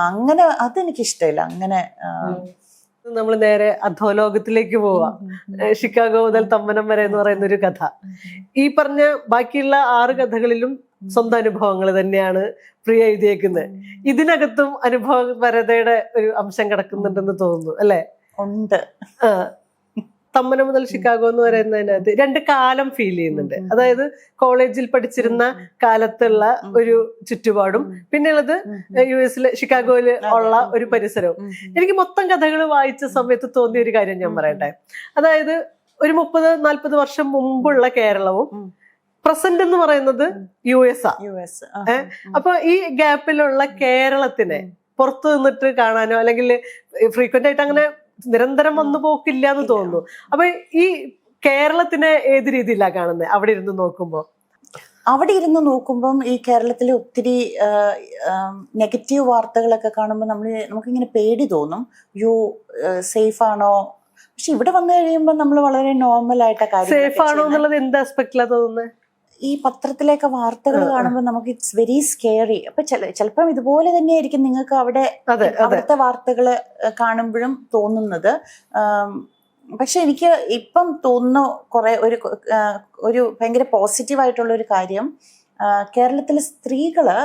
അങ്ങനെ അതെനിക്കിഷ്ടമില്ല. അങ്ങനെ നമ്മൾ നേരെ അധോലോകത്തിലേക്ക് പോവാം. ഷിക്കാഗോ മുതൽ തമ്മനം വരെ എന്ന് പറയുന്ന ഒരു കഥ. ഈ പറഞ്ഞ ബാക്കിയുള്ള 6 കഥകളിലും സ്വന്തം അനുഭവങ്ങൾ തന്നെയാണ് പ്രിയ എഴുതിയേക്കുന്നത്. ഇതിനകത്തും അനുഭവപരതയുടെ ഒരു അംശം കിടക്കുന്നുണ്ടെന്ന് തോന്നുന്നു അല്ലെ? ഉണ്ട്. തമ്മനം മുതൽ ഷിക്കാഗോ എന്ന് പറയുന്നതിനകത്ത് 2 കാലം ഫീൽ ചെയ്യുന്നുണ്ട്. അതായത് കോളേജിൽ പഠിച്ചിരുന്ന കാലത്തുള്ള ഒരു ചുറ്റുപാടും പിന്നെയുള്ളത് US ഷിക്കാഗോയിൽ ഉള്ള ഒരു പരിസരവും. എനിക്ക് മൊത്തം കഥകൾ വായിച്ച സമയത്ത് തോന്നിയ ഒരു കാര്യം ഞാൻ പറയട്ടെ. അതായത് ഒരു 30-40 വർഷം മുമ്പുള്ള കേരളവും പ്രസന്റ് എന്ന് പറയുന്നത് US ആ. അപ്പൊ ഈ ഗ്യാപ്പിലുള്ള കേരളത്തിനെ പുറത്തു നിന്നിട്ട് കാണാനോ അല്ലെങ്കിൽ ഫ്രീക്വന്റ് ആയിട്ട് അങ്ങനെ നിരന്തരം വന്നു പോക്കില്ല എന്ന് തോന്നുന്നു. അപ്പൊ ഈ കേരളത്തിനെ ഏത് രീതിയിലാണ് കാണുന്നത് അവിടെ ഇരുന്ന് നോക്കുമ്പോ? അവിടെ ഇരുന്ന് നോക്കുമ്പം ഈ കേരളത്തിലെ ഒത്തിരി നെഗറ്റീവ് വാർത്തകളൊക്കെ കാണുമ്പോൾ നമുക്കിങ്ങനെ പേടി തോന്നും. സേഫ് ആണോ? പക്ഷെ ഇവിടെ വന്നു കഴിയുമ്പോൾ നമ്മൾ വളരെ നോർമൽ ആയിട്ടാ കാര്യം. സേഫ് ആണോ എന്നുള്ളത് എന്ത് ആസ്പെക്റ്റിലാ തോന്നുന്നത്? ഈ പത്രത്തിലേക്ക് വാർത്തകൾ കാണുമ്പോൾ നമുക്ക് ഇറ്റ്സ് വെരി സ്കെയറി. അപ്പൊ ചിലപ്പം ഇതുപോലെ തന്നെയായിരിക്കും നിങ്ങൾക്ക് അവിടുത്തെ വാർത്തകൾ കാണുമ്പോഴും തോന്നുന്നത്. പക്ഷെ എനിക്ക് ഇപ്പം തോന്നുന്നു ഒരു ഭയങ്കര പോസിറ്റീവായിട്ടുള്ള ഒരു കാര്യം, കേരളത്തിലെ സ്ത്രീകള്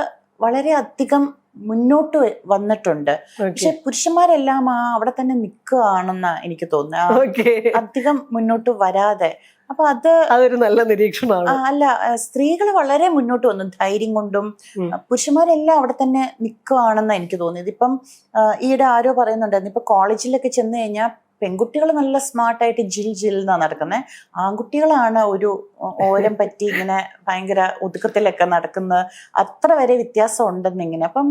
വളരെ അധികം മുന്നോട്ട് വന്നിട്ടുണ്ട്. പക്ഷെ പുരുഷന്മാരെല്ലാം അവിടെ തന്നെ നിൽക്കുകയാണെന്നാ എനിക്ക് തോന്നുന്നത്, അധികം മുന്നോട്ട് വരാതെ. അപ്പൊ അതൊരു നല്ല നിരീക്ഷണമാണ്. അല്ല, സ്ത്രീകൾ വളരെ മുന്നോട്ട് വന്നു ധൈര്യം കൊണ്ടും. പുരുഷന്മാരെല്ലാം അവിടെ തന്നെ നിൽക്കുകയാണെന്നാണ് എനിക്ക് തോന്നിയത്. ഇപ്പം ഈയിടെ ആരോ പറയുന്നുണ്ടായിരുന്നു, ഇപ്പൊ കോളേജിലൊക്കെ ചെന്ന് കഴിഞ്ഞാൽ പെൺകുട്ടികൾ നല്ല സ്മാർട്ടായിട്ട് ജിൽ എന്നാ നടക്കുന്നത്, ആൺകുട്ടികളാണ് ഒരു ഓരം പറ്റി ഇങ്ങനെ ഭയങ്കര ഒതുക്കത്തിലൊക്കെ നടക്കുന്നത്. അത്ര വരെ വ്യത്യാസം ഉണ്ടെന്നിങ്ങനെ. അപ്പം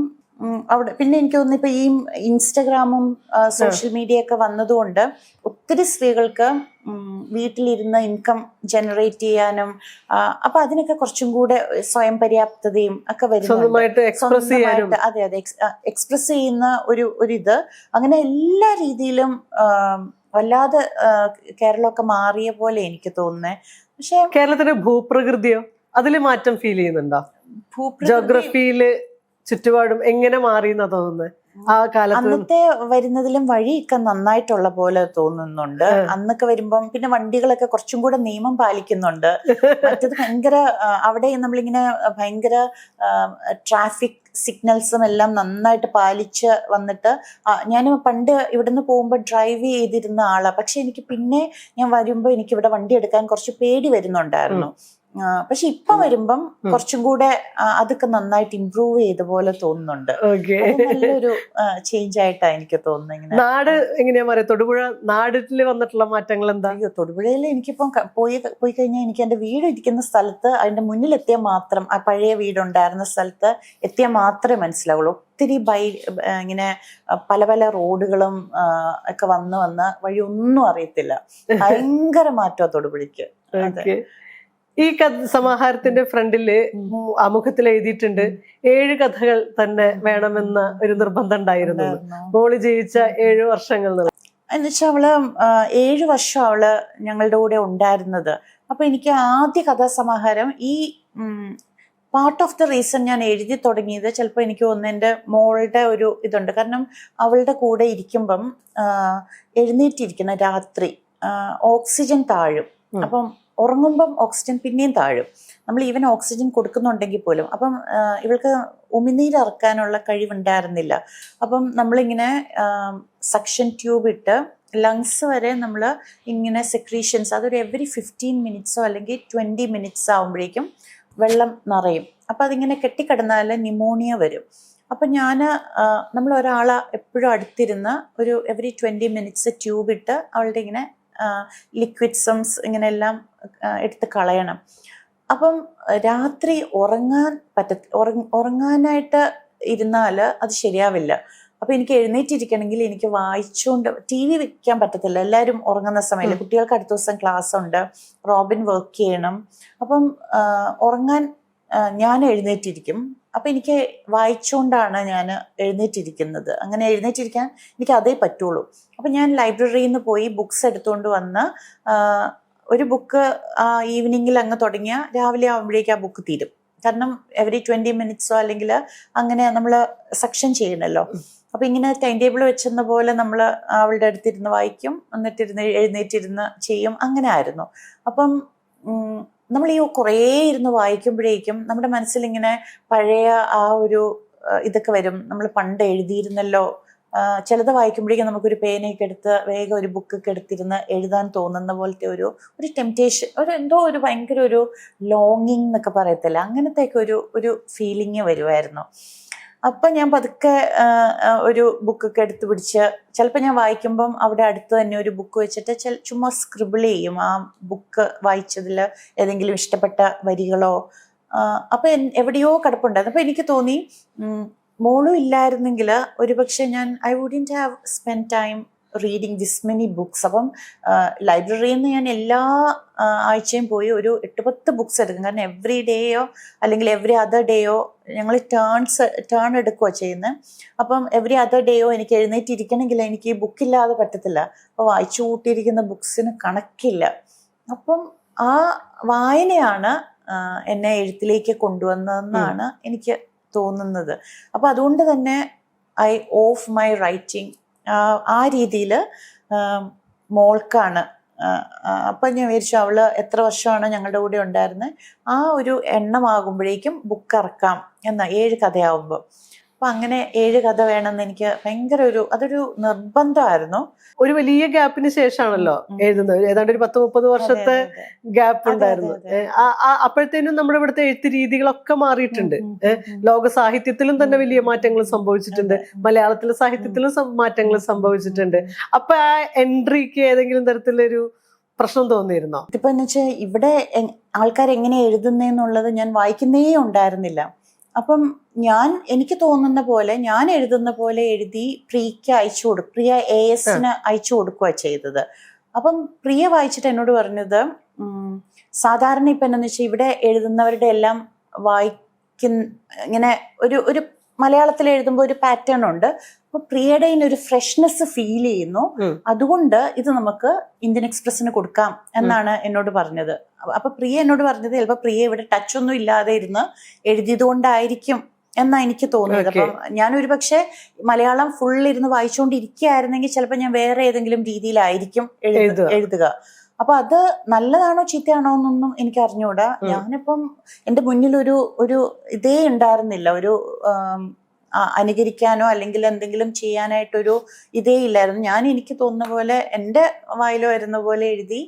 അവിടെ പിന്നെ എനിക്ക് തോന്നുന്നു ഇപ്പൊ ഈ ഇൻസ്റ്റഗ്രാമും സോഷ്യൽ മീഡിയ ഒക്കെ വന്നതുകൊണ്ട് ഒത്തിരി സ്ത്രീകൾക്ക് വീട്ടിലിരുന്ന് ഇൻകം ജനറേറ്റ് ചെയ്യാനും അപ്പൊ അതിനൊക്കെ കുറച്ചും കൂടെ സ്വയം പര്യാപ്തതയും ഒക്കെ വരുന്നുണ്ട്. അതെ എക്സ്പ്രസ് ചെയ്യുന്ന ഒരു ഇത് അങ്ങനെ എല്ലാ രീതിയിലും വല്ലാതെ കേരളമൊക്കെ മാറിയ പോലെ എനിക്ക് തോന്നുന്നേ. പക്ഷെ കേരളത്തിന്റെ ഭൂപ്രകൃതിയോ അതില് മാറ്റം ഫീൽ ചെയ്യുന്നുണ്ടോ? ജോഗ്രഫിയില് ചുറ്റുപാടും എങ്ങനെ മാറിയെന്നാ തോന്നുന്നത് ആ കാലത്ത്? അന്നത്തെ വരുന്നതിലും വഴിയൊക്കെ നന്നായിട്ടുള്ള പോലെ തോന്നുന്നുണ്ട്. അന്നൊക്കെ വരുമ്പം പിന്നെ വണ്ടികളൊക്കെ കുറച്ചും കൂടെ നിയമം പാലിക്കുന്നുണ്ട്. മറ്റത് ഭയങ്കര അവിടെ നമ്മളിങ്ങനെ ഭയങ്കര ട്രാഫിക് സിഗ്നൽസും എല്ലാം നന്നായിട്ട് പാലിച്ച് വന്നിട്ട് ഞാൻ പണ്ട് ഇവിടുന്ന് പോകുമ്പോൾ ഡ്രൈവ് ചെയ്തിരുന്ന ആളാ. പക്ഷെ എനിക്ക് പിന്നെ ഞാൻ വരുമ്പോൾ എനിക്ക് ഇവിടെ വണ്ടി എടുക്കാൻ കുറച്ച് പേടി വരുന്നുണ്ടായിരുന്നു. പക്ഷെ ഇപ്പൊ വരുമ്പം കുറച്ചും കൂടെ അതൊക്കെ നന്നായിട്ട് ഇമ്പ്രൂവ് ചെയ്ത പോലെ തോന്നുന്നുണ്ട്. നല്ലൊരു ചേഞ്ച് ആയിട്ടാ എനിക്ക് തോന്നുന്നത്. നാട് എങ്ങനെയാ പറയാ, തൊടുപുഴ നാടില് വന്നിട്ടുള്ള മാറ്റങ്ങൾ എന്താ? തൊടുപുഴയിൽ എനിക്കിപ്പം പോയി കഴിഞ്ഞാൽ എനിക്ക് എന്റെ വീട് ഇരിക്കുന്ന സ്ഥലത്ത് അതിന്റെ മുന്നിലെത്തിയാൽ മാത്രം, ആ പഴയ വീടുണ്ടായിരുന്ന സ്ഥലത്ത് എത്തിയാൽ മാത്രമേ മനസ്സിലാവുള്ളൂ. ഒത്തിരി ഇങ്ങനെ പല പല റോഡുകളും ഒക്കെ വന്ന് വഴി ഒന്നും അറിയത്തില്ല. ഭയങ്കര മാറ്റമാണ് തൊടുപുഴയ്ക്ക്. ഈ സമാഹാരത്തിന്റെ ഫ്രണ്ടില് ആമുഖത്തിൽ എഴുതിയിട്ടുണ്ട് 7 കഥകൾ തന്നെ വേണമെന്ന ഒരു നിർബന്ധം ഉണ്ടായിരുന്നു. മോള് ജീവിച്ച 7 വർഷങ്ങൾ എന്നുവെച്ചാൽ അവള് 7 വർഷം അവള് ഞങ്ങളുടെ കൂടെ ഉണ്ടായിരുന്നത്. അപ്പൊ എനിക്ക് ആദ്യ കഥാസമാഹാരം ഈ പാർട്ട് ഓഫ് ദ റീസൺ ഞാൻ എഴുതി തുടങ്ങിയത് ചിലപ്പോൾ എനിക്ക് തോന്നുന്നു എൻ്റെ മോളുടെ ഒരു ഇതുണ്ട്. കാരണം അവളുടെ കൂടെ ഇരിക്കുമ്പം എഴുന്നേറ്റിരിക്കുന്ന രാത്രി ഓക്സിജൻ താഴും. അപ്പം ഉറങ്ങുമ്പം ഓക്സിജൻ പിന്നെയും താഴും. നമ്മൾ ഈവൻ ഓക്സിജൻ കൊടുക്കുന്നുണ്ടെങ്കിൽ പോലും. അപ്പം ഇവൾക്ക് ഉമിനീരിറക്കാനുള്ള കഴിവുണ്ടായിരുന്നില്ല. അപ്പം നമ്മളിങ്ങനെ സക്ഷൻ ട്യൂബ് ഇട്ട് ലങ്സ് വരെ നമ്മൾ ഇങ്ങനെ സെക്രീഷൻസ്, അതൊരു എവറി 15 മിനിറ്റ്സോ അല്ലെങ്കിൽ 20 മിനിറ്റ്സ് ആകുമ്പോഴേക്കും വെള്ളം നിറയും. അപ്പം അതിങ്ങനെ കെട്ടിക്കിടന്നാൽ ന്യൂമോണിയ വരും. അപ്പം നമ്മൾ ഒരാളെ എപ്പോഴും അടുത്തിരുന്ന് ഒരു എവറി 20 മിനിറ്റ്സ് ട്യൂബ് ഇട്ട് അവളുടെ ഇങ്ങനെ ലിക്വിഡ്സംസ് ഇങ്ങനെ എല്ലാം എടുത്ത് കളയണം. അപ്പം രാത്രി ഉറങ്ങാനായിട്ട് ഇരുന്നാൽ അത് ശരിയാവില്ല. അപ്പം എനിക്ക് എഴുന്നേറ്റിരിക്കണമെങ്കിൽ എനിക്ക് വായിച്ചുകൊണ്ട് TV വെക്കാൻ പറ്റത്തില്ല. എല്ലാവരും ഉറങ്ങുന്ന സമയത്ത് കുട്ടികൾക്ക് അടുത്ത ദിവസം ക്ലാസ് ഉണ്ട്, റോബിൻ വർക്ക് ചെയ്യണം. അപ്പം ഉറങ്ങാൻ ഞാൻ എഴുന്നേറ്റിരിക്കും. അപ്പം എനിക്ക് വായിച്ചുകൊണ്ടാണ് ഞാൻ എഴുന്നേറ്റിരിക്കുന്നത്. അങ്ങനെ എഴുന്നേറ്റിരിക്കാൻ എനിക്ക് അതേ പറ്റുള്ളൂ. അപ്പം ഞാൻ ലൈബ്രറിയിൽ നിന്ന് പോയി ബുക്സ് എടുത്തുകൊണ്ട് വന്ന് ഒരു ബുക്ക് ഈവനിങ്ങിൽ അങ്ങ് തുടങ്ങിയാൽ രാവിലെ ആകുമ്പോഴേക്കും ആ ബുക്ക് തീരും. കാരണം എവറി 20 മിനിറ്റ്സോ അല്ലെങ്കിൽ അങ്ങനെ നമ്മൾ സെക്ഷൻ ചെയ്യണമല്ലോ. അപ്പം ഇങ്ങനെ ടൈം ടേബിൾ വെച്ചെന്ന പോലെ നമ്മൾ അവളുടെ അടുത്തിരുന്ന് വായിക്കും, എന്നിട്ടിരുന്ന് എഴുന്നേറ്റിരുന്ന് ചെയ്യും. അങ്ങനെ ആയിരുന്നു. അപ്പം നമ്മൾ ഈ കുറേ ഇരുന്ന് വായിക്കുമ്പോഴേക്കും നമ്മുടെ മനസ്സിലിങ്ങനെ പഴയ ആ ഒരു ഇതൊക്കെ വരും. നമ്മൾ പണ്ട് എഴുതിയിരുന്നല്ലോ. ചിലത് വായിക്കുമ്പോഴേക്കും നമുക്കൊരു പേനയൊക്കെ എടുത്ത് വേഗം ഒരു ബുക്കൊക്കെ എടുത്തിരുന്ന് എഴുതാൻ തോന്നുന്ന പോലത്തെ ഒരു ടെംപ്റ്റേഷൻ, എന്തോ ഒരു ഭയങ്കര ഒരു ലോങ്ങിങ് എന്നൊക്കെ പറയത്തില്ല, അങ്ങനത്തെയൊക്കെ ഒരു ഫീലിംഗ് വരുമായിരുന്നു. അപ്പം ഞാൻ പതുക്കെ ഒരു ബുക്കൊക്കെ എടുത്ത് പിടിച്ച് ചിലപ്പോൾ ഞാൻ വായിക്കുമ്പം അവിടെ അടുത്ത് തന്നെ ഒരു ബുക്ക് വെച്ചിട്ട് ചുമ്മാ സ്ക്രിബിൾ ചെയ്യും ആ ബുക്ക് വായിച്ചതിൽ ഏതെങ്കിലും ഇഷ്ടപ്പെട്ട വരികളോ. അപ്പം എവിടെയോ കിടപ്പുണ്ടായിരുന്നു. അപ്പം എനിക്ക് തോന്നി മോളും ഇല്ലായിരുന്നെങ്കിൽ ഒരുപക്ഷെ I wouldn't have spend time reading this many books. അപ്പം ലൈബ്രറിയിൽ നിന്ന് ഞാൻ എല്ലാ ആഴ്ചയും പോയി ഒരു 8-10 ബുക്സ് എടുക്കും. കാരണം എവറി ഡേയോ അല്ലെങ്കിൽ എവറി അതർ ഡേയോ ഞങ്ങൾ ടേൺ എടുക്കുകയോ ചെയ്യുന്നത്. അപ്പം എവറി അതർ ഡേയോ എനിക്ക് എഴുന്നേറ്റിരിക്കണമെങ്കിൽ എനിക്ക് ഈ ബുക്കില്ലാതെ പറ്റത്തില്ല. അപ്പോൾ വായിച്ചു കൂട്ടിയിരിക്കുന്ന ബുക്സിന് കണക്കില്ല. അപ്പം ആ വായനയാണ് എന്നെ എഴുത്തിലേക്ക് കൊണ്ടുവന്നതെന്നാണ് എനിക്ക് തോന്നുന്നത്. അപ്പം അതുകൊണ്ട് തന്നെ ഐ ഓഫ് മൈ റൈറ്റിംഗ് ആ രീതിയിൽ മോൾക്കാണ്. അപ്പം ഞാൻ വിചാരിച്ചു അവള് എത്ര വർഷമാണ് ഞങ്ങളുടെ കൂടെ ഉണ്ടായിരുന്നത്, ആ ഒരു എണ്ണമാകുമ്പോഴേക്കും ബുക്ക് ഇറക്കാം എന്നാ 7 കഥയാവുമ്പോൾ. അപ്പം അങ്ങനെ 7 കഥ വേണമെന്ന് എനിക്ക് ഭയങ്കര അതൊരു നിർബന്ധമായിരുന്നു. ഒരു വലിയ ഗ്യാപ്പിന് ശേഷമാണല്ലോ എഴുതുന്നത്. ഏതാണ്ട് ഒരു 10-30 വർഷത്തെ ഗ്യാപ്പ് ഉണ്ടായിരുന്നു. അപ്പോഴത്തേനും നമ്മുടെ ഇവിടുത്തെ എഴുത്ത് രീതികളൊക്കെ മാറിയിട്ടുണ്ട്. ലോക സാഹിത്യത്തിലും തന്നെ വലിയ മാറ്റങ്ങൾ സംഭവിച്ചിട്ടുണ്ട്, മലയാളത്തിലെ സാഹിത്യത്തിലും മാറ്റങ്ങൾ സംഭവിച്ചിട്ടുണ്ട്. അപ്പൊ ആ എൻട്രിക്ക് ഏതെങ്കിലും തരത്തിലൊരു പ്രശ്നം തോന്നിയിരുന്നോ? ഇപ്പൊ എന്ന് വെച്ചാൽ ഇവിടെ ആൾക്കാർ എങ്ങനെ എഴുതുന്നേന്നുള്ളത് ഞാൻ വായിക്കുന്നേ ഉണ്ടായിരുന്നില്ല. അപ്പം എനിക്ക് തോന്നുന്ന പോലെ ഞാൻ എഴുതുന്ന പോലെ എഴുതി പ്രിയയ്ക്ക് അയച്ചു കൊടുക്കും. പ്രിയ ASന് അയച്ചു കൊടുക്കുക ചെയ്തത്. അപ്പം പ്രിയ വായിച്ചിട്ട് എന്നോട് പറഞ്ഞത് സാധാരണ ഇപ്പം എന്താണെന്ന് വെച്ചാൽ ഇവിടെ എഴുതുന്നവരുടെ എല്ലാം ഇങ്ങനെ ഒരു മലയാളത്തിൽ എഴുതുമ്പോൾ ഒരു പാറ്റേൺ ഉണ്ട്. അപ്പൊ പ്രിയയുടെ ഒരു ഫ്രഷ്നെസ് ഫീൽ ചെയ്യുന്നു. അതുകൊണ്ട് ഇത് നമുക്ക് ഇന്ത്യൻ എക്സ്പ്രസിന് കൊടുക്കാം എന്നാണ് എന്നോട് പറഞ്ഞത്. അപ്പൊ പ്രിയ എന്നോട് പറഞ്ഞത് ചിലപ്പോൾ പ്രിയ ഇവിടെ ടച്ച് ഒന്നും ഇല്ലാതെ ഇരുന്ന് എഴുതിയത് കൊണ്ടായിരിക്കും എന്നാ എനിക്ക് തോന്നിയത്. അപ്പം ഞാൻ ഒരുപക്ഷെ മലയാളം ഫുൾ ഇരുന്ന് വായിച്ചുകൊണ്ടിരിക്കുകയായിരുന്നെങ്കിൽ ചിലപ്പോൾ ഞാൻ വേറെ ഏതെങ്കിലും രീതിയിലായിരിക്കും എഴുതുക. അപ്പൊ അത് നല്ലതാണോ ചീത്തയാണോ എന്നൊന്നും എനിക്ക് അറിഞ്ഞൂടാ. ഞാനിപ്പം എൻ്റെ മുന്നിൽ ഒരു ഇതേ ഉണ്ടായിരുന്നില്ല, ഒരു അനുകരിക്കാനോ അല്ലെങ്കിൽ എന്തെങ്കിലും ചെയ്യാനായിട്ടൊരു ഇതേ ഇല്ലായിരുന്നു. ഞാൻ എനിക്ക് തോന്നുന്ന പോലെ എൻ്റെ വായിലോ വരുന്ന പോലെ എഴുതി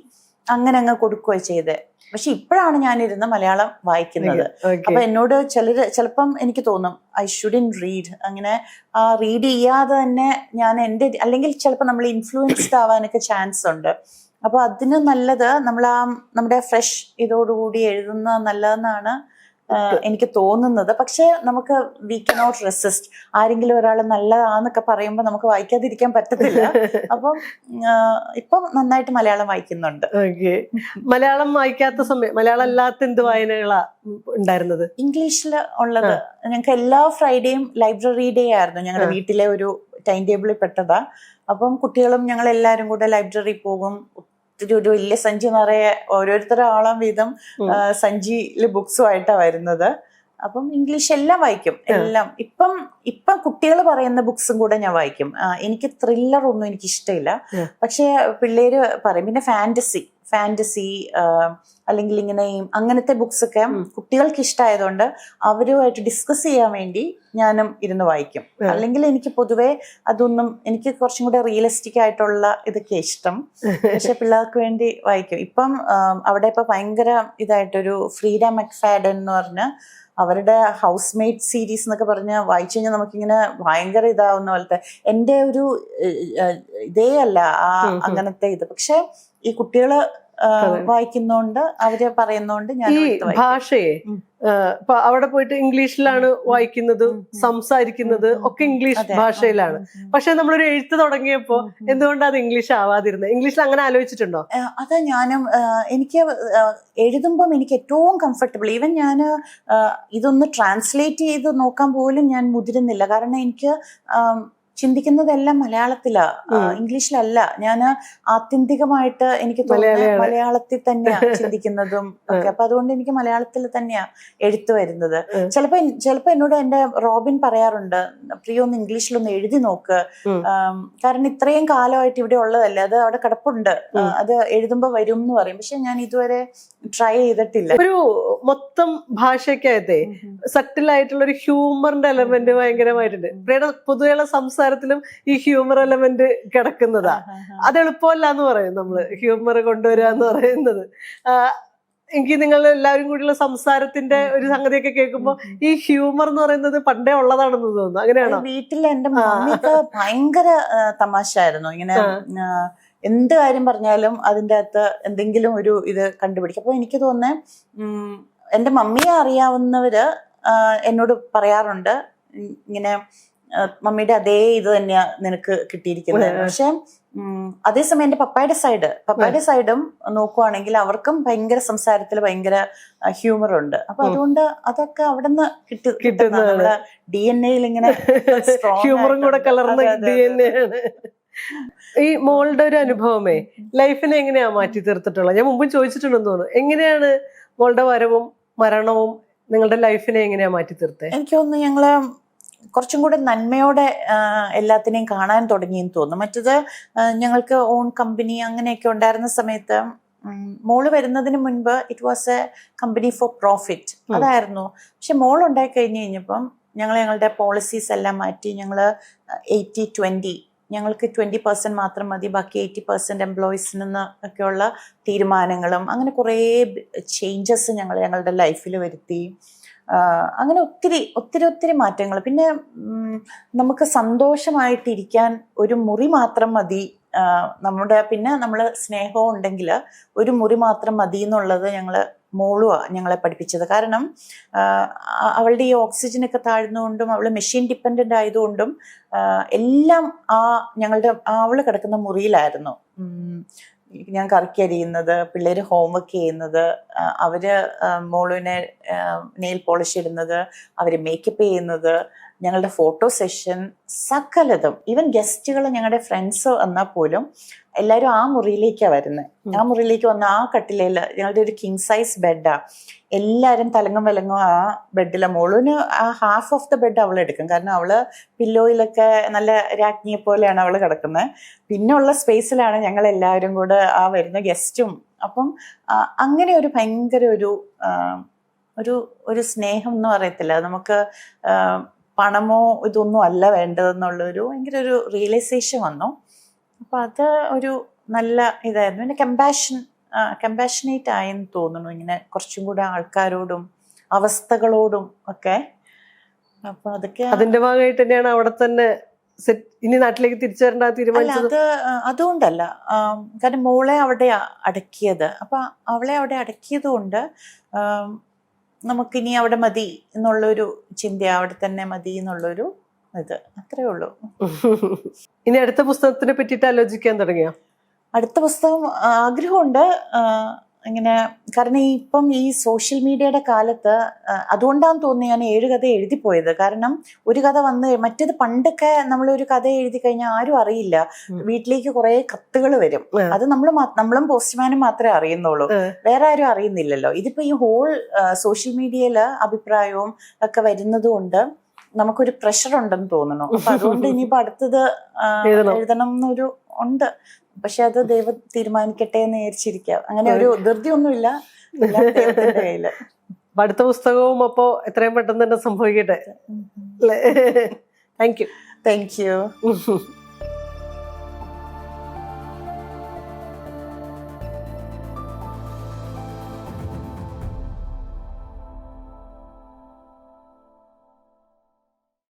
അങ്ങനെ അങ്ങ് കൊടുക്കുകയോ ചെയ്തേ. പക്ഷെ ഇപ്പോഴാണ് ഞാനിരുന്ന് മലയാളം വായിക്കുന്നത്. അപ്പൊ എന്നോട് ചിലപ്പം എനിക്ക് തോന്നും ഐ ഷുഡിൻ റീഡ്. അങ്ങനെ റീഡ് ചെയ്യാതെ തന്നെ ഞാൻ അല്ലെങ്കിൽ ചിലപ്പോൾ നമ്മൾ ഇൻഫ്ലുവൻസ്ഡ് ആവാനൊക്കെ ചാൻസ് ഉണ്ട്. അപ്പൊ അതിന് നല്ലത് നമ്മുടെ ഫ്രഷ് ഇതോടുകൂടി എഴുതുന്ന നല്ലതെന്നാണ് എനിക്ക് തോന്നുന്നത്. പക്ഷെ നമുക്ക് വി കനോട്ട് റെസിസ്റ്റ്. ആരെങ്കിലും ഒരാൾ നല്ലതാന്നൊക്കെ പറയുമ്പോൾ നമുക്ക് വായിക്കാതിരിക്കാൻ പറ്റത്തില്ല. അപ്പം ഇപ്പം നന്നായിട്ട് മലയാളം വായിക്കുന്നുണ്ട്. മലയാളം വായിക്കാത്ത സമയം മലയാളം അല്ലാത്ത എന്ത് വായനകളാ ഉണ്ടായിരുന്നത്? ഇംഗ്ലീഷിൽ ഉള്ളത് ഞങ്ങൾക്ക് എല്ലാ ഫ്രൈഡേയും ലൈബ്രറി ഡേ ആയിരുന്നു. ഞങ്ങളുടെ വീട്ടിലെ ഒരു ടൈം ടേബിളിൽ പെട്ടതാ. അപ്പം കുട്ടികളും ഞങ്ങൾ എല്ലാവരും കൂടെ ലൈബ്രറി പോകും. ഒരു വലിയ സഞ്ചി നിറയെ ഓരോരുത്തരാളം വീതം സഞ്ചിയില് ബുക്സുമായിട്ടാണ് വരുന്നത്. അപ്പം ഇംഗ്ലീഷ് എല്ലാം വായിക്കും, എല്ലാം. ഇപ്പം കുട്ടികൾ പറയുന്ന ബുക്സും കൂടെ ഞാൻ വായിക്കും. എനിക്ക് ത്രില്ലർ ഒന്നും എനിക്ക് ഇഷ്ടമില്ല. പക്ഷെ പിള്ളേര് പറയും. പിന്നെ ഫാന്റസി അല്ലെങ്കിൽ ഇങ്ങനെ അങ്ങനത്തെ ബുക്സ് ഒക്കെ കുട്ടികൾക്ക് ഇഷ്ടമായതുകൊണ്ട് അവരുമായിട്ട് ഡിസ്കസ് ചെയ്യാൻ വേണ്ടി ഞാനും ഇരുന്ന് വായിക്കും. അല്ലെങ്കിൽ എനിക്ക് പൊതുവെ അതൊന്നും, എനിക്ക് കുറച്ചും കൂടെ റിയലിസ്റ്റിക് ആയിട്ടുള്ള ഇതൊക്കെ ഇഷ്ടം. പക്ഷെ പിള്ളേർക്ക് വേണ്ടി വായിക്കും. ഇപ്പം അവിടെ ഇപ്പൊ ഭയങ്കര ഇതായിട്ടൊരു ഫ്രീഡ മക്ഫാഡൻ എന്ന് പറഞ്ഞ അവരുടെ ഹൗസ് മേറ്റ് സീരീസ് എന്നൊക്കെ പറഞ്ഞ് വായിച്ചു കഴിഞ്ഞാൽ നമുക്കിങ്ങനെ ഭയങ്കര ഇതാവുന്ന പോലത്തെ, എൻ്റെ ഒരു ഇതേ അല്ല അങ്ങനത്തെ ഇത്. പക്ഷെ ഈ കുട്ടികള് വായിക്കുന്നോണ്ട്, അവര് പറയുന്നോണ്ട് ഞാൻ ഭാഷയെ ഇപ്പൊ അവിടെ പോയിട്ട് ഇംഗ്ലീഷിലാണ് വായിക്കുന്നത്, സംസാരിക്കുന്നത് ഒക്കെ ഇംഗ്ലീഷ് ഭാഷയിലാണ്. പക്ഷെ നമ്മളൊരു എഴുത്ത് തുടങ്ങിയപ്പോ എന്തുകൊണ്ടാണ് അത് ഇംഗ്ലീഷ് ആവാതിരുന്നത്? ഇംഗ്ലീഷിൽ അങ്ങനെ ആലോചിച്ചിട്ടുണ്ടോ? അതാ ഞാനും, എനിക്ക് എഴുതുമ്പം എനിക്ക് ഏറ്റവും കംഫർട്ടബിൾ, ഈവൻ ഞാൻ ഇതൊന്ന് ട്രാൻസ്ലേറ്റ് ചെയ്ത് നോക്കാൻ പോലും ഞാൻ മുതിരുന്നില്ല. കാരണം എനിക്ക് ചിന്തിക്കുന്നതെല്ലാം മലയാളത്തിലാ, ഇംഗ്ലീഷിലല്ല. ഞാൻ ആത്യന്തികമായിട്ട് എനിക്ക് തോന്നുന്നത് മലയാളത്തിൽ തന്നെയാണ് ചിന്തിക്കുന്നതും ഒക്കെ. അപ്പൊ അതുകൊണ്ട് എനിക്ക് മലയാളത്തിൽ തന്നെയാ എഴുത്ത് വരുന്നത്. ചിലപ്പോ എന്നോട് എന്റെ റോബിൻ പറയാറുണ്ട്, പ്രിയ ഒന്ന് ഇംഗ്ലീഷിലൊന്ന് എഴുതി നോക്ക്, കാരണം ഇത്രയും കാലമായിട്ട് ഇവിടെ ഉള്ളതല്ലേ, അത് അവിടെ കിടപ്പുണ്ട്, അത് എഴുതുമ്പോ വരും എന്ന് പറയും. പക്ഷെ ഞാൻ ഇതുവരെ ട്രൈ ചെയ്തിട്ടില്ല. ഒരു മൊത്തം ഭാഷയ്ക്കകത്തെ സട്ടിലായിട്ടുള്ള ഒരു ഹ്യൂമറിന്റെ എലമെന്റ് ഭയങ്കരമായിട്ടുണ്ട്. പ്രിയയുടെ പൊതുവെയുള്ള സംസാരത്തിലും ഈ ഹ്യൂമർ എലമെന്റ് കിടക്കുന്നതാ. അത് എളുപ്പമല്ല എന്ന് പറയും നമ്മള്, ഹ്യൂമർ കൊണ്ടുവരിക എന്ന് പറയുന്നത്. എനിക്ക് നിങ്ങൾ എല്ലാവരും കൂടിയുള്ള സംസാരത്തിന്റെ ഒരു സംഗതിയൊക്കെ കേൾക്കുമ്പോ ഈ ഹ്യൂമർ എന്ന് പറയുന്നത് പണ്ടേ ഉള്ളതാണെന്ന് തോന്നുന്നു. അങ്ങനെയാണോ? വീട്ടിൽ എന്റെ മമ്മിക്ക് ഭയങ്കര തമാശയായിരുന്നു. ഇങ്ങനെ എന്ത് കാര്യം പറഞ്ഞാലും അതിൻ്റെ അകത്ത് എന്തെങ്കിലും ഒരു ഇത് കണ്ടുപിടിക്കും. അപ്പൊ എനിക്ക് തോന്നുന്നത് എന്റെ മമ്മിയെ അറിയാവുന്നവര് എന്നോട് പറയാറുണ്ട്, ഇങ്ങനെ മമ്മിയുടെ അതേ ഇത് തന്നെയാ നിനക്ക് കിട്ടിയിരിക്കുന്നത്. പക്ഷെ അതേസമയം എന്റെ പപ്പായുടെ സൈഡും നോക്കുവാണെങ്കിൽ അവർക്കും ഭയങ്കര സംസാരത്തിൽ ഭയങ്കര ഹ്യൂമർ ഉണ്ട്. അപ്പൊ അതുകൊണ്ട് അതൊക്കെ അവിടെ നിന്ന് കിട്ടുന്ന നമ്മുടെ DNA-യിൽ ഇങ്ങനെ ഹ്യൂമറും കൂടെ കലർന്ന DNA ആണ്. ഈ മോളുടെ ഒരു അനുഭവമേ ലൈഫിനെ എങ്ങനെയാ മാറ്റി തീർത്തിട്ടുള്ളത്? ഞാൻ മുമ്പ് ചോദിച്ചിട്ടുണ്ടെന്ന് തോന്നുന്നു. എങ്ങനെയാണ് മോളുടെ വരവും മരണവും നിങ്ങളുടെ ലൈഫിനെ എങ്ങനെയാ മാറ്റി തീർത്തത്? എനിക്ക് തോന്നുന്നു ഞങ്ങള് കുറച്ചും കൂടെ നന്മയോടെ എല്ലാത്തിനെയും കാണാൻ തുടങ്ങിയെന്ന് തോന്നുന്നു. മറ്റത് ഞങ്ങൾക്ക് ഓൺ കമ്പനി അങ്ങനെയൊക്കെ ഉണ്ടായിരുന്ന സമയത്ത്, മോള് വരുന്നതിന് മുൻപ് it was A company for profit, അതായിരുന്നു. പക്ഷെ മോൾ ഉണ്ടായി കഴിഞ്ഞപ്പം ഞങ്ങളുടെ പോളിസീസ് എല്ലാം മാറ്റി. ഞങ്ങള് 80-20, ഞങ്ങൾക്ക് 20% മാത്രം മതി, ബാക്കി 80% എംപ്ലോയീസിൽ നിന്ന് ഒക്കെയുള്ള തീരുമാനങ്ങളും അങ്ങനെ കുറേ ചേഞ്ചസ് ഞങ്ങളുടെ ലൈഫിൽ വരുത്തി. അങ്ങനെ ഒത്തിരി മാറ്റങ്ങൾ. പിന്നെ നമുക്ക് സന്തോഷമായിട്ടിരിക്കാൻ ഒരു മുറി മാത്രം മതി, പിന്നെ നമ്മൾ സ്നേഹവും ഉണ്ടെങ്കിൽ ഒരു മുറി മാത്രം മതി എന്നുള്ളത് ഞങ്ങളെ പഠിപ്പിച്ചത്. കാരണം അവളുടെ ഈ ഓക്സിജനൊക്കെ താഴ്ന്നുകൊണ്ടും അവള് മെഷീൻ ഡിപ്പെൻഡന്റ് ആയതുകൊണ്ടും എല്ലാം അവള് കിടക്കുന്ന മുറിയിലായിരുന്നു. ഞാൻ കറിക്കരിയുന്നത്, പിള്ളേര് ഹോംവർക്ക് ചെയ്യുന്നത്, അവര് മോളുവിനെ നെയിൽ പോളിഷ് ഇടുന്നത്, അവര് മേക്കപ്പ് ചെയ്യുന്നത്, ഞങ്ങളുടെ ഫോട്ടോ സെഷൻ, സകലതും. ഈവൻ ഗസ്റ്റുകൾ, ഞങ്ങളുടെ ഫ്രണ്ട്സ് വന്നാൽ പോലും എല്ലാവരും ആ മുറിയിലേക്കാണ് വരുന്നത്. ആ മുറിയിലേക്ക് വന്ന ആ കട്ടിലയിൽ, ഞങ്ങളുടെ ഒരു കിങ് സൈസ് ബെഡാ, എല്ലാവരും തലങ്ങും വിലങ്ങും ആ ബെഡിലെ. മോളിന് ആ ഹാഫ് ഓഫ് ദ ബെഡ് അവൾ എടുക്കും, കാരണം അവള് പില്ലോയിലൊക്കെ നല്ല രാജ്ഞിയെ പോലെയാണ് അവള് കിടക്കുന്നത്. പിന്നെ ഉള്ള സ്പേസിലാണ് ഞങ്ങൾ എല്ലാവരും കൂടെ ആ വരുന്ന ഗസ്റ്റും. അപ്പം അങ്ങനെ ഒരു ഭയങ്കര ഒരു സ്നേഹം എന്ന് പറയത്തില്ല, നമുക്ക് പണമോ ഇതൊന്നും അല്ല വേണ്ടതെന്നുള്ളൊരു ഭയങ്കര ഒരു റിയലൈസേഷൻ വന്നു. അപ്പൊ അത് ഒരു നല്ല ഇതായിരുന്നു. പിന്നെ കമ്പാഷനേറ്റ് ആയെന്ന് തോന്നുന്നു, ഇങ്ങനെ കുറച്ചും കൂടെ ആൾക്കാരോടും അവസ്ഥകളോടും ഒക്കെ. അപ്പൊ അതൊക്കെ അതിന്റെ ഭാഗമായിട്ട് തന്നെയാണ് അവിടെ തന്നെ ഇനി നാട്ടിലേക്ക് തിരിച്ചു വരേണ്ട തീരുമാനിച്ചത്. അതുകൊണ്ടല്ല, കാരണം മോളെ അവിടെ അടക്കിയത്. അപ്പൊ അവളെ അവിടെ അടക്കിയത് കൊണ്ട് നമുക്കിനി അവിടെ മതി എന്നുള്ളൊരു ചിന്ത, അവിടെ തന്നെ മതി എന്നുള്ളൊരു ഇത്, അത്രേ ഉള്ളൂ. ഇനി അടുത്ത പുസ്തകത്തിനെ പറ്റിയിട്ട് ആലോചിക്കാൻ തുടങ്ങിയോ? അടുത്ത പുസ്തകം ആഗ്രഹമുണ്ട് ഇങ്ങനെ, കാരണം ഇപ്പം ഈ സോഷ്യൽ മീഡിയയുടെ കാലത്ത് അതുകൊണ്ടാന്ന് തോന്നുന്നു ഞാൻ 7 കഥ എഴുതിപ്പോയത്. കാരണം ഒരു കഥ മറ്റേത് പണ്ടൊക്കെ നമ്മളൊരു കഥ എഴുതി കഴിഞ്ഞാൽ ആരും അറിയില്ല, വീട്ടിലേക്ക് കുറെ കത്തുകൾ വരും, അത് നമ്മളും പോസ്റ്റ്മാനും മാത്രമേ അറിയുന്നുള്ളൂ, വേറെ ആരും അറിയുന്നില്ലല്ലോ. ഇതിപ്പോ ഈ ഹോൾ സോഷ്യൽ മീഡിയയില് അഭിപ്രായവും ഒക്കെ വരുന്നത് കൊണ്ട് നമുക്കൊരു പ്രഷർ ഉണ്ടെന്ന് തോന്നുന്നു. അപ്പൊ അതുകൊണ്ട് ഇനിയിപ്പോ അടുത്തത് എഴുതണം എന്നൊരു ഉണ്ട്. പക്ഷെ അത് ദൈവം തീരുമാനിക്കട്ടെ എന്ന് വിചാരിച്ചിരിക്കാം. അങ്ങനെ ഒരു ധൃതിയൊന്നുമില്ല, എല്ലാം ദൈവത്തിന്റെ കയ്യില്. അടുത്ത പുസ്തകവും അപ്പോ എത്രയും പെട്ടെന്ന് തന്നെ സംഭവിക്കട്ടെ. Thank you. Thank you.